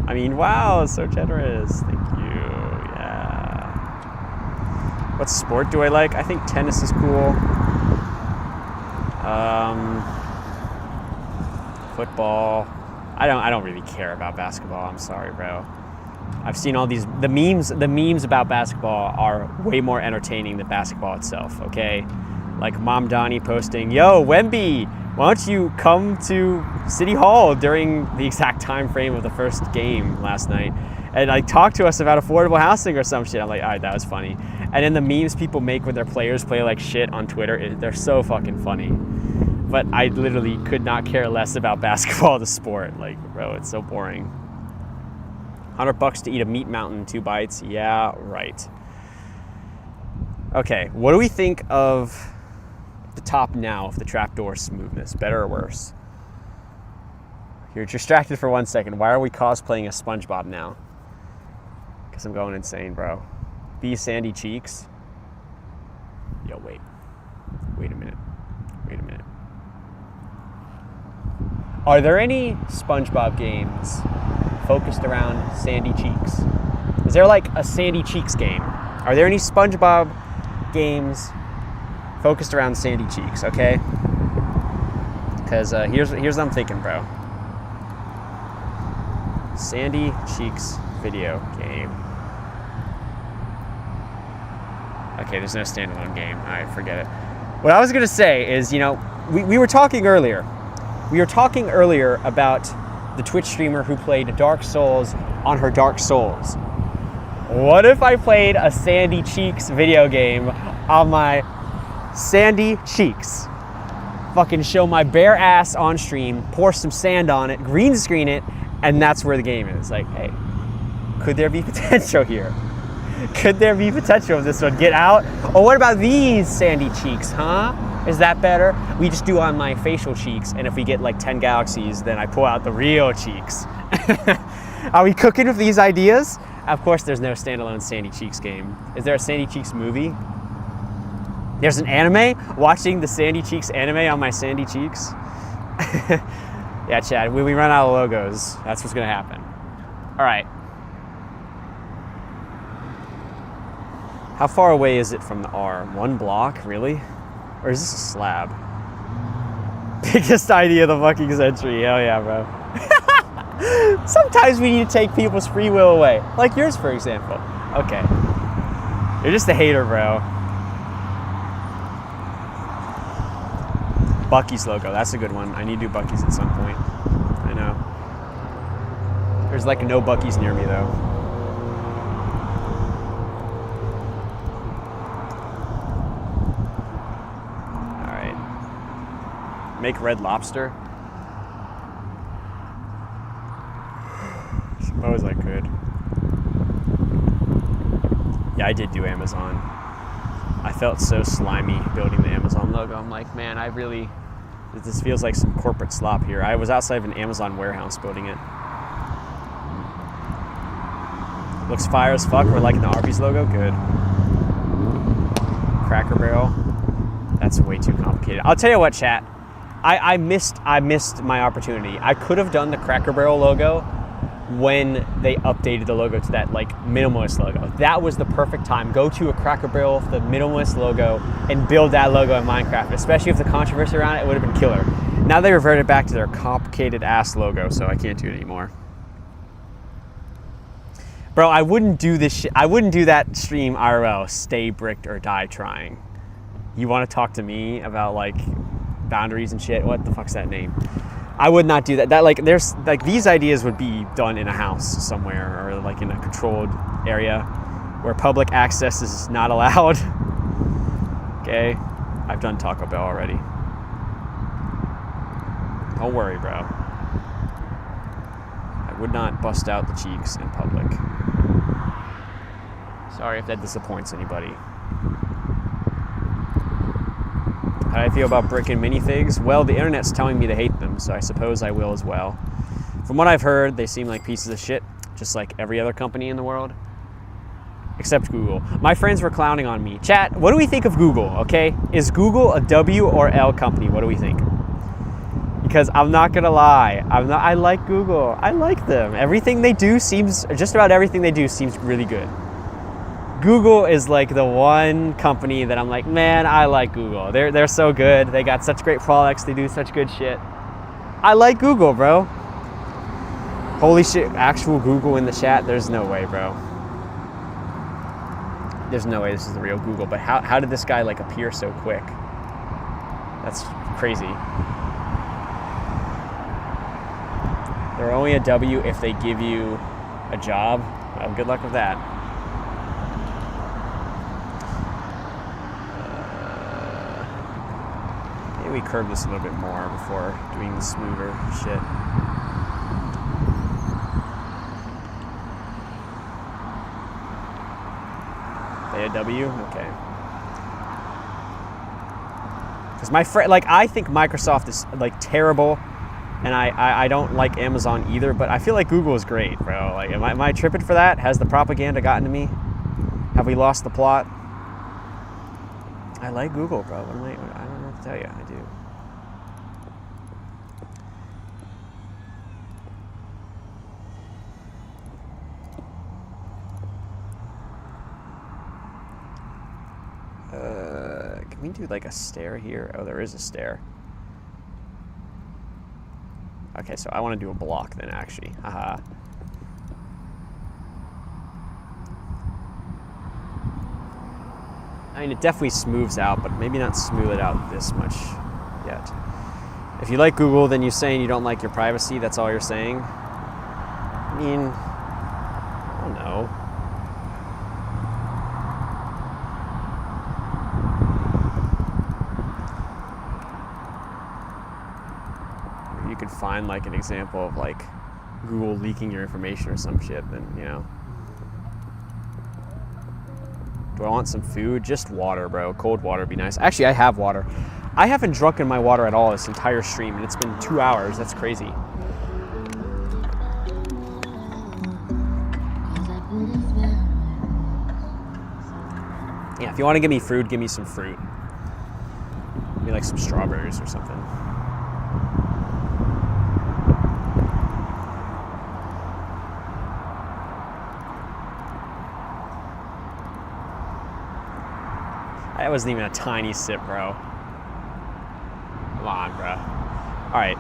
I mean, wow, so generous. Thank you. Yeah. What sport do I like? I think tennis is cool. Football. I don't really care about basketball. I'm sorry, bro. I've seen all these the memes about basketball are way more entertaining than basketball itself, okay? Like Mom Donnie posting, "Yo, Wemby, why don't you come to City Hall during the exact time frame of the first game last night and like talk to us about affordable housing or some shit." I'm like, all right, that was funny. And then the memes people make when their players play like shit on Twitter, they're so fucking funny. But I literally could not care less about basketball, the sport. Like, bro, it's so boring. $100 to eat a meat mountain in 2 bites. Yeah, right. Okay, what do we think of the top now of the trapdoor smoothness? Better or worse? You're distracted for 1 second. Why are we cosplaying as SpongeBob now? Because I'm going insane, bro. Be Sandy Cheeks. Yo, wait. Wait a minute. Are there any SpongeBob games focused around Sandy Cheeks? Is there like a Sandy Cheeks game? Are there any SpongeBob games focused around Sandy Cheeks, okay? Because here's what I'm thinking, bro. Sandy Cheeks video game. Okay, there's no standalone game. All right, forget it. What I was gonna say is, you know, we were talking earlier. We were talking earlier about the Twitch streamer who played Dark Souls on her Dark Souls. What if I played a Sandy Cheeks video game on my Sandy Cheeks? Fucking show my bare ass on stream, pour some sand on it, green screen it, And that's where the game is. Like, hey, could there be potential here? Could there be potential if this would get out? Or what about these sandy cheeks, huh? Is that better? We just do on my facial cheeks, and if we get like 10 galaxies, then I pull out the real cheeks. Are we cooking with these ideas? Of course there's no standalone Sandy Cheeks game. Is there a Sandy Cheeks movie? There's an anime? Watching the Sandy Cheeks anime on my Sandy Cheeks? Yeah, Chad, when we run out of logos, that's what's gonna happen. All right. How far away is it from the R? 1 block, really? Or is this a slab? Biggest idea of the fucking century, hell yeah, bro. Sometimes we need to take people's free will away. Like yours, for example. Okay. You're just a hater, bro. Bucky's logo, that's a good one. I need to do Bucky's at some point. I know. There's like no Bucky's near me, though. Make Red Lobster. Suppose I could. Yeah, I did do Amazon. I felt so slimy building the Amazon logo. I'm like, man, this feels like some corporate slop here. I was outside of an Amazon warehouse building it. Looks fire as fuck. We're liking the Arby's logo. Good. Cracker Barrel. That's way too complicated. I'll tell you what, chat. I missed my opportunity. I could have done the Cracker Barrel logo when they updated the logo to that like minimalist logo. That was the perfect time. Go to a Cracker Barrel, the minimalist logo, and build that logo in Minecraft. Especially if the controversy around it would have been killer. Now they reverted back to their complicated ass logo, so I can't do it anymore. Bro, I wouldn't do this shit. I wouldn't do that stream IRL. Stay bricked or die trying. You want to talk to me about like boundaries and shit? What the fuck's that name? I would not do that. That like there's like these ideas would be done in a house somewhere or like in a controlled area where public access is not allowed. Okay, I've done Taco Bell already. Don't worry, bro. I would not bust out the cheeks in public. Sorry if that disappoints anybody. How do I feel about brick and minifigs? Well, the internet's telling me to hate them, so I suppose I will as well. From what I've heard, they seem like pieces of shit, just like every other company in the world. Except Google. My friends were clowning on me. Chat, what do we think of Google, okay? Is Google a W or L company? What do we think? Because I'm not gonna lie, I like Google. I like them. Everything they do seems, just about everything they do seems really good. Google is like the one company that I'm like, man, I like Google. They're so good. They got such great products. They do such good shit. I like Google, bro. Holy shit, actual Google in the chat? There's no way, bro. There's no way this is the real Google, but how did this guy like appear so quick? That's crazy. They're only a W if they give you a job. Well, good luck with that. Maybe we curve this a little bit more before doing the smoother shit. They a W? Okay. Because my friend, like, I think Microsoft is like terrible. And I don't like Amazon either, but I feel like Google is great, bro. Like, am I tripping for that? Has the propaganda gotten to me? Have we lost the plot? I like Google, bro. I don't know what to tell you. I do. Can we do like a stair here? Oh, there is a stair. Okay, so I want to do a block then, actually. Haha. I mean, it definitely smooths out, but maybe not smooth it out this much yet. If you like Google, then you're saying you don't like your privacy. That's all you're saying. I mean, I don't know. You could find like an example of like Google leaking your information or some shit, then, you know. Do I want some food? Just water, bro. Cold water would be nice. Actually, I have water. I haven't drunken my water at all this entire stream, and it's been 2 hours. That's crazy. Yeah, if you want to give me fruit, give me some fruit. Maybe like some strawberries or something. That wasn't even a tiny sip, bro. Come on, bro. All right.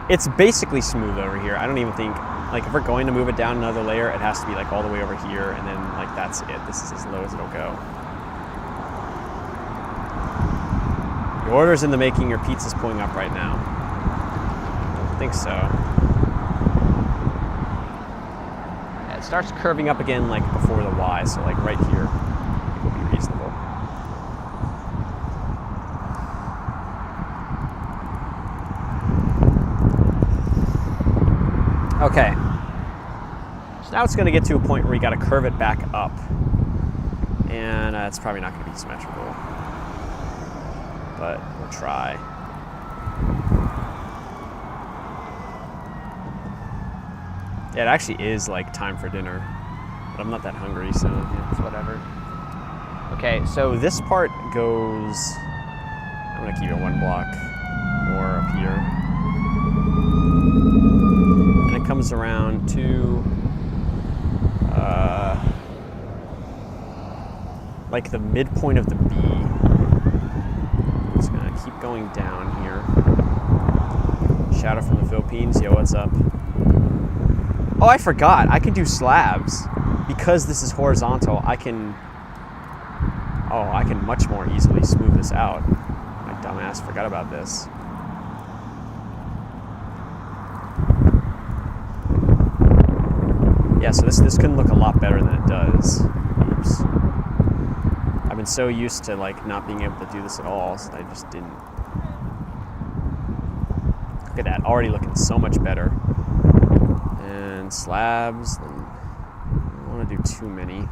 It's basically smooth over here. I don't even think, like, if we're going to move it down another layer, it has to be, like, all the way over here, and then, like, that's it. This is as low as it'll go. Your order's in the making. Your pizza's pulling up right now. I don't think so. Yeah, it starts curving up again, like, before the Y, so, like, right here. It will be reasonable. Okay, so now it's going to get to a point where you got to curve it back up, and it's probably not going to be symmetrical, but we'll try. Yeah, it actually is like time for dinner, but I'm not that hungry, so yeah, it's whatever. Okay, so this part goes, I'm going to keep it 1 block more up here. Comes around to like the midpoint of the B. It's gonna keep going down here. Shout out from the Philippines. Yo, what's up? Oh, I forgot. I can do slabs. Because this is horizontal, I can much more easily smooth this out. My dumbass forgot about this. Yeah, so this can look a lot better than it does. Oops. I've been so used to like not being able to do this at all, so I just didn't. Look at that, already looking so much better. And slabs, I don't want to do too many.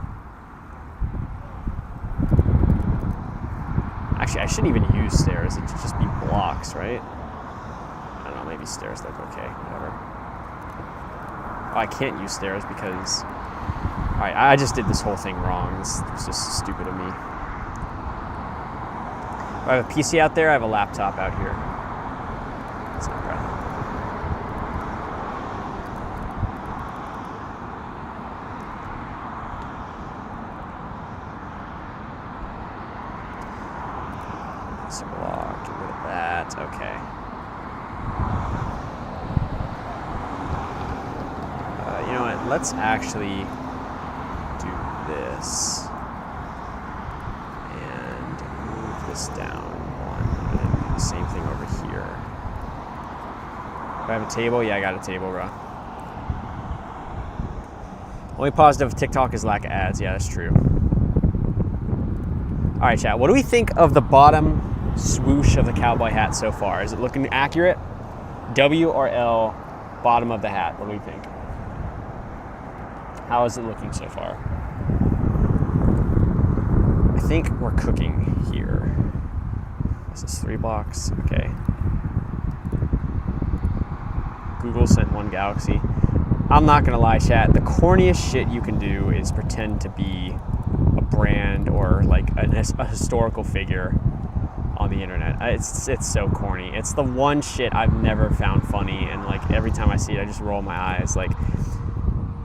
Actually, I shouldn't even use stairs, it should just be blocks, right? I don't know, maybe stairs look okay, whatever. Oh, I can't use stairs because... Alright, I just did this whole thing wrong. This was just stupid of me. I have a PC out there, I have a laptop out here. That's not bad. This block, get rid of that. Okay. You know what? Let's actually do this and move this down 1, and then do the same thing over here. Do I have a table? Yeah, I got a table, bro. Only positive of TikTok is lack of ads. Yeah, that's true. All right, chat. What do we think of the bottom swoosh of the cowboy hat so far? Is it looking accurate? W or L, bottom of the hat. What do we think? How is it looking so far? I think we're cooking here. This is 3 blocks. Okay. Google sent 1 galaxy. I'm not gonna lie, chat. The corniest shit you can do is pretend to be a brand or like a historical figure on the internet. It's so corny. It's the one shit I've never found funny, and like every time I see it, I just roll my eyes. Like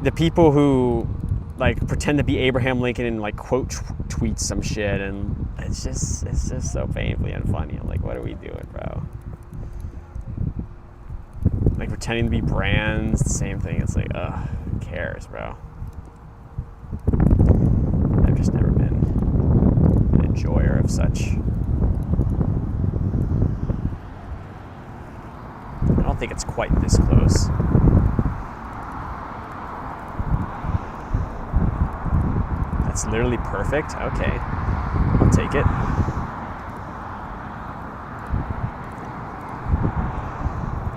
the people who like pretend to be Abraham Lincoln and like quote tweet some shit, and it's just so painfully unfunny. I'm like, what are we doing, bro? Like pretending to be brands, the same thing. It's like, ugh, who cares, bro? I've just never been an enjoyer of such. I don't think it's quite this close. That's literally perfect. Okay, I'll take it.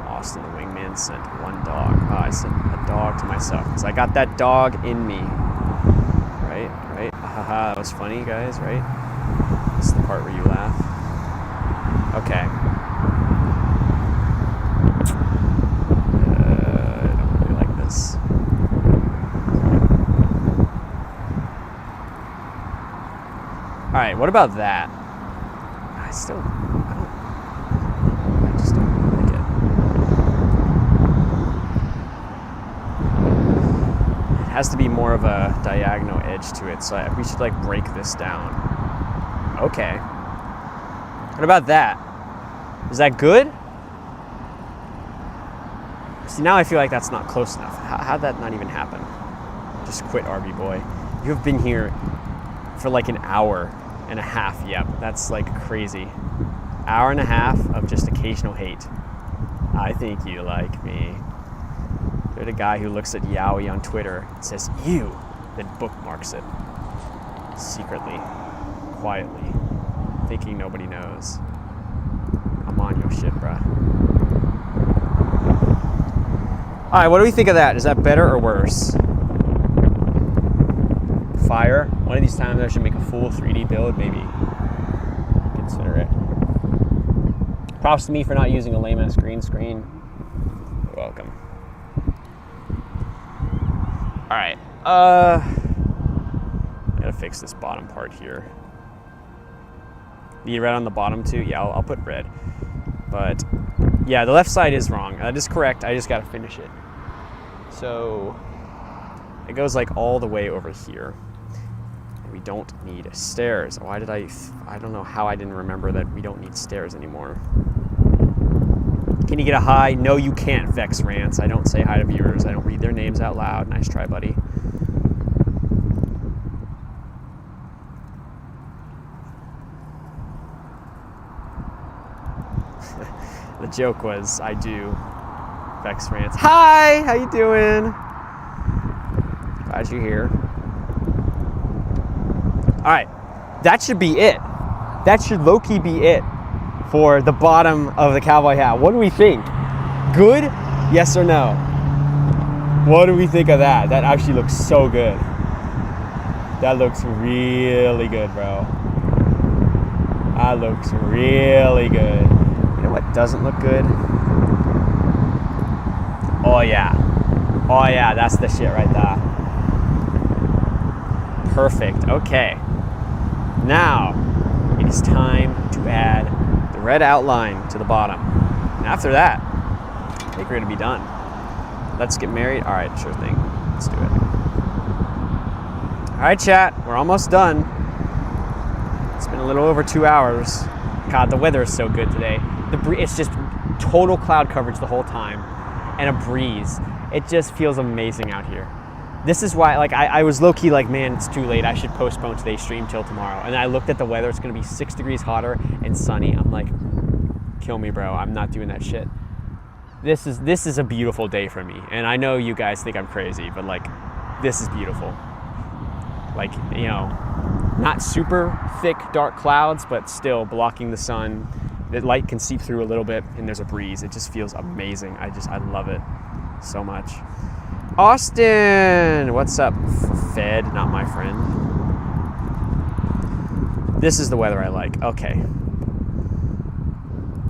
Austin the Wingman sent One dog. Oh, I said a dog to myself because I got that dog in me. Right? Haha, that was funny, guys, right? This is the part where you laugh. Okay. I don't really like this. Alright, what about that? I just don't like it. It has to be more of a diagonal edge to it, so we should like break this down. Okay. What about that? Is that good? See, now I feel like that's not close enough. How'd that not even happen? Just quit, Arby boy. You have been here for like an hour and a half. Yep, that's like crazy. Hour and a half of just occasional hate. I think you like me. You're the guy who looks at Yowie on Twitter and says, "You," then bookmarks it. Secretly, quietly, thinking nobody knows. I'm on your shit, bruh. Alright, what do we think of that? Is that better or worse? Fire. One of these times I should make a full 3D build, maybe. Consider it. Props to me for not using a lame-ass green screen. You're welcome. Alright. I gotta fix this bottom part here. Need red on the bottom too? Yeah, I'll put red. But, yeah, the left side is wrong. That is correct. I just gotta finish it. So, it goes like all the way over here. We don't need stairs. Why did I don't know how I didn't remember that we don't need stairs anymore. Can you get a hi? No, you can't, Vex Rants. I don't say hi to viewers. I don't read their names out loud. Nice try, buddy. The joke was, I do. Vex Rants. Hi! How you doing? Glad you're here. Alright, that should be it. That should low-key be it for the bottom of the cowboy hat. What do we think? Good? Yes or no? What do we think of that? That actually looks so good. That looks really good, bro. That looks really good. You know what doesn't look good? Oh yeah. Oh yeah, that's the shit right there. Perfect, okay. Now, it is time to add the red outline to the bottom. And after that, I think we're gonna be done. Let's get married. All right, sure thing. Let's do it. All right, chat, we're almost done. It's been a little over 2 hours. God, the weather is so good today. It's just total cloud coverage the whole time and a breeze. It just feels amazing out here. This is why, like, I was low-key like, man, it's too late. I should postpone today's stream till tomorrow. And I looked at the weather. It's going to be 6 degrees hotter and sunny. I'm like, kill me, bro. I'm not doing that shit. This is a beautiful day for me. And I know you guys think I'm crazy, but, like, this is beautiful. Like, you know, not super thick, dark clouds, but still blocking the sun. The light can seep through a little bit, and there's a breeze. It just feels amazing. I love it so much. Austin, what's up? Fed, not my friend. This is the weather I like. Okay.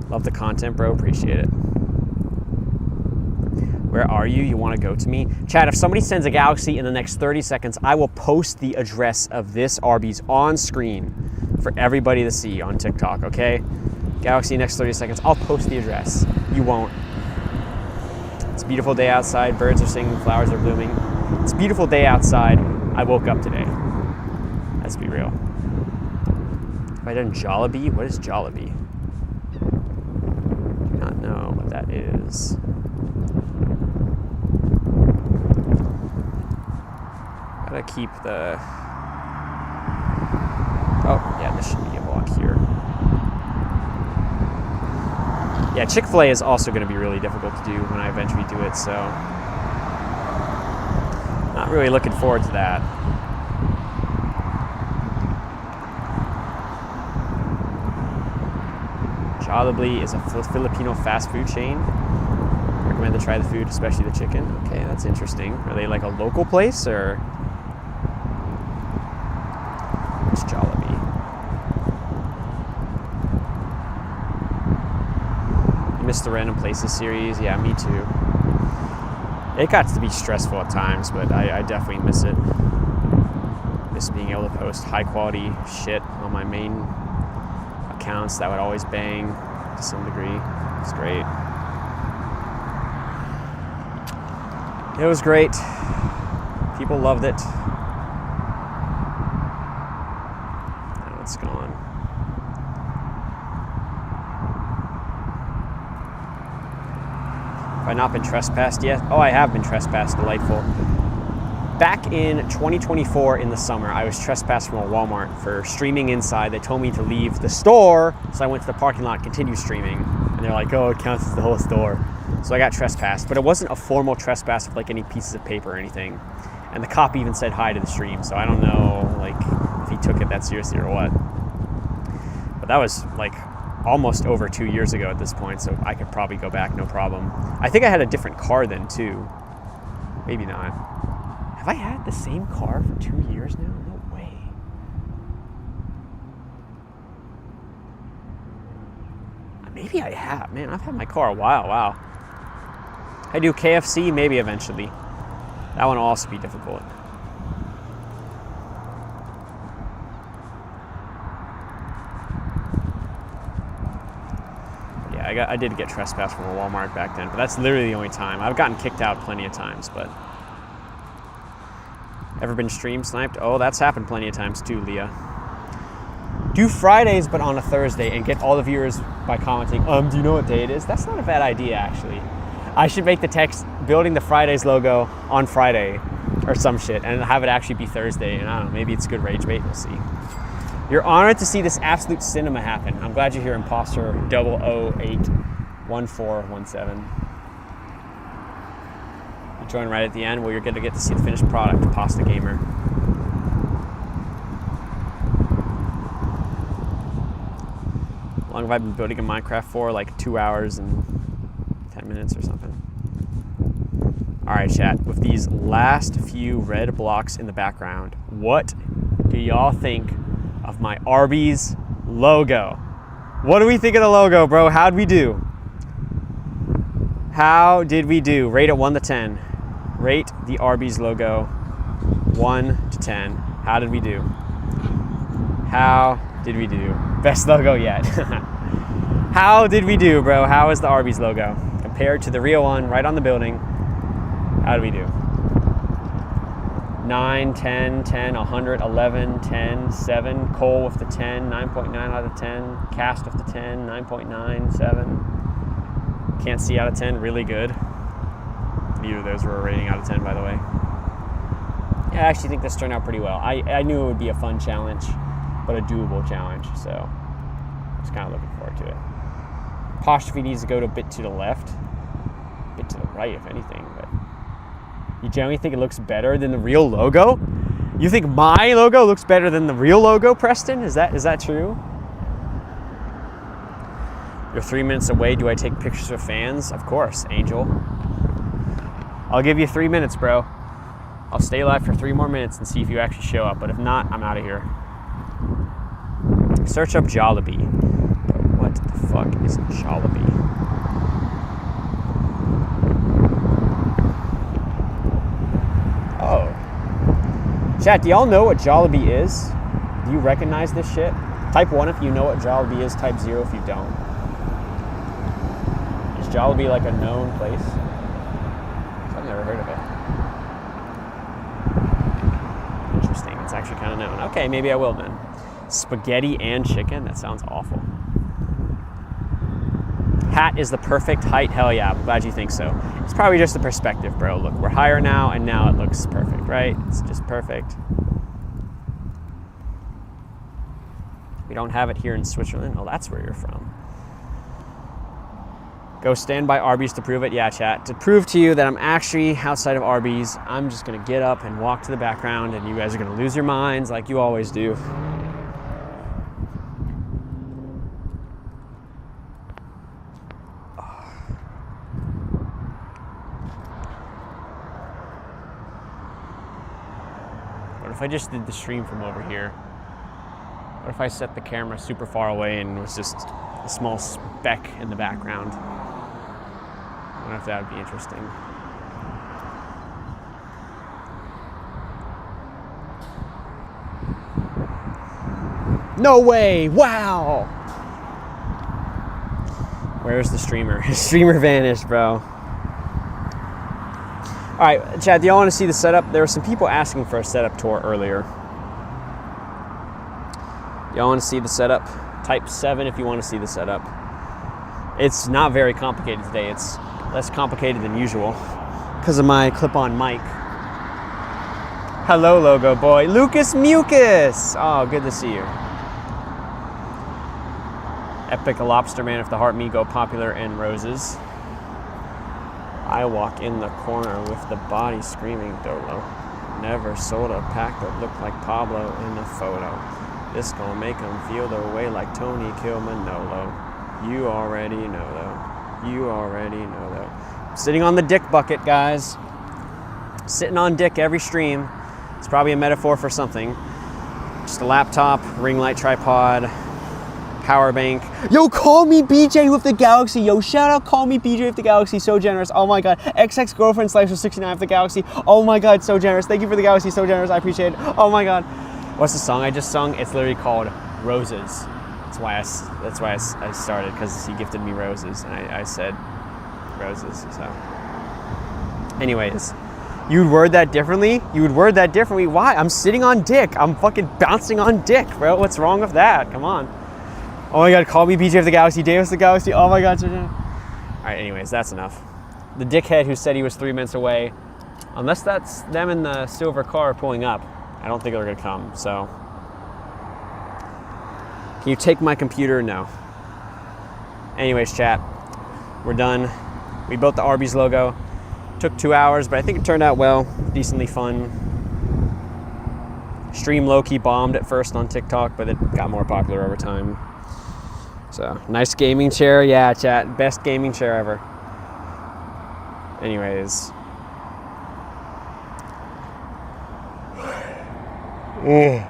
Love the content, bro. Appreciate it. Where are you? You want to go to me? Chat, if somebody sends a Galaxy in the next 30 seconds, I will post the address of this Arby's on screen for everybody to see on TikTok, okay? Galaxy next 30 seconds. I'll post the address. You won't. It's a beautiful day outside. Birds are singing. Flowers are blooming. It's a beautiful day outside. I woke up today. Let's be real. Have I done Jollibee? What is Jollibee? Do not know what that is. Gotta keep the... Oh, yeah, this should be a block here. Yeah, Chick-fil-A is also going to be really difficult to do when I eventually do it, so not really looking forward to that. Jollibee is a Filipino fast food chain. We're recommend to try the food, especially the chicken. Okay, that's interesting. Are they like a local place or? It's Jollibee. You missed the Random Places series. Yeah, me too. It got to be stressful at times, but I definitely miss it. Miss being able to post high quality shit on my main accounts that would always bang to some degree. It's great. It was great. People loved it. Now it's gone. Have I not been trespassed yet? Oh, I have been trespassed. Delightful. Back in 2024 in the summer, I was trespassed from a Walmart for streaming inside. They told me to leave the store, so I went to the parking lot and continued streaming. And they're like, oh, it counts as the whole store. So I got trespassed, but it wasn't a formal trespass with like any pieces of paper or anything. And the cop even said hi to the stream, so I don't know like if he took it that seriously or what. But that was like almost over 2 years ago at this point, so I could probably go back, no problem. I think I had a different car then too. Maybe not. Have I had the same car for 2 years now? No way. Maybe I have. Man, I've had my car a while. Wow. I do KFC, maybe eventually. That one will also be difficult. Yeah, I did get trespassed from a Walmart back then, but that's literally the only time. I've gotten kicked out plenty of times, but... Ever been stream sniped? Oh, that's happened plenty of times too, Leah. Do Fridays, but on a Thursday, and get all the viewers by commenting, do you know what day it is? That's not a bad idea, actually. I should make the text building the Fridays logo on Friday or some shit, and have it actually be Thursday, and I don't know, maybe it's good rage bait, we'll see. You're honored to see this absolute cinema happen. I'm glad you're here, Imposter 0081417. Join right at the end where you're going to get to see the finished product, Pasta Gamer. How long have I been building in Minecraft for? Like 2 hours and 10 minutes or something. Alright, chat. With these last few red blocks in the background, what do y'all think of my Arby's logo? What do we think of the logo, bro? How'd we do? How did we do? Rate it 1 to 10. Rate the Arby's logo 1 to 10. How did we do? How did we do? Best logo yet. How did we do, bro? How is the Arby's logo compared to the real one right on the building? How did we do? 9, 10, 10, 100, 11, 10, 7. Cole with the 10, 9.9 out of 10. Cast with the 10, 9.9, 7. Can't see out of 10, really good. Neither of those were a rating out of 10, by the way. Yeah, I actually think this turned out pretty well. I knew it would be a fun challenge, but a doable challenge, so I was kind of looking forward to it. Apostrophe needs to go to a bit to the left, a bit to the right, if anything, but you generally think it looks better than the real logo? You think my logo looks better than the real logo, Preston? Is that true? You're 3 minutes away. Do I take pictures of fans? Of course, Angel. I'll give you 3 minutes, bro. I'll stay live for 3 more minutes and see if you actually show up. But if not, I'm out of here. Search up Jollibee. What the fuck is Jollibee? Oh. Chat, do y'all know what Jollibee is? Do you recognize this shit? Type 1 if you know what Jollibee is. Type 0 if you don't. Is Jollibee like a known place? I've never heard of it. Interesting. It's actually kind of known. Okay, maybe I will then. Spaghetti and chicken? That sounds awful. Hat is the perfect height. Hell yeah, I'm glad you think so. It's probably just the perspective, bro. Look, we're higher now, and now it looks perfect, right? It's just perfect. We don't have it here in Switzerland. Oh, that's where you're from. Go stand by Arby's to prove it. Yeah, chat. To prove to you that I'm actually outside of Arby's, I'm just going to get up and walk to the background, and you guys are going to lose your minds like you always do. if I just did the stream from over here? What if I set the camera super far away and it was just a small speck in the background? I wonder if that would be interesting. No way! Wow! Where's the streamer? His streamer vanished, bro. Alright, chat, do y'all want to see the setup? There were some people asking for a setup tour earlier. Y'all want to see the setup? Type 7 if you want to see the setup. It's not very complicated today. It's less complicated than usual because of my clip-on mic. Hello, logo boy. Lucas Mucus! Oh, good to see you. Epic Lobster Man if the heart me go popular and roses. I walk in the corner with the body screaming Dolo. Never sold a pack that looked like Pablo in the photo. This gon' make them feel their way like Tony Kilmanolo. You already know though. You already know though. I'm sitting on the dick bucket, guys. Sitting on dick every stream. It's probably a metaphor for something. Just a laptop, ring light tripod, power bank. Yo, call me BJ with the Galaxy. Yo, shout out, call me BJ with the Galaxy. So generous. Oh my god. XX girlfriend /69 with the Galaxy. Oh my god, so generous. Thank you for the Galaxy. So generous. I appreciate it. Oh my god. What's the song I just sung? It's literally called Roses. That's why I started, because he gifted me roses, and I said roses. So, anyways, you would word that differently. You would word that differently. Why? I'm sitting on dick. I'm fucking bouncing on dick, bro. What's wrong with that? Come on. Oh my god, call me BJ of the Galaxy, Davis the Galaxy. Oh my god. All right, anyways, that's enough. The dickhead who said he was 3 minutes away, unless that's them in the silver car pulling up, I don't think they're gonna come, so. Can you take my computer? No. Anyways, chat, we're done. We built the Arby's logo. Took 2 hours, but I think it turned out well, decently fun. Stream low-key bombed at first on TikTok, but it got more popular over time. So, nice gaming chair. Yeah, chat, best gaming chair ever. Anyways. I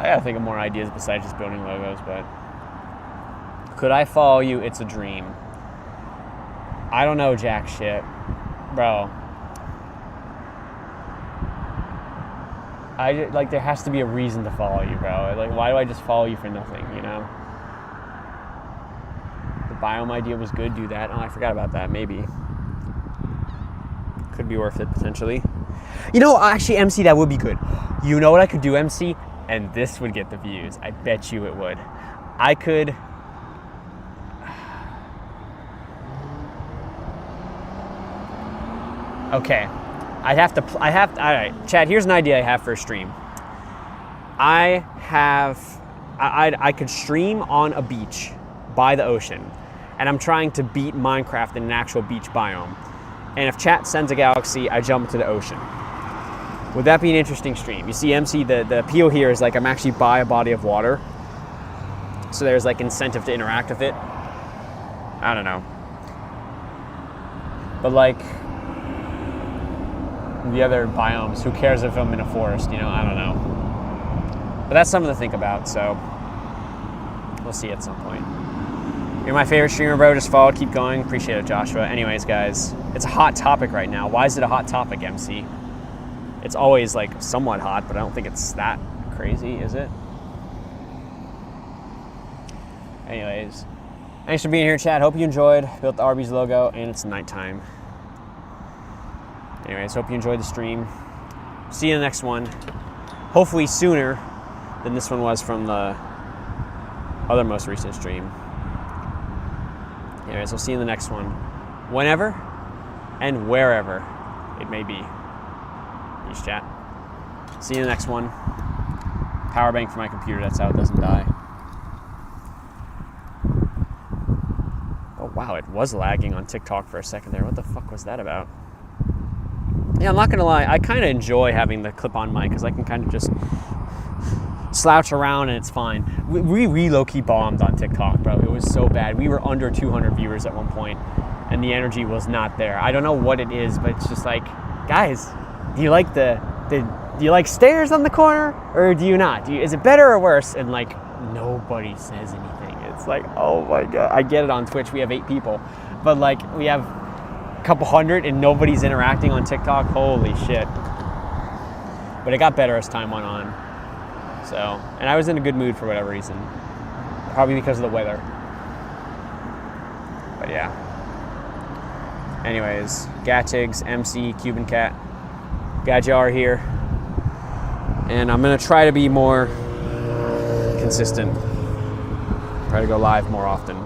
gotta think of more ideas besides just building logos, but could I follow you? It's a dream. I don't know jack shit, bro. There has to be a reason to follow you, bro. Like, why do I just follow you for nothing, you know? The biome idea was good, do that. Oh, I forgot about that, maybe. Could be worth it, potentially. You know, actually, MC, that would be good. You know what I could do, MC? And this would get the views. I bet you it would. I could... Okay. all right, Chad, here's an idea I have for a stream. I could stream on a beach by the ocean, and I'm trying to beat Minecraft in an actual beach biome. And if chat sends a galaxy, I jump into the ocean. Would that be an interesting stream? You see, MC, the appeal here is like I'm actually by a body of water. So there's like incentive to interact with it. I don't know. But like the other biomes, who cares if I'm in a forest, you know? I don't know. But that's something to think about, so we'll see at some point. You're my favorite streamer, bro. Just follow, keep going. Appreciate it, Joshua. Anyways, guys, it's a hot topic right now. Why is it a hot topic, MC? It's always like somewhat hot, but I don't think it's that crazy, is it? Anyways, thanks for being here, chat. Hope you enjoyed. Built the Arby's logo, and it's nighttime. Anyways, hope you enjoyed the stream. See you in the next one. Hopefully sooner than this one was from the other most recent stream. Anyways, we'll see you in the next one. Whenever and wherever it may be. Peace, chat. See you in the next one. Power bank for my computer, that's how it doesn't die. Oh wow, it was lagging on TikTok for a second there. What the fuck was that about? Yeah, I'm not gonna lie, I kind of enjoy having the clip-on mic because I can kind of just slouch around and it's fine. We low-key bombed on TikTok, bro. It was so bad. We were under 200 viewers at one point and the energy was not there. I don't know what it is, but it's just like, guys, do you like do you like stairs on the corner or do you not? Is it better or worse? And like nobody says anything. It's like, oh my God. I get it on Twitch. We have 8 people, but like we have a couple hundred and nobody's interacting on TikTok. Holy shit. But it got better as time went on. So, and I was in a good mood for whatever reason. Probably because of the weather. But yeah. Anyways, Gatigs, MC, Cuban Cat, Gajar here. And I'm gonna try to be more consistent. Try to go live more often.